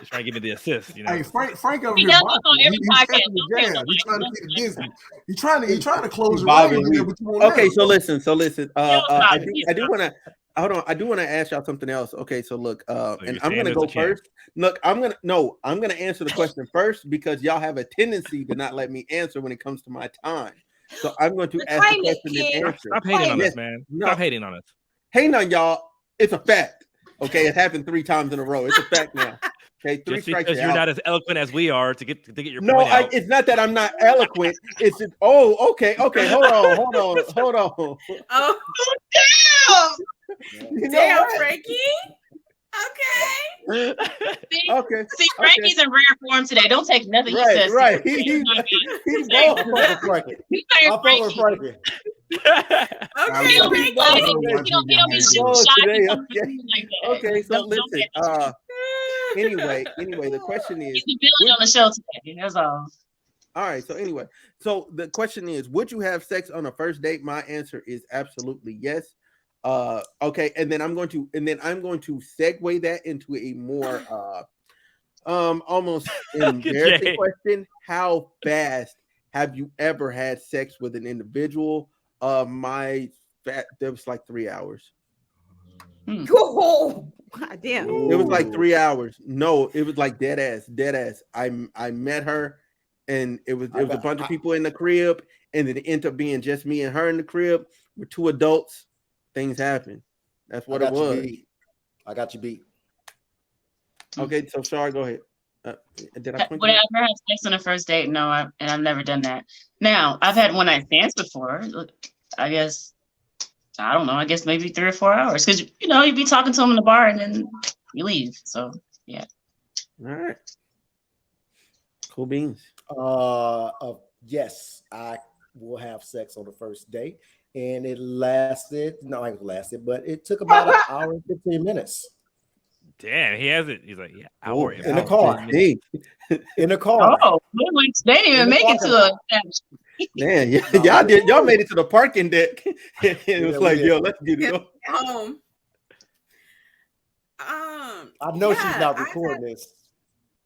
He's trying to give me the assist. You know.
Hey, Frank over
He
here.
does
boxing.
this on every
He's
podcast.
catching the
Don't
jab. He's
feel
trying to
like
keep it Disney. He's trying to close the
Bobby,
range there, but you won't
okay,
let him.
so listen. I do
Bobby.
want to. Hold on, I do want to ask y'all something else. Okay, so look, and
you're
I'm
saying
gonna
there's
go
a chance.
first. Look, I'm gonna answer the question first because y'all have a tendency to not let me answer when it comes to my time. So I'm going to ask the
Claim it,
question and
kid.
answer.
Stop hating on
Yes,
us, man.
no.
Stop hating on us.
Hating on y'all, it's a fact. Okay, it happened 3 times in a row. It's a fact now. Okay, 3
Just
strikes.
because you're not as eloquent as we are to get your
No,
point out.
it's not that I'm not eloquent. It's just, okay. Hold on.
Oh,
You know
damn,
what?
Frankie. Okay.
Okay.
See, Frankie's in rare form today. Don't take nothing he says.
Right.
seriously.
He's
I
bold.
fuck with Frankie.
He's
I
not
fuck with
Frankie.
Frankie.
Okay,
He's
Frankie.
bold
He don't be
He's
shooting
bold
shots
today.
and something like that.
Okay, so
Don't
listen.
pay attention.
Anyway, the question is,
He's the villain on the show today. That's all.
all right. So anyway, so the question is, would you have sex on a first date? My answer is absolutely yes. Okay, and then I'm going to segue that into a more almost embarrassing question. How fast have you ever had sex with an individual? That was like 3 hours.
Oh, God damn.
It was like 3 hours. No, it was like dead ass. I met her, and it was a bunch of people in the crib, and then it ended up being just me and her in the crib. We're 2 adults. Things happen. That's what it was.
I got you beat.
Okay, so Shar, go ahead. Did I?
Would I ever have sex on a first date? No, I've never done that. Now I've had one night stands before. I guess I don't know. I guess maybe 3 or 4 hours because you'd be talking to them in the bar and then you leave. So yeah.
All right. Cool beans.
Yes, I will have sex on the first date, and it lasted. No, it lasted, but it took about an hour and 15 minutes.
Damn, he has it. He's like, yeah, hour
in the car. In the car.
Oh, they didn't even make it to a.
Man, y'all made it to the parking deck. It was like, yo, let's get it home.
I know she's not recording this.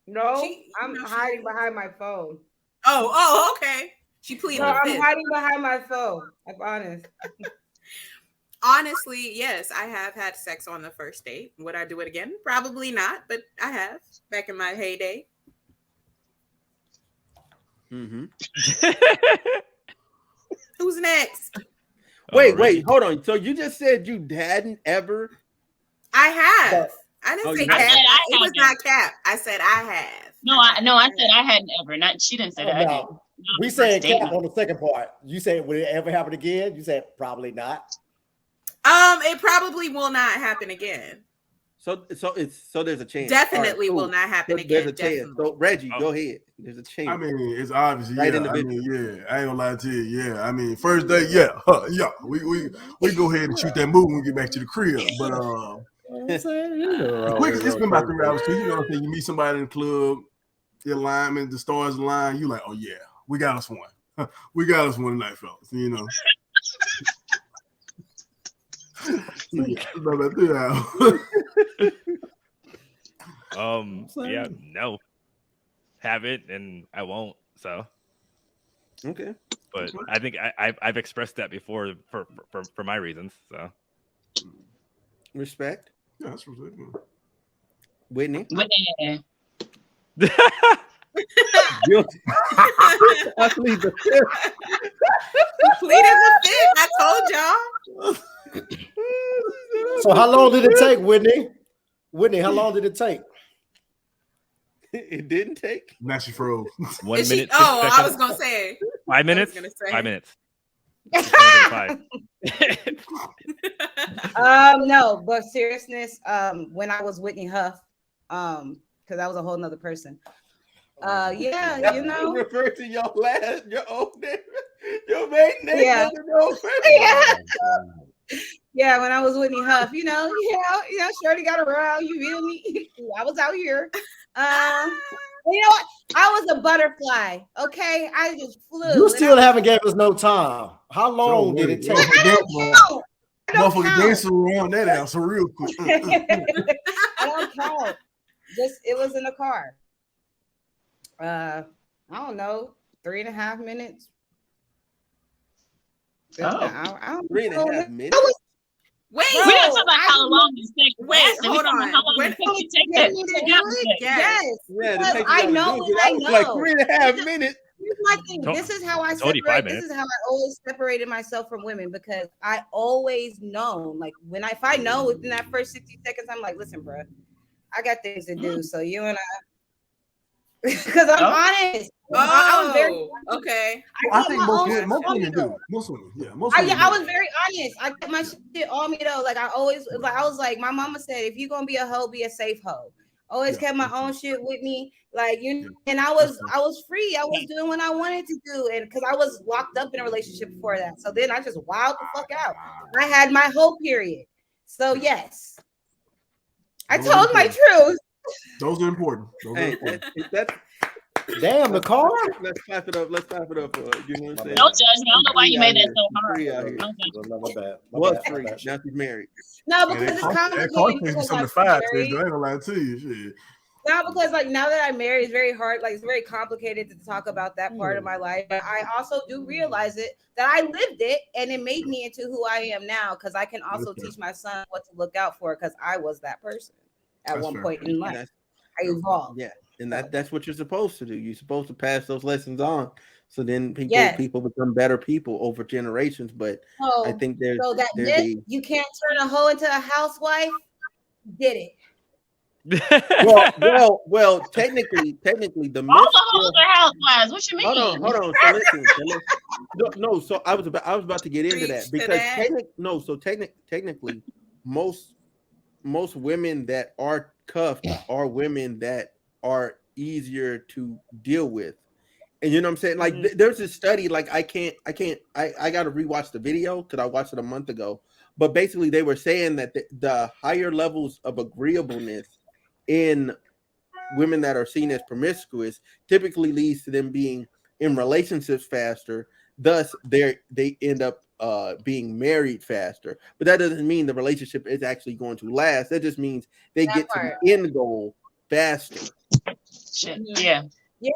No, I'm hiding behind my phone.
Oh, okay. She pleaded.
No, I'm hiding behind my phone. I'm honest.
Honestly, yes, I have had sex on the first date. Would I do it again? Probably not, but I have back in my heyday.
Mm-hmm.
Who's next?
Wait, hold on. So you just said you hadn't ever?
I have. I didn't say cap. It was not cap. I said I have.
No, I said I hadn't ever. She didn't say that. I did.
We said cap on the second part. You said, would it ever happen again? You said probably not.
It probably will not happen again.
So there's a chance.
Definitely will not happen again.
There's a chance. So Reggie, go ahead. There's a chance.
I mean, it's obvious.
Right
I ain't gonna lie to you. Yeah, I mean, first day, yeah. We go ahead and shoot that movie when we get back to the crib. But it's been about 3 hours too. You know what I'm saying? You meet somebody in the club, the alignment, the stars align. You like, oh yeah, we got us one. We got us one tonight, fellas. You know. About 3 hours.
Yeah, no, haven't, and I won't. So,
okay,
but I think I've expressed that before for my reasons. So,
respect.
Yeah, that's respect.
Whitney.
Guilty.
I plead the fifth.
Pleaded the fifth. I told y'all.
So how long did it take, Whitney? Whitney, how long did it take?
It didn't take.
Now she froze.
1 minute.
I was gonna say
5 minutes. 5 minutes. 5.
No, but seriousness, when I was Whitney Huff, because that was a whole nother person. Yeah, you know.
Refer to your old name, your main name.
Yeah. Yeah, when I was Whitney Huff, you know, Shorty got around. You feel me? I was out here. You know what? I was a butterfly. Okay, I just flew.
You still haven't gave us no time. How long did it take?
Motherfucker dancing around that answer real quick.
I don't count. it was in the car. I don't know, 3.5 minutes.
Oh.
I don't
3.5 minutes.
Wait,
we didn't talk about how long this sex lasted.
hold on.
How long
When
it took you to take that?
Yes.
Yeah,
Because I know what I know.
Like 3.5 minutes.
Here's my thing. This is how I separate. This is how I always separated myself from women, because I always know, like if I know within that first 60 seconds, I'm like, listen, bro, I got things to do. So you and I, because I'm honest. I was very
okay.
I think most women do. Most women, yeah. Most women
I was very honest. I kept my shit on me though. Like I was like, my mama said, if you're gonna be a hoe, be a safe hoe. Always kept my own shit with me, like and I was free. I was doing what I wanted to do, and because I was locked up in a relationship before that, so then I just wilded the fuck out. I had my whole period, so yes, I told my truth.
Those are important.
Damn, the car.
Let's clap it up. You know what I'm saying?
Don't judge me. I don't know why you made that so hard.
My bad.
Was free. Now she's married.
No, because it's complicated.
I ain't gonna lie to you. Shit.
Not because like now that I'm married, it's very hard. Like it's very complicated to talk about that part of my life. But I also do realize it that I lived it, and it made me into who I am now. Because I can also teach my son what to look out for. Because I was that person at one point in life. I evolved.
Yeah, and that's what you're supposed to do. You're supposed to pass those lessons on, so then people become better people over generations. But I think
you can't turn a hoe into a housewife. Did it?
well, technically, the
all the hoes are housewives. What you mean?
Hold on. So listen. No. So I was about to get into that because technically, most women that are cuffed are women that are easier to deal with, and you know what I'm saying. Like there's this study. Like I got to rewatch the video because I watched it a month ago. But basically, they were saying that the higher levels of agreeableness in women that are seen as promiscuous typically leads to them being in relationships faster. Thus, they end up being married faster. But that doesn't mean the relationship is actually going to last. That just means they get to the end goal faster.
Yeah.
Yeah.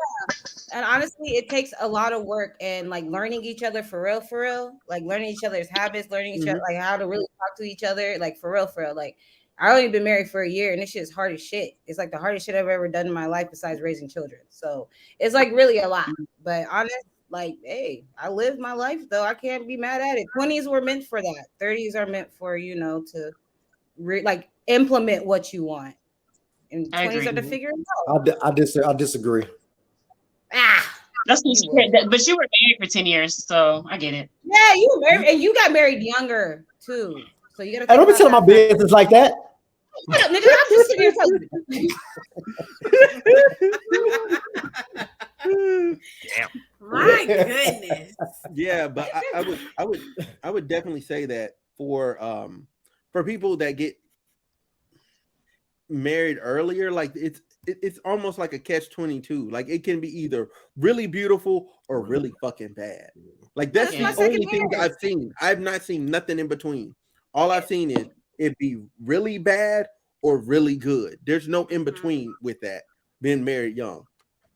And honestly, it takes a lot of work and like learning each other for real, like learning each other's habits, learning each other, like how to really talk to each other, like for real. Like I only been married for a year and this shit is hard as shit. It's like the hardest shit I've ever done in my life besides raising children. So it's like really a lot. But honest, like, hey, I lived my life though. I can't be mad at it. 20s were meant for that. 30s are meant for, to like implement what you want. And 20s are to figure it out.
I disagree.
That's what she said. But you were married for 10 years, so I get it.
Yeah, you were married and you got married younger too. So you gotta
don't be telling my business like that.
Shut up, nigga. I'm just sitting here telling you.
Damn. My goodness.
Yeah, but I would definitely say that for people that get married earlier, like it's almost like a catch-22. Like it can be either really beautiful or really fucking bad. Like that's the only thing I've seen. I've not seen nothing in between. All I've seen is it be really bad or really good. There's no in between with that. Being married young.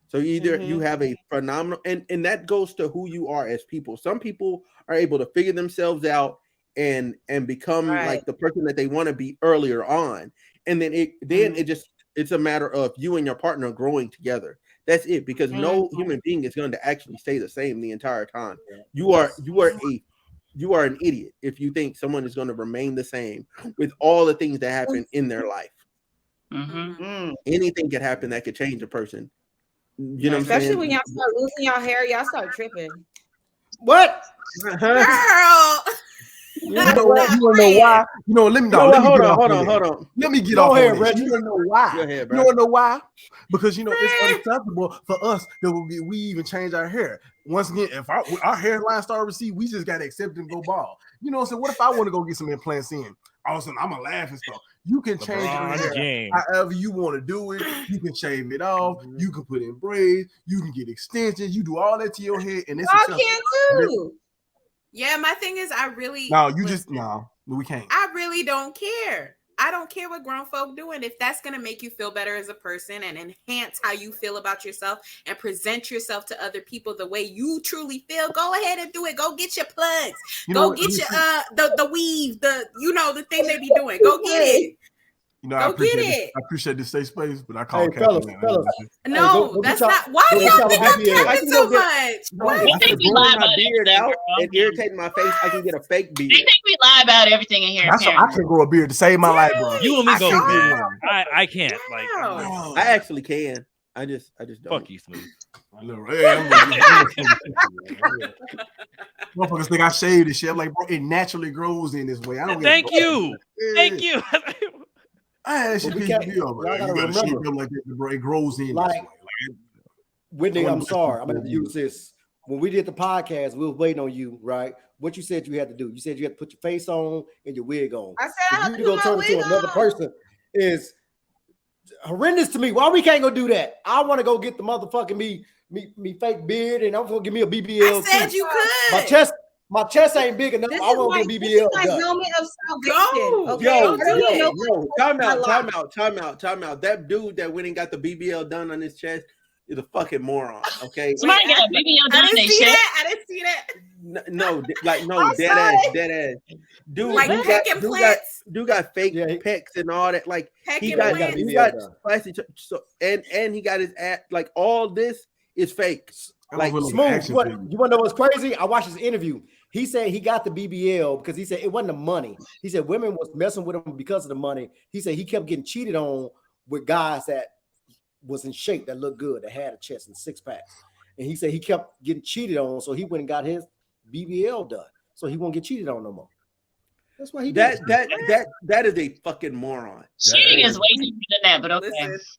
So either you have a phenomenal, and that goes to who you are as people. Some people are able to figure themselves out and become like the person that they want to be earlier on. And then it's a matter of you and your partner growing together. That's it, because no human being is going to actually stay the same the entire time. You are an idiot if you think someone is going to remain the same with all the things that happen in their life. Anything could happen that could change a person. You know,
especially when y'all start losing your hair, y'all start tripping.
What?
Girl.
You know what? You wanna know why? Let me
hold on.
Let me get
Go
off
ahead,
on
Reggie.
You wanna know why?
Go ahead,
you wanna know why? Because it's unacceptable for us that we even change our hair. Once again, if our hairline start to recede, we just gotta accept it and go bald. You know what I'm saying? What if I want to go get some implants in? All of a sudden, I'm a laughing stock. You can change your hair however you want to do it. You can shave it off. You can put in braids. You can get extensions. You do all that to your head, and it's
I can't do.
Yeah, my thing is, we can't.
I
really don't care. I don't care what grown folk doing. If that's going to make you feel better as a person and enhance how you feel about yourself and present yourself to other people the way you truly feel, go ahead and do it. Go get your plugs. Go get your the weave, the thing they be doing. Go get it.
I appreciate this safe space, but I call
fellas.
No, that's not. Why do y'all think I'm capping so much?
I think we lie about
my beard out and
girl.
irritating my face. I can get a fake beard.
They think we lie about everything in here.
I can grow a beard to save my life, bro.
You and me go. I can't. Like,
I actually can. I just don't.
Fuck you, Smooth.
I know, right? Motherfuckers think I shaved this shit. I'm like, bro, it naturally grows in this way. I don't.
Thank you.
I had that shit pissed me off. You gotta shave them like that, bro. It grows in this way.
Whitney, I'm sorry. I'm gonna use this. When we did the podcast, we were waiting on you, right? What you said you had to do. You said you had to put your face on and your wig on.
I said I have to
go turn into another person is horrendous to me. Why we can't go do that? I want to go get the motherfucking me fake beard, and I'm gonna give me a BBL.
I said you could.
My chest ain't big enough. I want to get BBL.
This is my moment of salvation. Okay?
Yo, time out. That dude that went and got the BBL done on his chest is a fucking moron. Okay,
somebody got a BBL done on their chest.
I didn't see that.
No, dead ass. Dude,
like
dude got fake pecs and all that. Like he got plastic. So and he got his ass. Like all this is fake. Like
Smooth. You want to know what's crazy? I watched his interview. He said he got the BBL because he said it wasn't the money. He said women was messing with him because of the money. He said he kept getting cheated on with guys that was in shape, that looked good, that had a chest and six packs. And he said he kept getting cheated on, so he went and got his BBL done, so he won't get cheated on no more. That's why he did
that is a fucking moron.
Cheating is way deeper than that, but okay.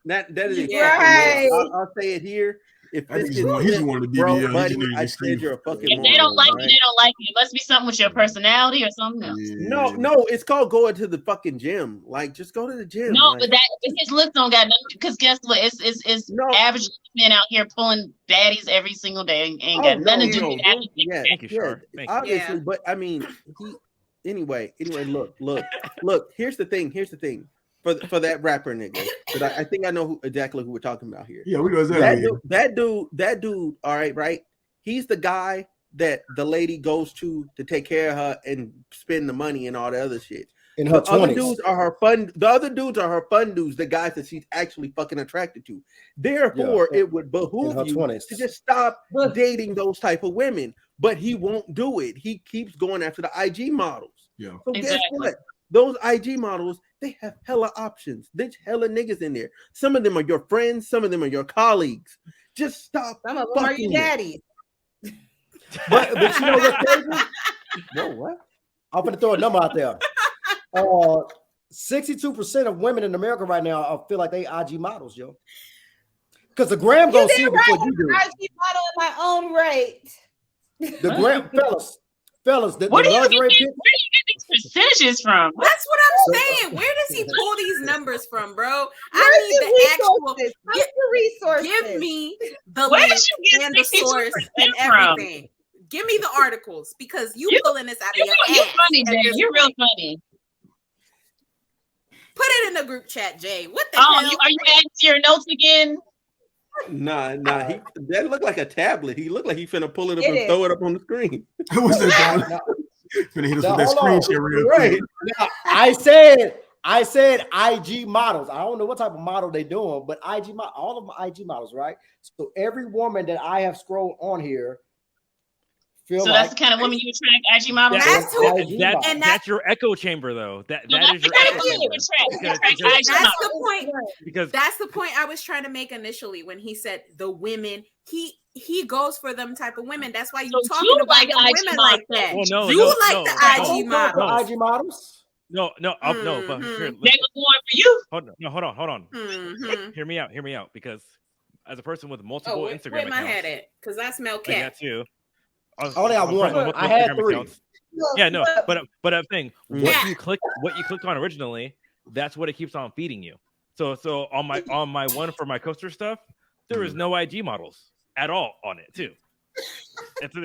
That is a fucking moron. I'll say it here. If
he's one of the BBL,
buddy, I said you're a fucking moron.
If they don't like you, they don't like you. It must be something with your personality or something else.
Yeah. No, it's called going to the fucking gym. Like, just go to the gym.
No, but his looks don't got nothing. Because guess what? It's average men out here pulling baddies every single day. Ain't got nothing to do with that.
Yeah, thank you. Obviously, but I mean, anyway. Look. Here's the thing. For that rapper nigga, but I think I know exactly who we're talking about here.
Yeah, we know exactly.
That dude. All right. He's the guy that the lady goes to take care of her and spend the money and all the other shit.
In her 20s.
The other dudes are her fun dudes, the guys that she's actually fucking attracted to. Therefore, it would behoove you to just stop dating those type of women. But he won't do it. He keeps going after the IG models.
Yeah.
So guess what? Those IG models, they have hella options. There's hella niggas in there. Some of them are your friends. Some of them are your colleagues. Just stop.
Some of them are your daddies.
But you know what's crazy? No, what? I'm going to throw a number out there. 62% of women in America right now feel like they IG models, yo. Because the gram gonna see it before you do.
IG model in my own right.
The gram, fellas,
where do you get these percentages from?
That's what I'm saying. Where does he pull these numbers from, bro? I need the actual
resources.
Give me the link and the source and everything. Give me the articles because you pulling this out of your ass.
You're funny, Jay. You're real funny.
Put it in the group chat, Jay. What the hell?
Are you adding to your notes again?
Nah. That looked like a tablet. He looked like he finna pull it up and throw it up on the screen.
What's that? Finna hit us with that screen share real quick.
Now, I said IG models. I don't know what type of model they doing, but all of them are IG models, right? So every woman that I have scrolled on here.
That's the kind of woman you attract, IG models.
That's your echo chamber, though. That is your echo chamber.
That's the point. Because that's the point I was trying to make initially when he said the women. He goes for them type of women. That's why you're talking about the women like that.
Well,
the IG models.
IG models?
No. But here,
they were born for you.
Hold on. Mm-hmm. Hear me out. Because as a person with multiple Instagram
where
accounts,
my head at? Because I smell cat.
That too.
I only have one. I had 3.
Accounts. Yeah, no, but I'm saying what you clicked on originally, that's what it keeps on feeding you. So on my one for my coaster stuff, there is no IG models at all on it too.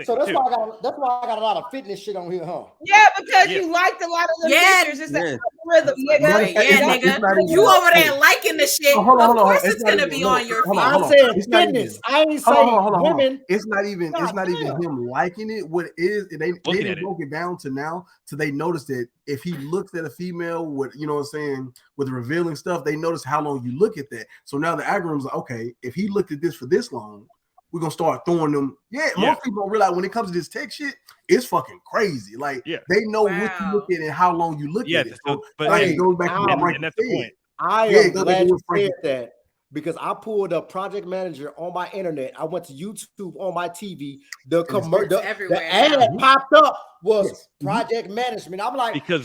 So that's why I got a lot of fitness shit on here, huh?
Yeah, because you liked a lot of the pictures. It's that rhythm, nigga.
Nigga. You over there liking the shit. Of course it's gonna be on your feed.
I'm saying fitness. I ain't saying women.
It's not even him liking it. What it is, they broke it down to now, so they noticed that if he looks at a female with, you know what I'm saying, with revealing stuff, they notice how long you look at that. So now the algorithm's like, okay, if he looked at this for this long, we're gonna start throwing them. Most people don't realize when it comes to this tech shit, it's fucking crazy. Like they know what you look at and how long you look at it. So, but it goes back to what that's the point.
I am glad you said that, because I pulled up Project Manager on my internet. I went to YouTube on my TV. The ad popped up was Project Management. I'm like,
because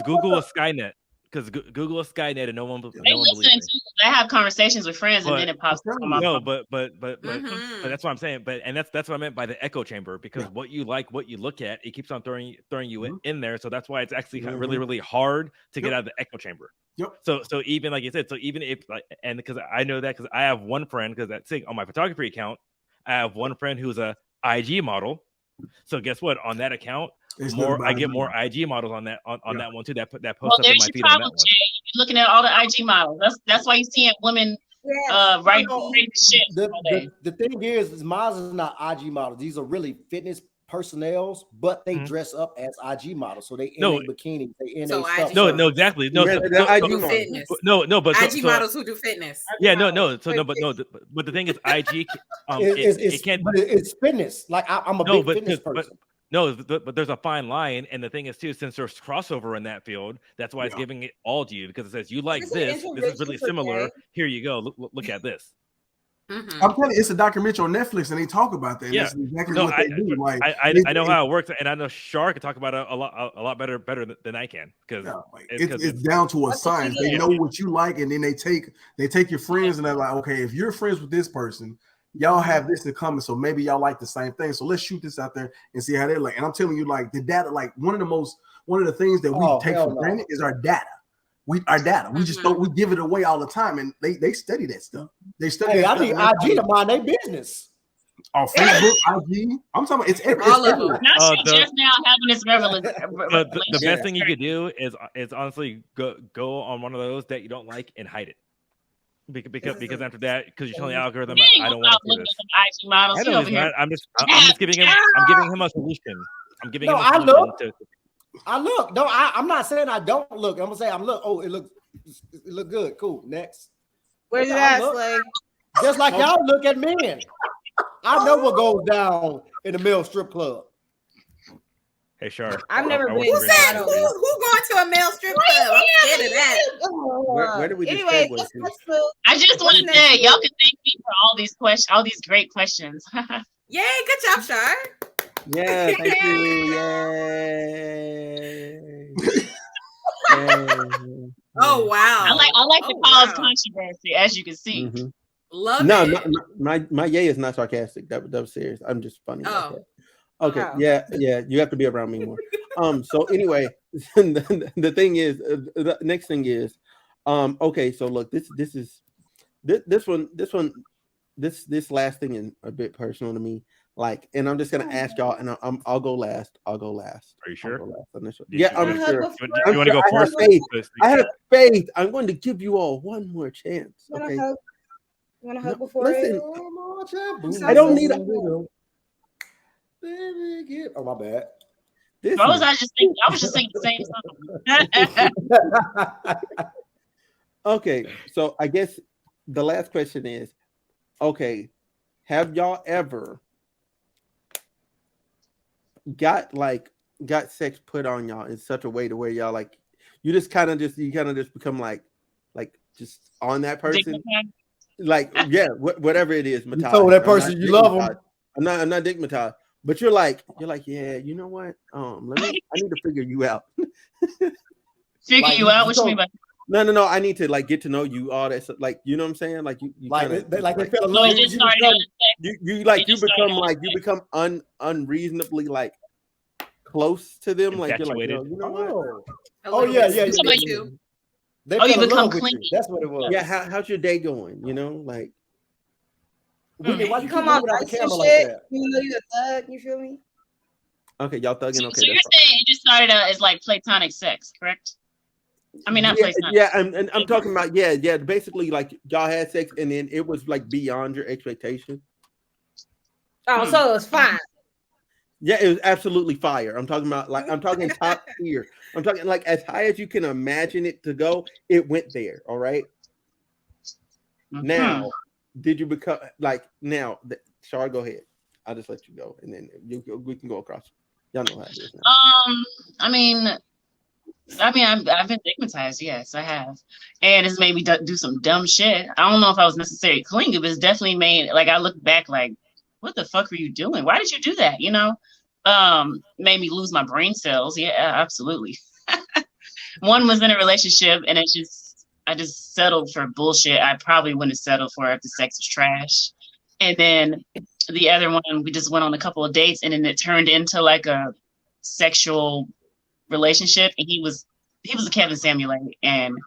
Google is Skynet. Because Google is Skynet and no one believes it.
They have conversations with friends and then it pops up.
No, but that's what I'm saying. But that's what I meant by the echo chamber, because what you like, what you look at, it keeps on throwing you in there. So that's why it's actually really, really hard to get out of the echo chamber. So even like you said, so even if like, and because I know that because I have one friend, because that's on my photography account, I have one friend who's a IG model. So guess what? On that account, I get more IG models on that that one too. That posts up in my feed on that one.
You're looking at all the IG models. That's why you're seeing women writing shit.
The thing is mine is not IG models. These are really fitness personnels, but they dress up as IG models. So they in a bikini, they in a stuff.
No, exactly. No, but
IG models who do fitness.
Yeah, but the thing is, IG it can't.
But it's fitness. Like I'm a big fitness person.
But there's a fine line, and the thing is too, since there's crossover in that field, that's why it's giving it all to you, because it says you like this. This is really similar. Here you go. Look at this.
Mm-hmm. I'm telling you, it's a documentary on Netflix, and they talk about that. Yeah, that's exactly what they do. Like,
I know how it works, and I know Shar can talk about it a lot better than I can, because
it's down to a science. They know what you like, and then they take your friends, and they're like, okay, if you're friends with this person, y'all have this in common, so maybe y'all like the same thing. So let's shoot this out there and see how they like. And I'm telling you, like the data, like one of the things that we take for granted is our data. We just don't. We give it away all the time, and they study that stuff. They study.
Hey, I need IG to mind their business.
On Facebook, IG. I'm talking about it's
all of them. Just now having this revelation.
The best thing you could do is honestly go on one of those that you don't like and hide it. Because after that, because you're telling the algorithm, I don't want to do this. I'm just giving him a solution. I'm giving him a solution.
I look. No, I'm not saying I don't look. I'm gonna say I'm look. Oh, it look good. Cool. Next.
Where's that, Slay?
Just like y'all look at men. I know what goes down in the male strip club.
Hey, Shar.
I've never been.
Who said who going to a male strip club? I'm scared of that.
Where do we?
Anyway,
I just want to say y'all can thank me for all these questions, all these great questions.
Yay! Good job, Shar.
Yeah, thank you. Yay.
Oh wow!
I like to cause controversy, as you can see.
Mm-hmm.
Love
it. My yay is not sarcastic. That was serious. I'm just funny. Okay. Oh. Yeah. You have to be around me more. So anyway, the thing is, the next thing is, okay. So look, this last thing is a bit personal to me. Like, and I'm just gonna ask y'all, and I'll go last. Are
you sure?
Yeah, I'm sure.
You want to go first?
I have faith. I'm going to give you all one more chance. Okay.
You want to hug before?
Listen, I don't need a.
Oh, my bad.
I was just thinking the same song.
Okay, so I guess the last question is, okay, have y'all ever got sex put on y'all in such a way to where y'all like you kind of just become like just on that person, like whatever it is.
You told that person you love them.
I'm not digmatized, but you're like yeah, you know what? I need to figure you out.
Figure you out? What you mean by?
No. I need to like get to know you. All that stuff. Like, you know what I'm saying? Like you
they feel alone.
You become unreasonably like close to them. Like you're like, you know what?
Oh yeah.
You become clingy.
That's what it was.
Yeah. How's your day going? You know, like.
Whitney, why you
Come
keep
on,
moving out the
ice your
camera like
shit.
that?
You know you a thug. You feel me?
Okay, y'all thugging.
So,
Okay,
so you're
that's fine.
saying it just started out as like platonic sex, correct? I mean, not
Yeah,
platonic.
yeah, and I'm talking about yeah. Basically, like y'all had sex, and then it was like beyond your expectation.
Oh, so it was fine.
Yeah, it was absolutely fire. I'm talking about I'm talking top tier. I'm talking like as high as you can imagine it to go. It went there. All right. Now, did you become like now? Shar, go ahead. I'll just let you go, and then we can go across. Y'all know how it is now.
I mean, I've been stigmatized. Yes, I have, and it's made me do some dumb shit. I don't know if I was necessarily clingy, but it's definitely made like I look back like, what the fuck were you doing? Why did you do that? You know, made me lose my brain cells. Yeah, absolutely. One was in a relationship, and I just settled for bullshit. I probably wouldn't have settled for if the sex was trash. And then the other one, we just went on a couple of dates, and then it turned into like a sexual relationship, and he was a Kevin Samuel, and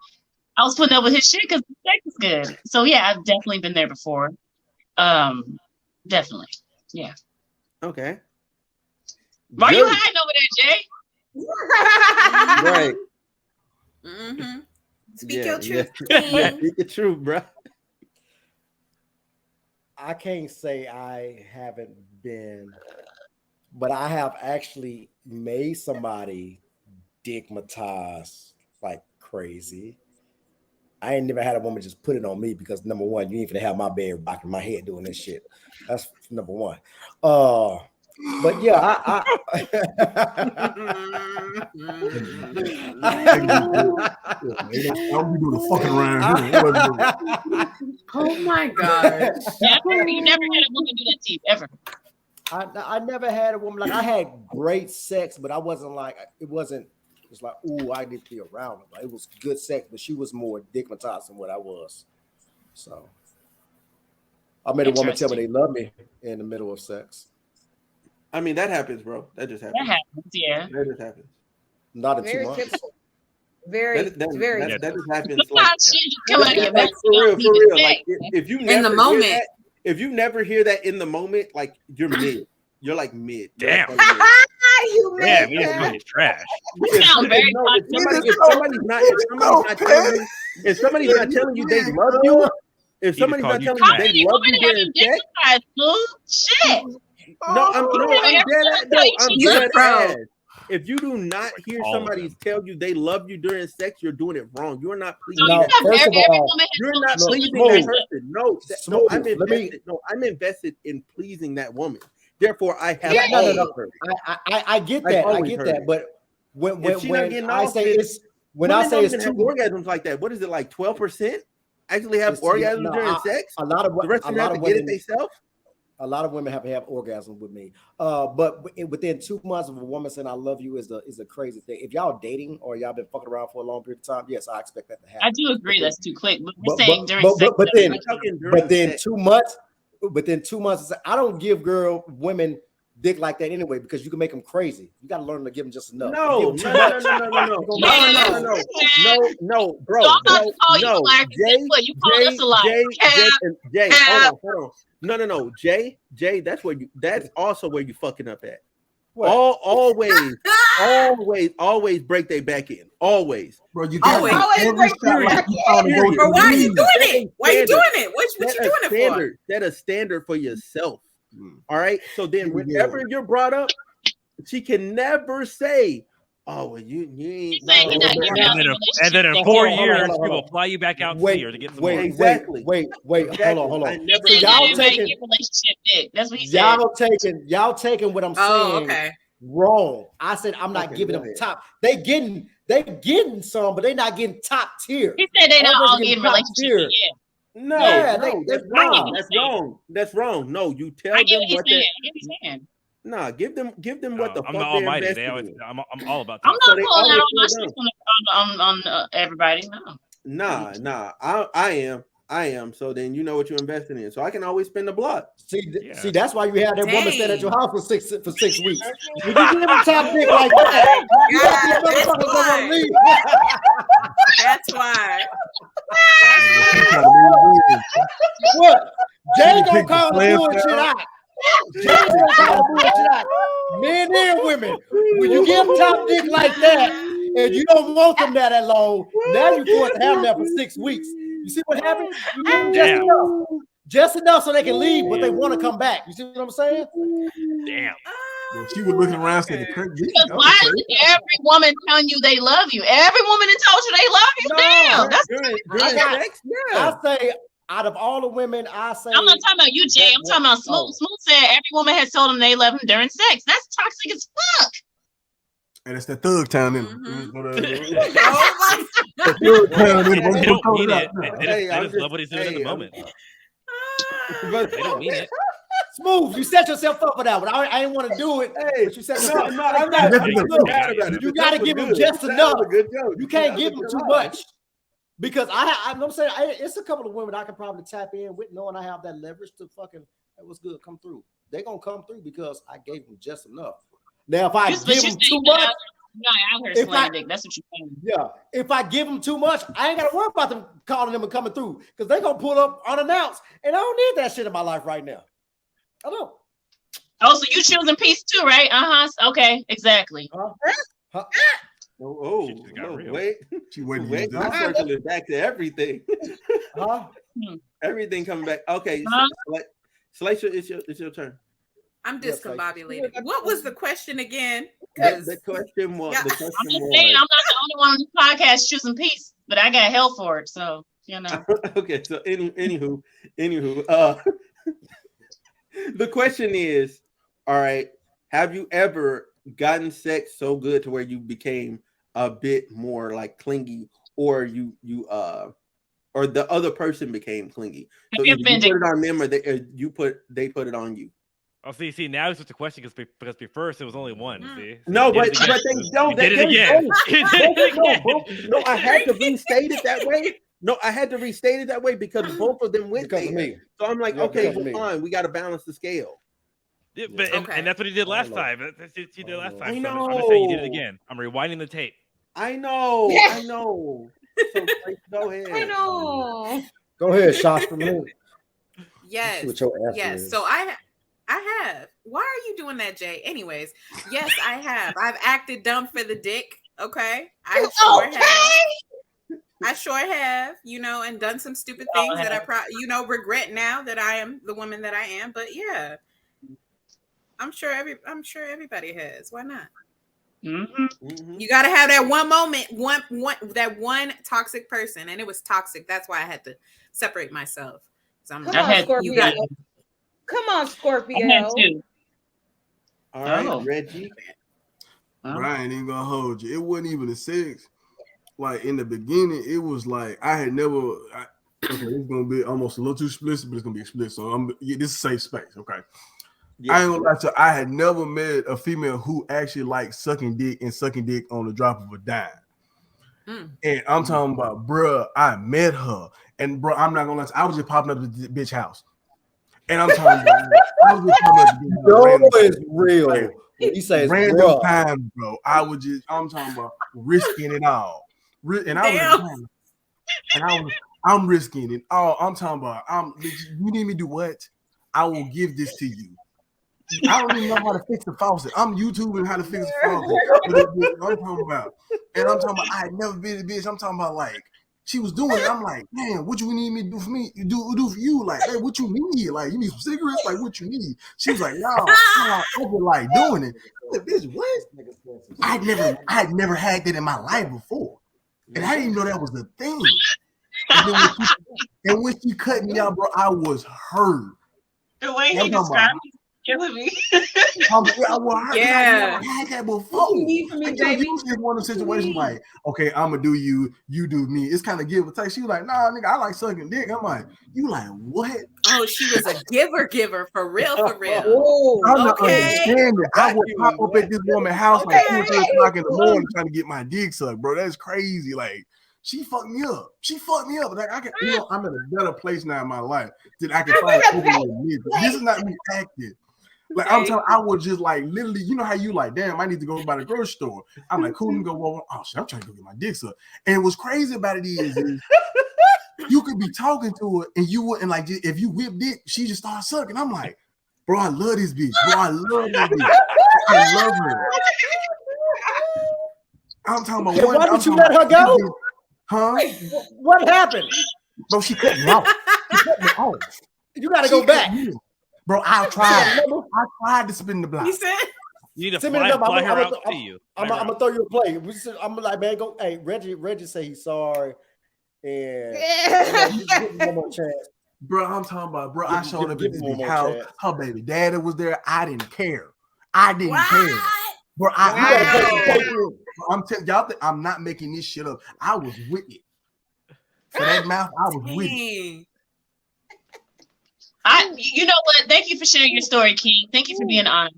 I was putting up with his shit because the sex is good. So yeah, I've definitely been there before. Definitely, yeah.
Okay.
Why are you hiding over there, Jay?
Right.
Mm-hmm. Speak your truth.
Yeah. Speak the truth, bro.
I can't say I haven't been, but I have actually made somebody stigmatized like crazy. I ain't never had a woman just put it on me because number one, you ain't gonna have my bed rocking my head doing this shit. That's number one. But yeah,
Oh my god!
You never had a woman do that to you ever.
I never had a woman like I had great sex, but I wasn't like it wasn't. It's like, ooh, I need to be around her. Like, it was good sex, but she was more stigmatized than what I was. So I made a woman tell me they love me in the middle of sex.
I mean, that happens, bro. That just happens.
That happens, yeah.
That just happens.
Not in
Very
2 months.
typical. Very.
That just happens.
Like,
for real. Like if you never
in the moment,
if you never hear that in the moment, like you're mid. You're like mid.
Damn.
You
Damn, it's trash.
If somebody's not telling you they love you, if somebody's not telling you they love you during sex,
shit.
I'm dead ass. If you do not hear somebody tell you they love you during sex, you're doing it wrong. You're not pleasing.
No, first of all,
you're not pleasing that person. I'm invested in pleasing that woman. Therefore, I have.
I get that. I get that. But when I say it's
orgasms like that, what is it like? 12% actually have orgasms during sex.
A lot of
the rest of them have to get it themselves.
A lot of women have to have orgasms with me. But within 2 months of a woman saying "I love you" is a crazy thing. If y'all dating or y'all been fucking around for a long period of time, yes, I expect that to happen.
I do agree that's too quick. But we're saying during sex.
But then 2 months. Within 2 months, I don't give women dick like that anyway because you can make them crazy. You got to learn to give them just enough.
No, bro. Jay, hold on. No. Jay, that's also where you fucking up at. Always break their back in. Always.
Bro, you
always break their back in. Bro, why are you doing it? Why are you doing it? What you doing it for?
Set a standard for yourself. All right. So then whenever you're brought up, she can never say, "Oh, well, you ain't."
And then in 4 years, she will fly you back out to see her to get some more.
Exactly.
Wait. Hold on.
Y'all taking relationship dick. That's what he said.
Y'all taking what I'm saying wrong. I said I'm not giving them top. They getting some, but they not getting top tier.
He said they not all getting relationship. Yeah.
No, that's wrong. No, you tell them what they. Nah, give them what the fuck they're invested in.
I'm all about that.
I'm not pulling out my shit on everybody. No.
Nah. I am. So then you know what you're investing in. So I can always spend the block.
See, that's why you had that woman staying at your house for six weeks. When you give them top dick like that,
that's why.
What? Jay gonna call bullshit out. Jay gonna call bullshit out. Men and women, when you give them top dick like that, and you don't want them there that long, now you're forced to have them there for 6 weeks. You see what happened? You give them just enough so they can leave, but they want to come back. You see what I'm saying?
Damn.
Well, she was looking around saying,
because why is every woman telling you they love you? Every woman that told you they love you. Damn, that's
I say out of all the women, I say
I'm not talking about you, Jay. I'm talking about Smooth. Smooth said every woman has told him they love him during sex. That's toxic as fuck.
and it's the thug town in
They don't mean it. They just love what he's doing in the moment. They don't mean it.
Smooth, you set yourself up for that one. I didn't want to do it, but you set yourself up. You got to give him just enough. You can't give him too much. Because I'm saying it's a couple of women I can probably tap in with, knowing I have that leverage to fucking, hey, what's good, come through. They're going to come through because I gave them just enough. Now, if I give them too much,
that's what you're saying.
Yeah, if I give them too much, I ain't got to worry about them calling them and coming through because they're going to pull up unannounced, and I don't need that shit in my life right now. I don't.
Oh, so you choosing peace too, right? Okay, exactly.
Wait. She wait. I'm circling back to everything. Everything coming back. Okay, Slasher, it's your turn.
I'm discombobulated. What was the question again?
The question was.
I'm just saying, I'm not the only one on this podcast choosing peace, but I got hell for it. So you know.
Okay, so anywho, the question is, all right, have you ever gotten sex so good to where you became a bit more like clingy, or or the other person became clingy? So you put it on them, or they put it on you.
Oh, see, now it's just a question because first it was only one. See,
no, but they don't.
They did it again.
No, I had to restate it that way. No, I had to restate it that way because both of them went there. Me. So I'm like, okay, fine. We got to balance the scale.
Yeah, and that's what he did last time. That's what he did last time.
I know.
So I'm just saying you did it again. I'm rewinding the tape.
I know. So go ahead.
I know.
Go ahead, shots from me.
Yes.
Yes.
So I have. Why are you doing that, Jay? Anyways, yes, I have. I've acted dumb for the dick. Okay. I sure have, and done some stupid things that I regret now that I am the woman that I am. But yeah, I'm sure everybody has. Why not? Mm-hmm. You got to have that one moment, that one toxic person, and it was toxic. That's why I had to separate myself. So I'm
Scorpio. Come on, Scorpio.
All right, Reggie.
Brian ain't gonna hold you. It wasn't even a 6. Like in the beginning, it was like I had never. Okay, it's gonna be almost a little too explicit, but it's gonna be explicit. So this is a safe space. Okay. Yeah. I ain't gonna lie to you, I had never met a female who actually liked sucking dick on the drop of a dime. And I'm talking about, bruh, I met her, and bro, I'm not gonna lie to you, I was just popping up to the bitch house. And I'm talking about, I was just popping up to the
is real. Like, he says
random time, bro. I'm talking about risking it all. I'm risking it all. I'm talking about, you need me to do what? I will give this to you. I don't even know how to fix the faucet. I'm YouTubing how to fix the faucet. I'm talking about, I had never been a bitch. I'm talking about like she was doing it. I'm like, man, what you need me to do for me? Do for you? Like, hey, what you need? Like, you need some cigarettes? Like, what you need? She was like, no, I just like doing it. Like, bitch, what? I had never had that in my life before, and I didn't even know that was the thing. And when she cut me out, bro, I was hurt.
The way he described it. Killing me.
I had that before. It's one of the situations like, okay, I'm gonna do you, you do me. It's kind of give or take. She was like, nah, nigga, I like sucking dick. I'm like, you like what?
Oh, she was a giver for real.
I'm not understanding. I would pop up at this woman's house like 2 or 3 o'clock in the morning trying to get my dick sucked, bro. That's crazy. Like, she fucked me up. Like I can, I'm in a better place now in my life that I can find open with. This is not me acting. Like I'm telling, I was just like literally, you know how you like, damn, I need to go by the grocery store. I'm like, cool, let me go. Oh shit, I'm trying to go get my dick sucked. And what's crazy about it is you could be talking to her and you wouldn't like if you whip dick, she just starts sucking. I'm like, bro, I love this bitch. Bro, I love this bitch. I love her. I'm talking about
Why did you let her go?
Huh?
What happened?
Bro, she cut me off. She cut me off.
You gotta go back.
Bro, I tried to spin the block.
He said,
you need to fly her out to you.
I'm gonna throw you a play. I'm like, man, go. Hey, Reggie say he's sorry. And just give him one more chance.
Bro, I'm talking about, bro, I showed up at this house. Her baby daddy was there. I didn't care. Care. Bro, I'm telling y'all, I'm not making this shit up. I was with it. For that mouth, I was with it.
You know what? Thank you for sharing your story, King. Thank you for being honest.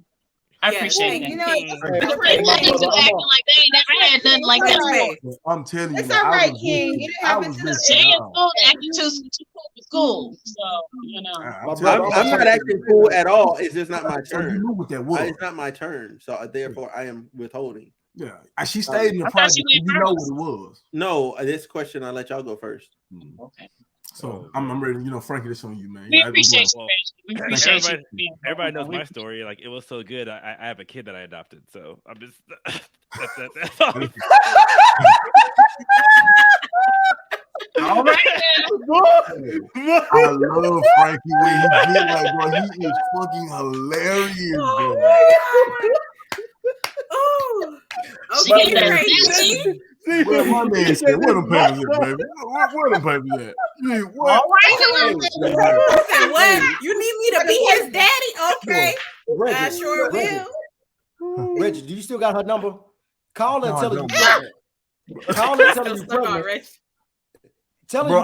I appreciate that.
You know,
acting like they ain't never had nothing like that.
I'm telling you,
it's all right, King. It happened to
Jay is cool, acting too cool for school. So you know,
I'm not acting cool at all. It's just not my turn.
You knew what that was.
It's not my turn, so therefore I am withholding.
Yeah, she stayed in the project. You know what it was.
No, this question I let y'all go first.
Okay.
So I'm ready. You know, Frankie, this on you, man.
We appreciate you. We appreciate you.
Everybody knows my story. Like it was so good. I have a kid that I adopted. So I'm just that's all.
All right. I love Frankie when he get like, bro, he is fucking hilarious, bro.
Oh, okay.
Where my man said, where them papers at, baby? Where them papers at? What?
All right. What? You need me to be his daddy? Okay.
Reggie,
I sure will.
Reggie, do you still got her number? Call her and tell her you pregnant. Call her and tell her you pregnant. Tell her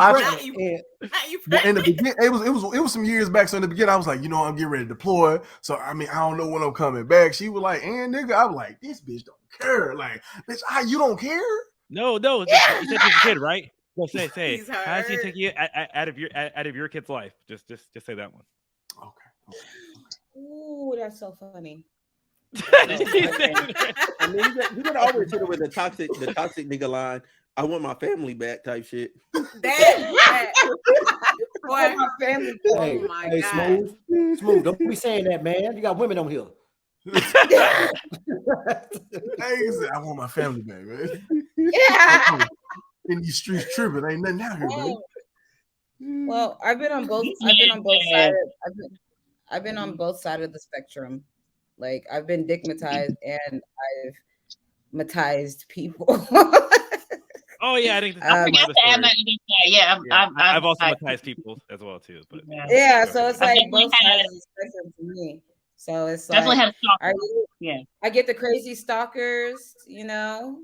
you pregnant.
In the beginning, it was some years back. So in the beginning, I was like, you know, I'm getting ready to deploy. So I mean, I don't know when I'm coming back. She was like, and nigga, I was like, this bitch don't care. Like, bitch, you don't care?
No. You said she's a kid, right? Well, say. How does he take you out of your kid's life? Just say that one.
Okay.
Ooh, that's so funny.
I mean, you gotta always hit it with the toxic nigga line. I want my family back type shit.
That. Boy,
my family.
Hey, hey, God. Smooth. Don't be saying that, man. You got women on here.
Hey, I want my family back, man.
Yeah.
In these streets tripping, ain't nothing out here, baby.
Well, I've been on both sides of the spectrum. Like I've been digmatized and I've matized people.
Oh yeah, I think I've also matized people as well too. But
yeah, so it's like both sides of the spectrum to me. So it's
definitely
like
had a
I get the crazy stalkers, you know,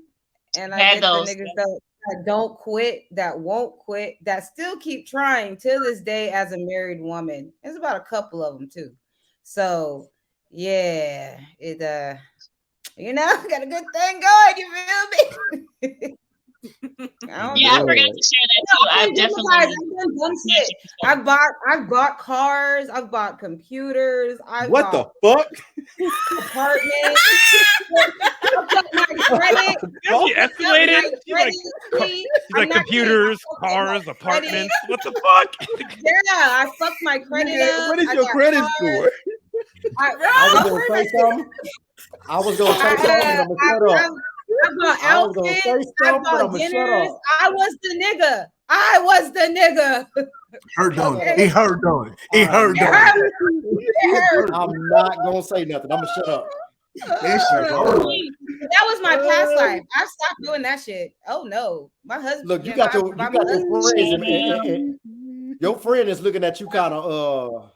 and I get the niggas that don't quit, that won't quit, that still keep trying till this day as a married woman. There's about a couple of them too. So yeah, it you know, got a good thing going, you feel me?
I forgot to share that too. I've definitely
done shit. I've bought cars, I've bought computers,
what the fuck?
Apartments. I've got my credit.
She escalated. She's like computers, cars, apartments. What the fuck?
Yeah, I fucked my credit up.
What is your credit score?
I was gonna say something. I'm gonna shut up.
I bought outfits, I bought dinners. I was the nigga.
Hurt on it. It hurt on it. It hurt on it.
I'm not gonna say nothing. I'm gonna shut up.
That was my past life. I stopped doing that shit. Oh no, my husband.
Look, you got your friends, and your friend is looking at you kind of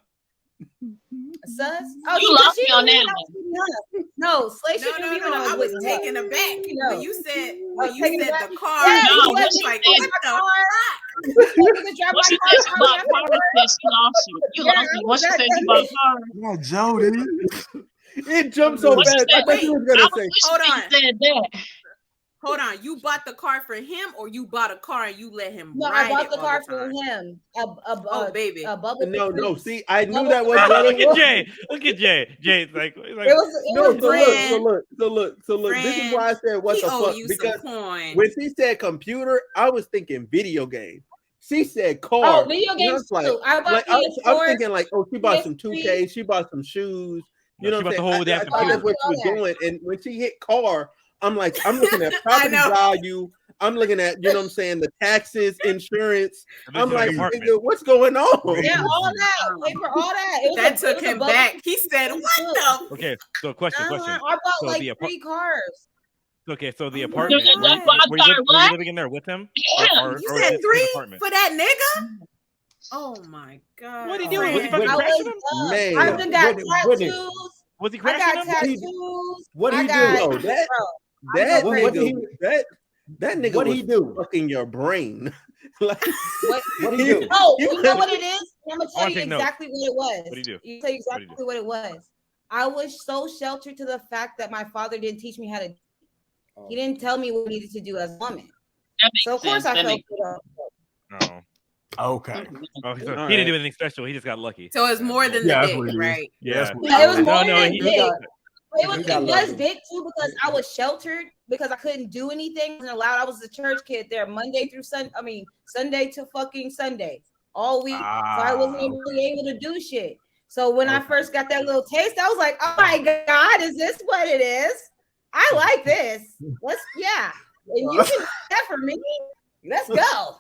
sus.
Oh, you lost me on that one.
No, Slay shit.
No, I was taken aback when you said the car.
Yeah,
no,
I was like, what the
What she said she bought cars, she lost you. You lost me. What she said you bought cars.
Yeah, Joe, did
it jumped so fast. I thought you was gonna say.
Hold on. You bought the car for him, or you bought a car and you let him?
No,
ride
I bought the car
the
for him.
Baby.
A bubble.
No. See, I knew that was.
Look at Jay. Jay's like
it was
So look. This is why I said what the fuck, because when she said computer, I was thinking video game. She said car.
Oh, video
And I
games
was like,
too. I bought
I'm
PS4,
thinking like, oh, she bought some
PS3.
2K, she bought some shoes. You
No,
know
she
what I'm
bought the
saying?
whole damn
I thought that's
computer.
what she was doing. And when she hit car, I'm like, I'm looking at
I
property
know.
value. I'm looking at, you know what I'm saying, the taxes, insurance.
And then
I'm
she's
like,
apartment.
nigga, what's going on?
Yeah, all that. Wait for all that. It was
That
a,
took
it was a
him
bubble
back. He said,
It was
"What
good.
the?"
Okay, so question.
I bought
So
like
the
3 cars.
okay, so the
Oh my
apartment.
God.
Were you living in there with him? Or
You
was
said
this his
3
apartment?
for that nigga? Oh my God.
What are you doing? Was he
Friend.
fucking
I
crashing
was
him?
Man.
I even got
Whitney.
tattoos.
Was he
I
crashing
got
him?
tattoos.
What
I
he
got,
do?
Yo, that
I'm
that
no
what
crazy.
nigga, that nigga
What
was
he do?
fucking your brain. Like,
What
he do?
Oh, you know what it is? I'm gonna
I
tell
wanna
you
take notes.
exactly what it was.
What'd he do?
You tell you
What'd he
exactly what it was. I was so sheltered to the fact that my father didn't teach me how to. He didn't tell me what I needed to do as a woman. So of course I felt good.
Oh.
Okay.
Oh, so
All
he didn't do
right.
anything special. He just got lucky.
So it's more than the
Yeah, that's
dick,
what it is.
right?
Yeah,
Yeah.
that's what
Yeah, it was
is.
more
No,
than
he
dick.
got-
It was
got lucky.
big too because I was sheltered because I couldn't do anything. Wasn't allowed. I was a church kid there Monday through Sunday. I mean Sunday to fucking Sunday all week. So I wasn't really able to do shit. So when I first got that little taste, I was like, "Oh my God, is this what it is? I like this. Let's and you can do that for me. Let's go."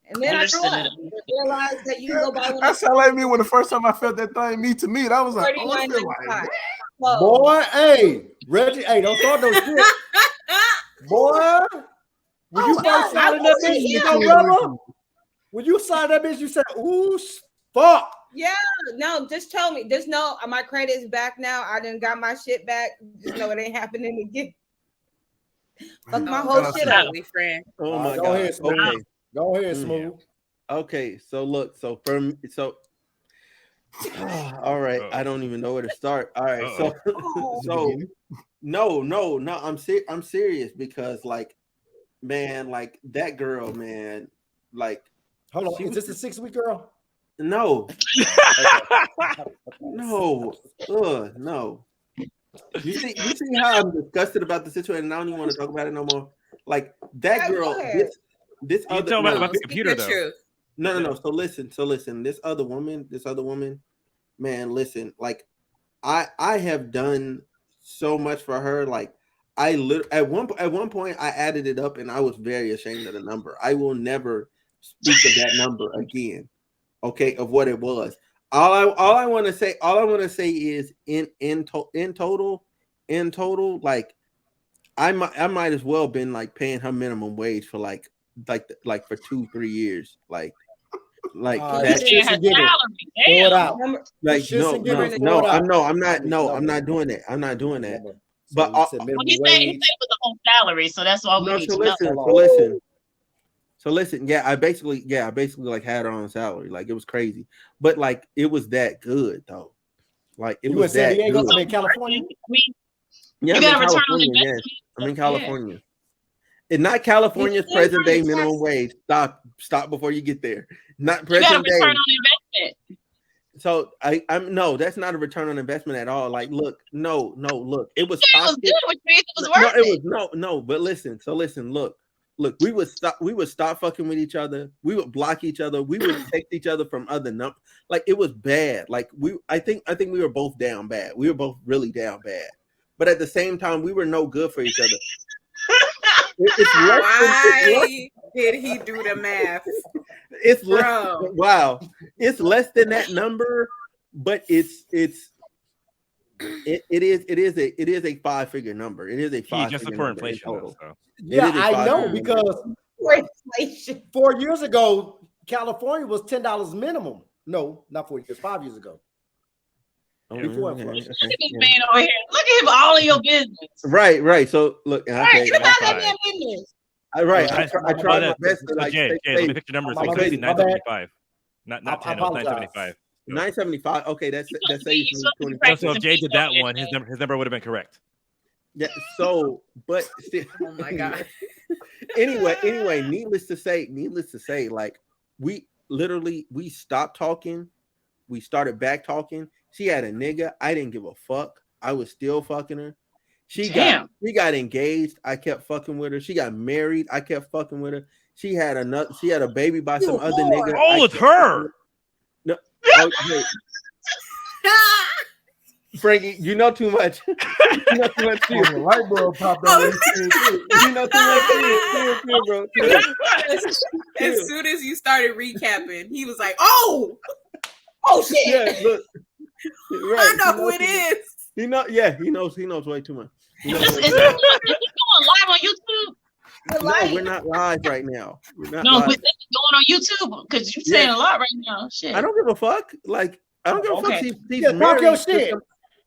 And then I grew up and realized that you can go buy one.
That sound like me when the first time I felt that thing meat to meat. I was like, oh, I feel like
$39.95.
Boy, hey, Reggie, hey, don't start no shit. Boy, when you first
I
signed that
wasn't
bitch, you
here.
know, brother, when you signed that bitch, you said, ooh, fuck.
Yeah, no, just tell me. Just know my credit is back now. I done got my shit back. Just know it ain't happening again. Fuck my whole shit up.
Friend.
Oh my
Go
God.
ahead, Smooth.
Okay.
Go ahead, Smooth.
Okay. So look, all right. I don't even know where to start. All right. So no, I'm serious because like, man, like that girl, man, like
hold on, is this a 6-week girl?
No. No. No. You see how I'm disgusted about the situation and I don't even want to talk about it no more. Like that girl, this
You
other
tell about the computer though.
No. So listen. This other woman, man, listen, like I have done so much for her. Like at one point I added it up and I was very ashamed of the number. I will never speak of that number again. Okay, of what it was. All I want to say is in total, like I might as well been like paying her minimum wage for like for 2-3 years. Like that. I'm not doing that. I'm not doing that. But
he said it was a whole salary, so that's all we need to know.
So listen, I basically like had her on salary. Like it was crazy. But like it was that good though. Like it was that good.
In California?
Yeah, I'm in California. Yes. I'm in California. It's not California's present day minimum wage. Stop before you get there. Not present day.
Return on investment.
So I'm no, that's not a return on investment at all. Like, look, no, look, it was
good, which means it was worth it.
No, but listen, look, we would stop fucking with each other, we would block each other, we would text each other from other numbers. Like it was bad. Like I think we were both down bad. We were both really down bad. But at the same time, we were no good for each other.
Why did he do the math?
It's wow. It's less than that number, but it is a 5-figure number. It is a 5-figure
just
number
for inflation total. So.
Yeah, I know because 4 years ago, California was $10 minimum. No, not 4 years, 5 years ago. Before inflation.
Look at this man over here. Look at him all in your business.
Right. So look,
right, you about that damn business.
I tried my best to like
Jay, let me pick your numbers. It's 975. Not 10, it was 975.
975. Okay, that's saves me 20.
So if Jay did that one, his number would have been correct.
Yeah. So, but
oh my God.
Anyway, needless to say, like we stopped talking. We started back talking. She had a nigga. I didn't give a fuck. I was still fucking her. She got engaged. I kept fucking with her. She got married. I kept fucking with her. She had a baby by some other nigga.
Oh, it's her.
No, wait. Frankie, you know too much. You know too much.
Oh, the light bulb popped on.
You know too much, bro.
As soon as you started recapping, he was like, "Oh shit!"
Yeah, look.
Right. I know who it is.
He knows. Yeah, he knows way too much.
Is this going live on YouTube?
No, we're not live right now.
But this is going on YouTube because you're saying a lot right now. Shit.
I don't give a fuck. Like, I don't give a fuck. She's
talk
married.
Your shit.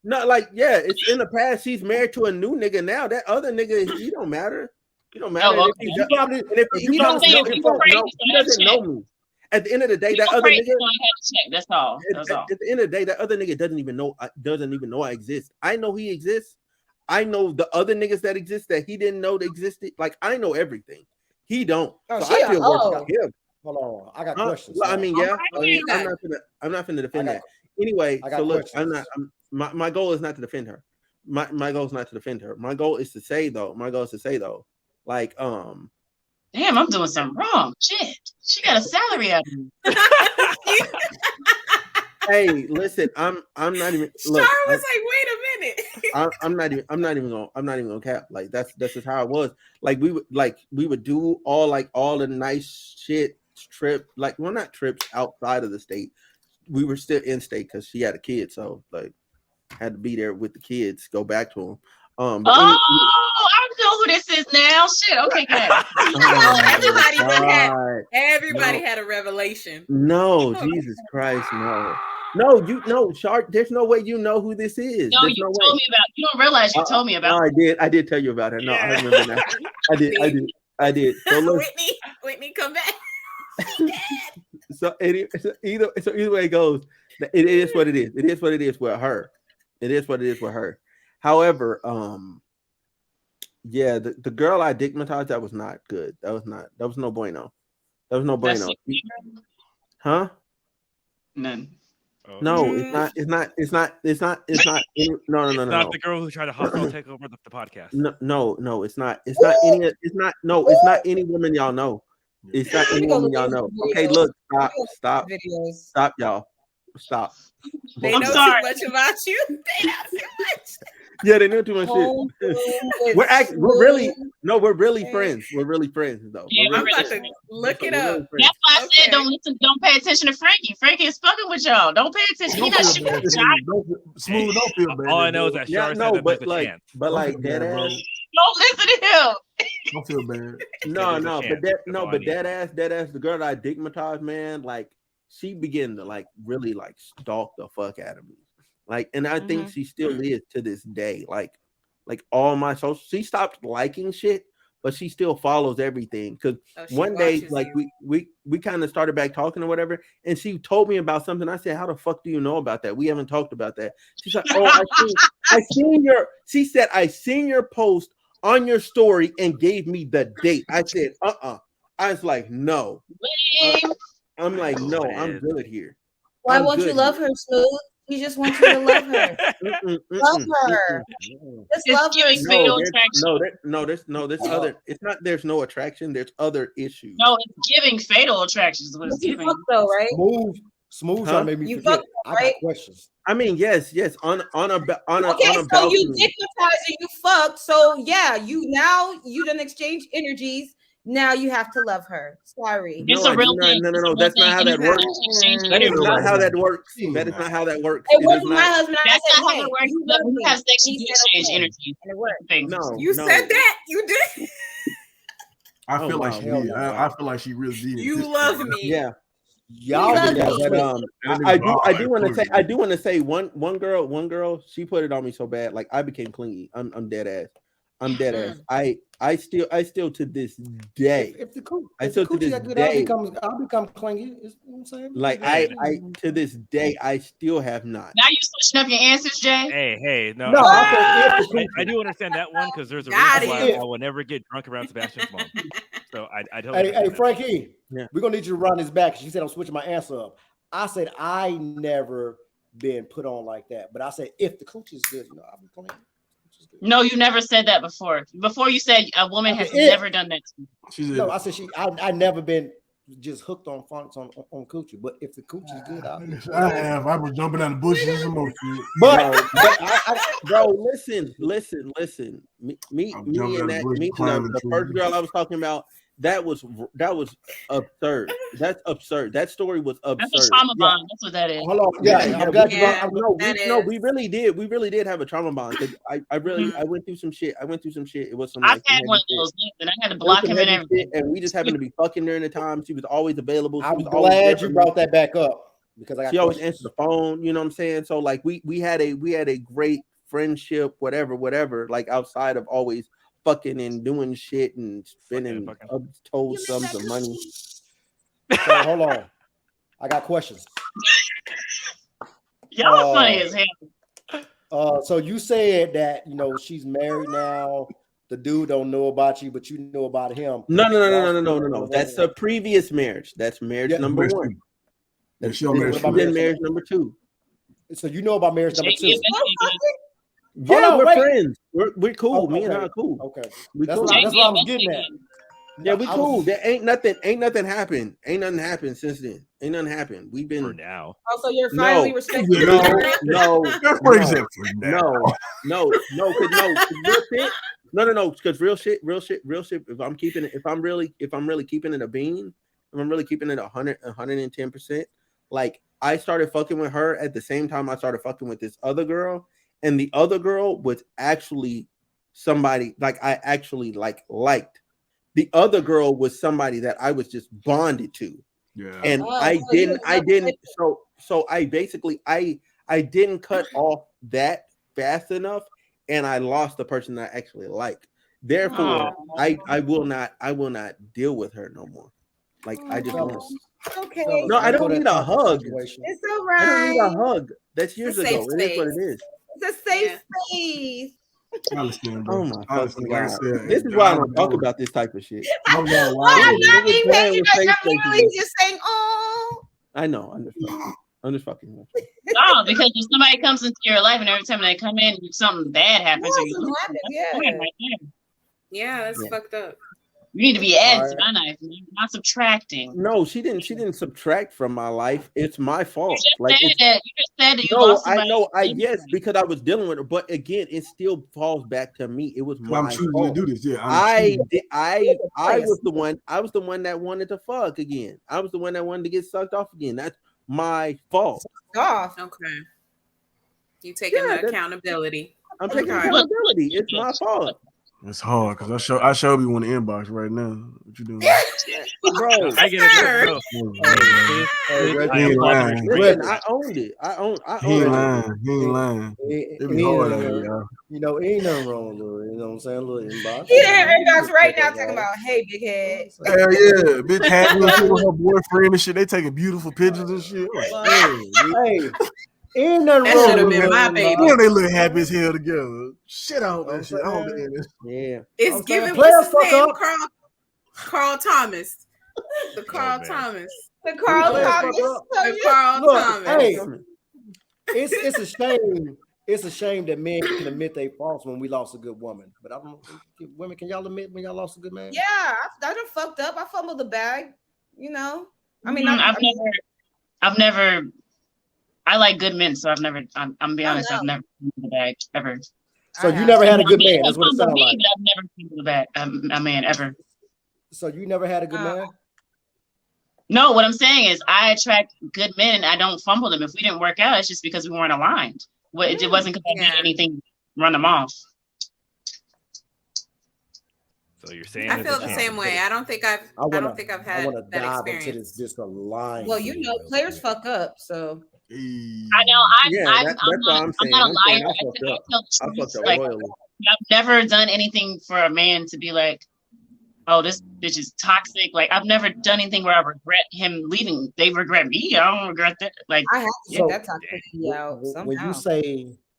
No, like, yeah, it's in the past. She's married to a new nigga now. That other nigga, he don't matter. He don't matter.
Oh, okay.
He doesn't know me. At the end of the day, that other nigga.
That's all. That's all.
At the end of the day, that other nigga doesn't even know I exist. I know he exists. I know the other niggas that exist that he didn't know that existed. Like, I know everything. He don't. So I feel worse about him.
Hold on, I got questions.
Well, I mean, yeah. I'm not finna defend that. Anyway, so look, questions. My goal is not to defend her. My goal is not to defend her. My goal is to say though, like,
damn, I'm doing something wrong. Shit. She got a salary out of me.
Hey, listen, I'm not even. Look,
Star was like, wait a minute.
I'm not even gonna cap. Like that's just how it was. Like we would do all the nice shit trip. Like, well, not trips outside of the state. We were still in state because she had a kid, so like had to be there with the kids. Go back to them.
I know who this is now. Shit. Okay, good.
Everybody had a revelation.
No, Jesus Christ, no. No, Shark. There's no way you know who this is.
No, you told me about. You don't realize you told me about.
No, I did tell you about her. No, I remember that. I did. So look,
Whitney, come back.
So either way it goes, it is what it is. It is what it is with her. It is what it is with her. However, yeah, the girl I digmatized, that was not good. That was no bueno. That was no bueno. Huh?
None.
Oh.
No, it's not. No.
It's not the girl who tried to hostile take over the podcast.
No, it's not. It's not any woman y'all know. It's not any woman y'all know. Okay, look, stop, y'all. Stop.
They know too much about you. They know too much.
Yeah, they know too much shit. We're really friends. We're really friends though.
Yeah,
I'm about to look it up.
That's why I said don't pay attention to Frankie. Frankie is fucking with y'all. Don't pay attention. He not shooting the shot.
Smooth, don't feel bad.
All I know is that Shar said
but
there's a chance.
dead ass.
Don't listen to him.
Don't feel bad.
But dead ass, the girl that I digmatized, man, like she began to like really like stalk the fuck out of me. Like, and I think she still is to this day. Like all my social, she stopped liking shit, but she still follows everything. Because one day, like we kind of started back talking or whatever, and she told me about something. I said, "How the fuck do you know about that? We haven't talked about that." She's like, "Oh, I seen your." She said, "I seen your post on your story and gave me the date." I said, I was like, "No." I'm like, "No, I'm good here."
Why won't you love her, Smooth? He just wants you to love her. Love her. Just love her.
There's other. It's not. There's no attraction. There's other issues.
No, it's giving fatal attraction. Is what it's giving.
Though, right?
Smooth. Trying to make me forget. I got questions.
I mean, yes. On a
okay, so you digmatized and you fucked. So yeah, you done exchange energies. Now you have to love her. Sorry.
It's a real thing.
No. That's not how that works. That is not how that works. That is not how that works.
It wasn't my husband.
That's not how it works. When you have sex, you exchange energy.
And it worked.
No,
you said that. You did.
I feel like she did. I feel like she really did.
You love me.
Yeah.
Y'all
I do want to say one girl, she put it on me so bad, like I became clingy. I'm dead ass. I still to this day.
I'll become clingy. You know what I'm saying?
Like I to this day I still have not.
Now you switching up your answers, Jay.
Hey, no. I do understand that one because there's a reason why I will never get drunk around Sebastian's mom. So I totally.
Hey, Frankie, we're gonna need you to run this back. She said I'm switching my answer up. I said I never been put on like that, but I said if the coach is good, I'll be playing.
No, you never said that before. Before you said a woman has never done that to me.
No, I said I never been just hooked on fonts on coochie. But if the coochie's good,
I have. I was jumping out the bushes and some more shit.
But
bro, listen. Me and the first girl I was talking about, that was absurd. That's absurd. That story was absurd.
That's a trauma bond. That's what that is.
Hold on. I'm glad you
we really did have a trauma bond because I went through some shit. It was some.
I've had one of those things, and I had to block him and everything.
And we just happened to be fucking during the time. She was always available.
I'm glad you brought that back up because
she always answered the phone. You know what I'm saying? So like we had a great friendship, whatever. Like outside of always fucking and doing shit and spending untold sums of money.
So hold on, I got questions.
Y'all funny as hell.
So you said that she's married now. The dude don't know about you, but you know about him.
No. That's a previous marriage. That's marriage number one. That's marriage number two.
So you know about marriage number two.
Yeah, we're friends. We're cool. Me and her are cool.
Okay,
that's
what I was getting at.
Yeah, we cool. There ain't nothing happened. Ain't nothing happened since then. Ain't nothing happened. We've been
for now.
Also, you're finally respecting.
No. Because real shit. If I'm really keeping it a bean, if I'm really keeping it 110%. Like I started fucking with her at the same time I started fucking with this other girl. And the other girl was actually somebody like I actually liked. The other girl was somebody that I was just bonded to.
Yeah.
And I didn't. So I basically I didn't cut off that fast enough, and I lost the person that I actually liked. Therefore, I will not deal with her no more. Like I just won't.
Okay.
No, I don't need a hug.
It's all right.
I don't need a hug. That's years ago. It is what it is.
It's a safe space.
I understand, bro.
Oh my fucking God. This is why I don't talk about this type of shit.
I'm not being petty. I'm literally just saying, oh.
I know. I'm just fucking.
No, because if somebody comes into your life and every time they come in, something bad happens.
Yeah, that's fucked up.
You need to be adding to my life, not subtracting.
No, she didn't subtract from my life. It's my fault.
You just said that you lost somebody.
I know. Yes, because I was dealing with it. But again, it still falls back to me. It was my
I'm choosing
fault.
to do this. Yeah,
I was the one. I was the one that wanted to fuck again. I was the one that wanted to get sucked off again. That's my fault.
Off. Okay. You taking accountability.
I'm taking accountability. It's my fault.
It's hard because I showed you on the inbox right now. What you doing?
Bro,
I get it. Bro.
I owned it.
He ain't lying. It be hard out here, y'all.
Ain't nothing wrong, Lord. You know what I'm saying? Little inbox.
Yeah, inbox right now talking about, hey, big head.
Hell yeah, bitch happy with her boyfriend and shit. They taking beautiful pictures and shit.
Hey. Ain't nothing
that
wrong
should have been my baby.
Damn, they look happy as hell together. Shit out that shit.
Yeah.
It's giving what's his name? Carl Thomas. The Carl Thomas. The Carl Thomas. The Carl Thomas.
Hey, it's a shame. It's a shame that men can admit they faults when we lost a good woman. But I don't know, women, can y'all admit when y'all lost a good man?
Yeah, I done fucked up. I fumbled the bag. You know. I mean,
I've never. I like good men, so I've never. I'm be honest. I've never fumbled the bag ever.
So you never had a good man. That's what it sounds like.
But I've never fumbled the bag. A man ever.
So you never had a good man?
No, what I'm saying is I attract good men and I don't fumble them. If we didn't work out, it's just because we weren't aligned. It wasn't because I did anything to run them off.
So you're saying
I feel the same way. I don't think I've had that experience.
This aligned.
Well, you know, players fuck up, so.
I know. I'm not a liar. I tell the truth. Like, I've never done anything for a man to be like, oh, this bitch is toxic. Like, I've never done anything where I regret him leaving. They regret me. I don't regret that. Like,
I have to get that toxicity out somehow.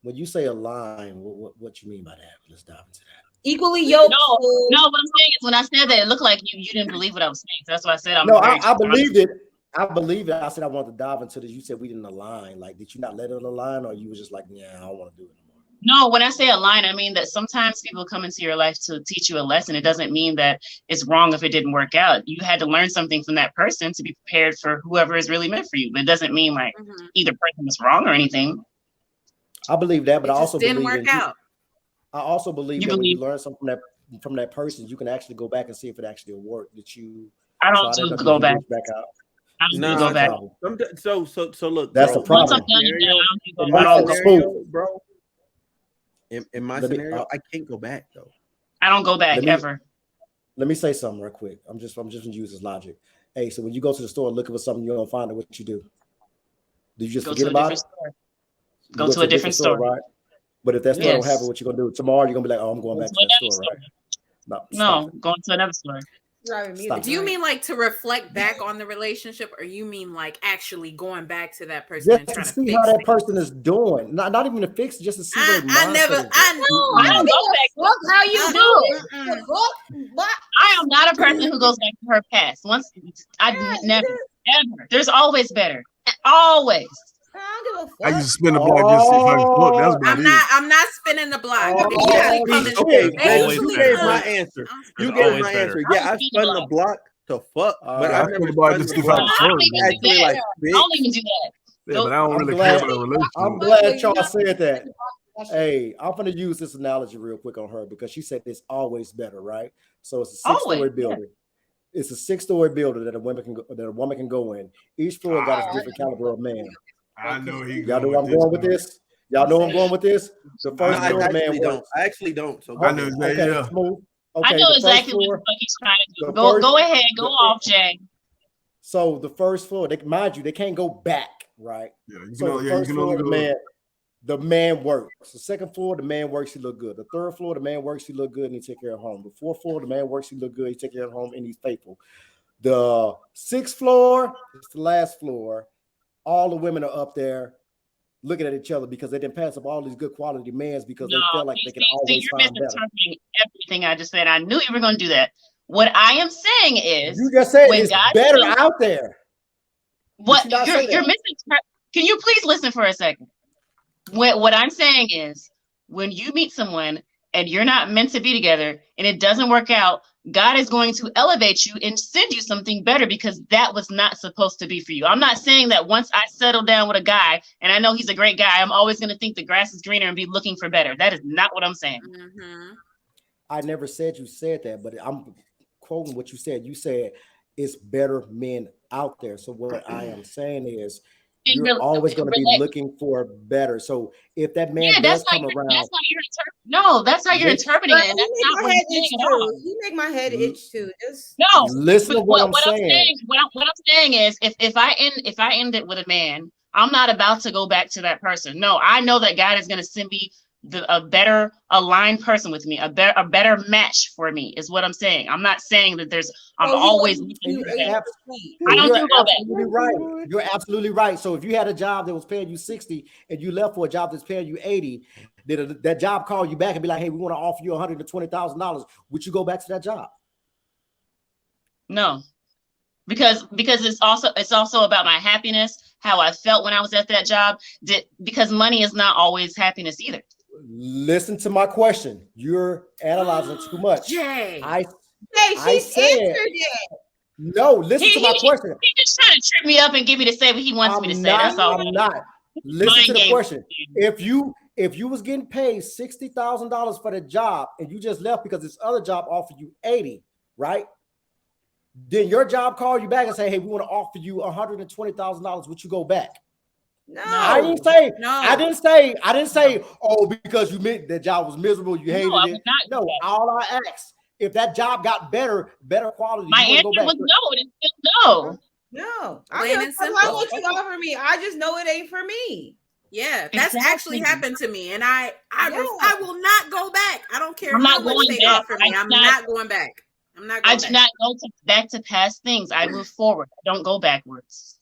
When you say align, what you mean by that? Let's dive into that.
Equally yoked.
No. What I'm saying is, when I said that, it looked like you didn't believe what I was saying. So that's why I said
I believed it. I believe it. I said I wanted to dive into this. You said we didn't align. Like, did you not let it align, or you were just like, yeah, I don't want to do it anymore?
No, when I say align, I mean that sometimes people come into your life to teach you a lesson. It doesn't mean that it's wrong if it didn't work out. You had to learn something from that person to be prepared for whoever is really meant for you. But it doesn't mean like either person was wrong or anything.
I believe that, but
It
I
just
also
didn't
believe
work out.
I also believe
You
that when
believe?
you learn something from that person, you can actually go back and see if it actually worked. That you
I don't
try that.
do
That
go
you
back.
reach back out.
I don't do
Nah,
go back.
so look,
That's
bro,
the problem.
Once I'm done, I'm done. I don't do go
in
back.
my
I don't go back.
scenario, bro. In my
Let me-
scenario, I can't go back though.
I don't go back ever.
Let me say something real quick. I'm just gonna use this logic. Hey, so when you go to the store looking for something you don't find it, what you do? Do you just
Go
forget
to a
about
different
it?
store.
You
Go to a different store.
right? But if that store don't have
Yes.
it, what you gonna do? Tomorrow you're gonna be like, oh, I'm going
Go
back
to
to that
another
store,
store.
right?
No, going to another store.
Stop.
Do you mean like to reflect back on the relationship, or you mean like actually going back to that person
Just
and
to
trying to
see
fix
how that
things?
person is doing. Not even to fix, just to see what their
I never,
mindset is.
I don't go back.
Look how you do it. Look,
I am not a person who goes back to her past. Never, ever. There's always better. Always.
I don't give a
I
fuck.
used to spin the block just to see if I can look. That's about it.
I'm not spinning the block.
Oh,
They usually come in.
Okay,
They
Reggie,
always
you
usually
gave
better.
my
come.
answer.
There's
You gave
always
my
better.
answer. Yeah, I spun the block to fuck, but
I
I
spin
never
the block
spun
just
the
to see if I
No,
can
block.
I don't
flirt,
even
man.
do
Actually,
that.
like
I don't even do that.
Yeah, but I don't
I'm
really
glad-
care for the relationship.
I'm glad y'all said that. Hey, I'm gonna use this analogy real quick on her because she said it's always better, right? So it's a six-story
Always,
building. It's a six-story building that a woman can go in. Each floor got its different caliber of man.
I know he
Y'all know
going
where I'm going with this. Y'all know I'm going with this. The
No,
first
I
floor,
know.
the man
actually don't.
works.
I actually don't. So
I know that,
Okay,
yeah.
smooth.
I
Okay,
know
the first
exactly what
floor.
the fuck he's trying to do.
the
Go
first-
ahead. Go
the-
off, Jay.
So the first floor, mind you, they can't go back, right?
Yeah, you
So
can,
the
you
first
can
floor,
only go.
the man works. The second floor, the man works, he look good. The third floor, the man works, he look good, and he take care of home. The fourth floor, the man works, he look good, he take care of home, and he's faithful. The sixth floor, it's the last floor. All the women are up there looking at each other because they didn't pass up all these good quality mans because they felt like they could always
you're
find better.
misinterpreting everything I just said. I knew you were going to do that. What I am saying is,
You just said
when
it's
God
better
sends-
out there.
What
Did you not
you're
say that?
misinterpreting. Can you please listen for a second? What I'm saying is, when you meet someone and you're not meant to be together and it doesn't work out, God is going to elevate you and send you something better because that was not supposed to be for you. I'm not saying that once I settle down with a guy and I know he's a great guy, I'm always going to think the grass is greener and be looking for better. That is not what I'm saying.
I never said you said that, but I'm quoting what you said. You said it's better men out there. So what I am saying is you're always going to be looking for better. So if that man does come around,
that's how you're interpreting it. And that's not what I'm saying at all.
You make my head itch too. Just
no.
Listen to what I'm saying.
What I'm saying is, if I end it with a man, I'm not about to go back to that person. No, I know that God is going to send me a better aligned person with me, a better match for me is what I'm saying. I'm not saying that I'm always looking for that. I don't do all that.
Right. You're absolutely right. So if you had a job that was paying you 60 and you left for a job that's paying you 80, did that job call you back and be like, hey, we want to offer you $120,000? Would you go back to that job?
No. Because it's also about my happiness, how I felt when I was at that job. Because money is not always happiness either.
Listen to my question. You're analyzing too much.
Jay.
She's answered it.
No, listen to my question.
He's just trying to trip me up and get me to say what he wants me to say. That's all.
I'm not. Listen to the question. If you was getting paid $60,000 for the job and you just left because this other job offered you 80, right? Then your job called you back and say, hey, we want to offer you $120,000. Would you go back?
No,
I didn't say.
No.
I didn't say. Oh, because you meant that job was miserable, you hated it. No, all I asked, if that job got better quality,
my answer was no. It's still no.
No,
Plain and simple.
I want you to offer me. I just know it ain't for me.
Yeah, that's actually happened to me, and I will not go back. I don't care
I'm
how
not
much
going
they
back.
offer me. I'm not going back. I'm not.
I do not go back to past things. I move forward. I don't go backwards.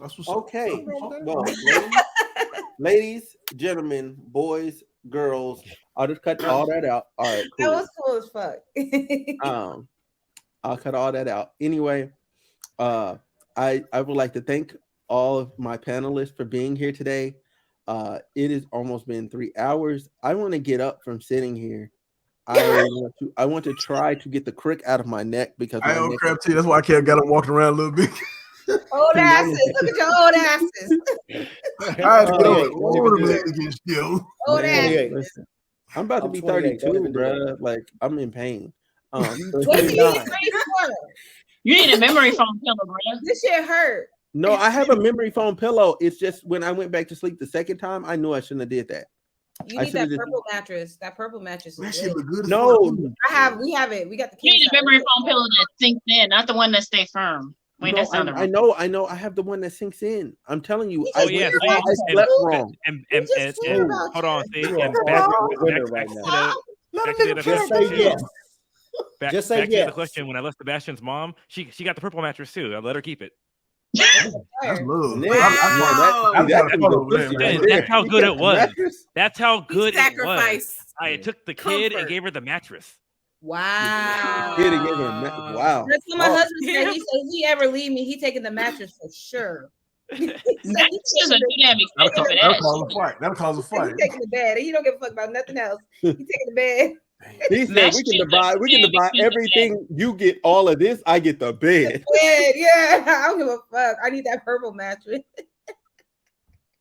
That's what's
okay. Well, ladies, gentlemen, boys, girls, I'll just cut all that out. All right, cool.
That was cool as fuck.
I'll cut all that out. Anyway, I would like to thank all of my panelists for being here today. It has almost been 3 hours. I want to get up from sitting here. I want to try to get the crick out of my neck because
I own crab too. That's why I got him walking around a little bit.
Old asses. Look at your old asses.
I had to get on the leg to get still.
Old asses.
I'm about to be 32, bro. Like, I'm in pain.
What do you need for?
You need a memory foam pillow, bro.
This shit hurt.
No, I have a memory foam pillow. It's just when I went back to sleep the second time, I knew I shouldn't have did that.
You need that purple mattress. That purple mattress.
That shit look good.
No,
we have it. We got the.
You need a memory foam pillow that sinks in, not the one that stay firm. Wait,
no, I know. I have the one that sinks in. I'm telling you. I slept wrong.
And hold on, see, and back to the question. When I left Sebastian's mom, she got the purple mattress too. I let her keep it.
That's love.
That's how good it was. That's how good it was. I took the kid and gave her the mattress.
Wow.
Wow.
That's what my husband said. He said if he ever leave me, he taking the mattress for sure.
That'll cause a fight.
He's taking the bed. He don't give a fuck about nothing else. He's taking the bed.
He said we can divide everything. You get all of this, I get the bed.
Yeah, I don't give a fuck. I need that purple mattress.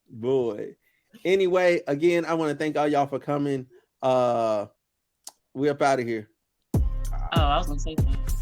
Boy. Anyway, again, I want to thank all y'all for coming. We up out of here.
Oh, I was gonna say that.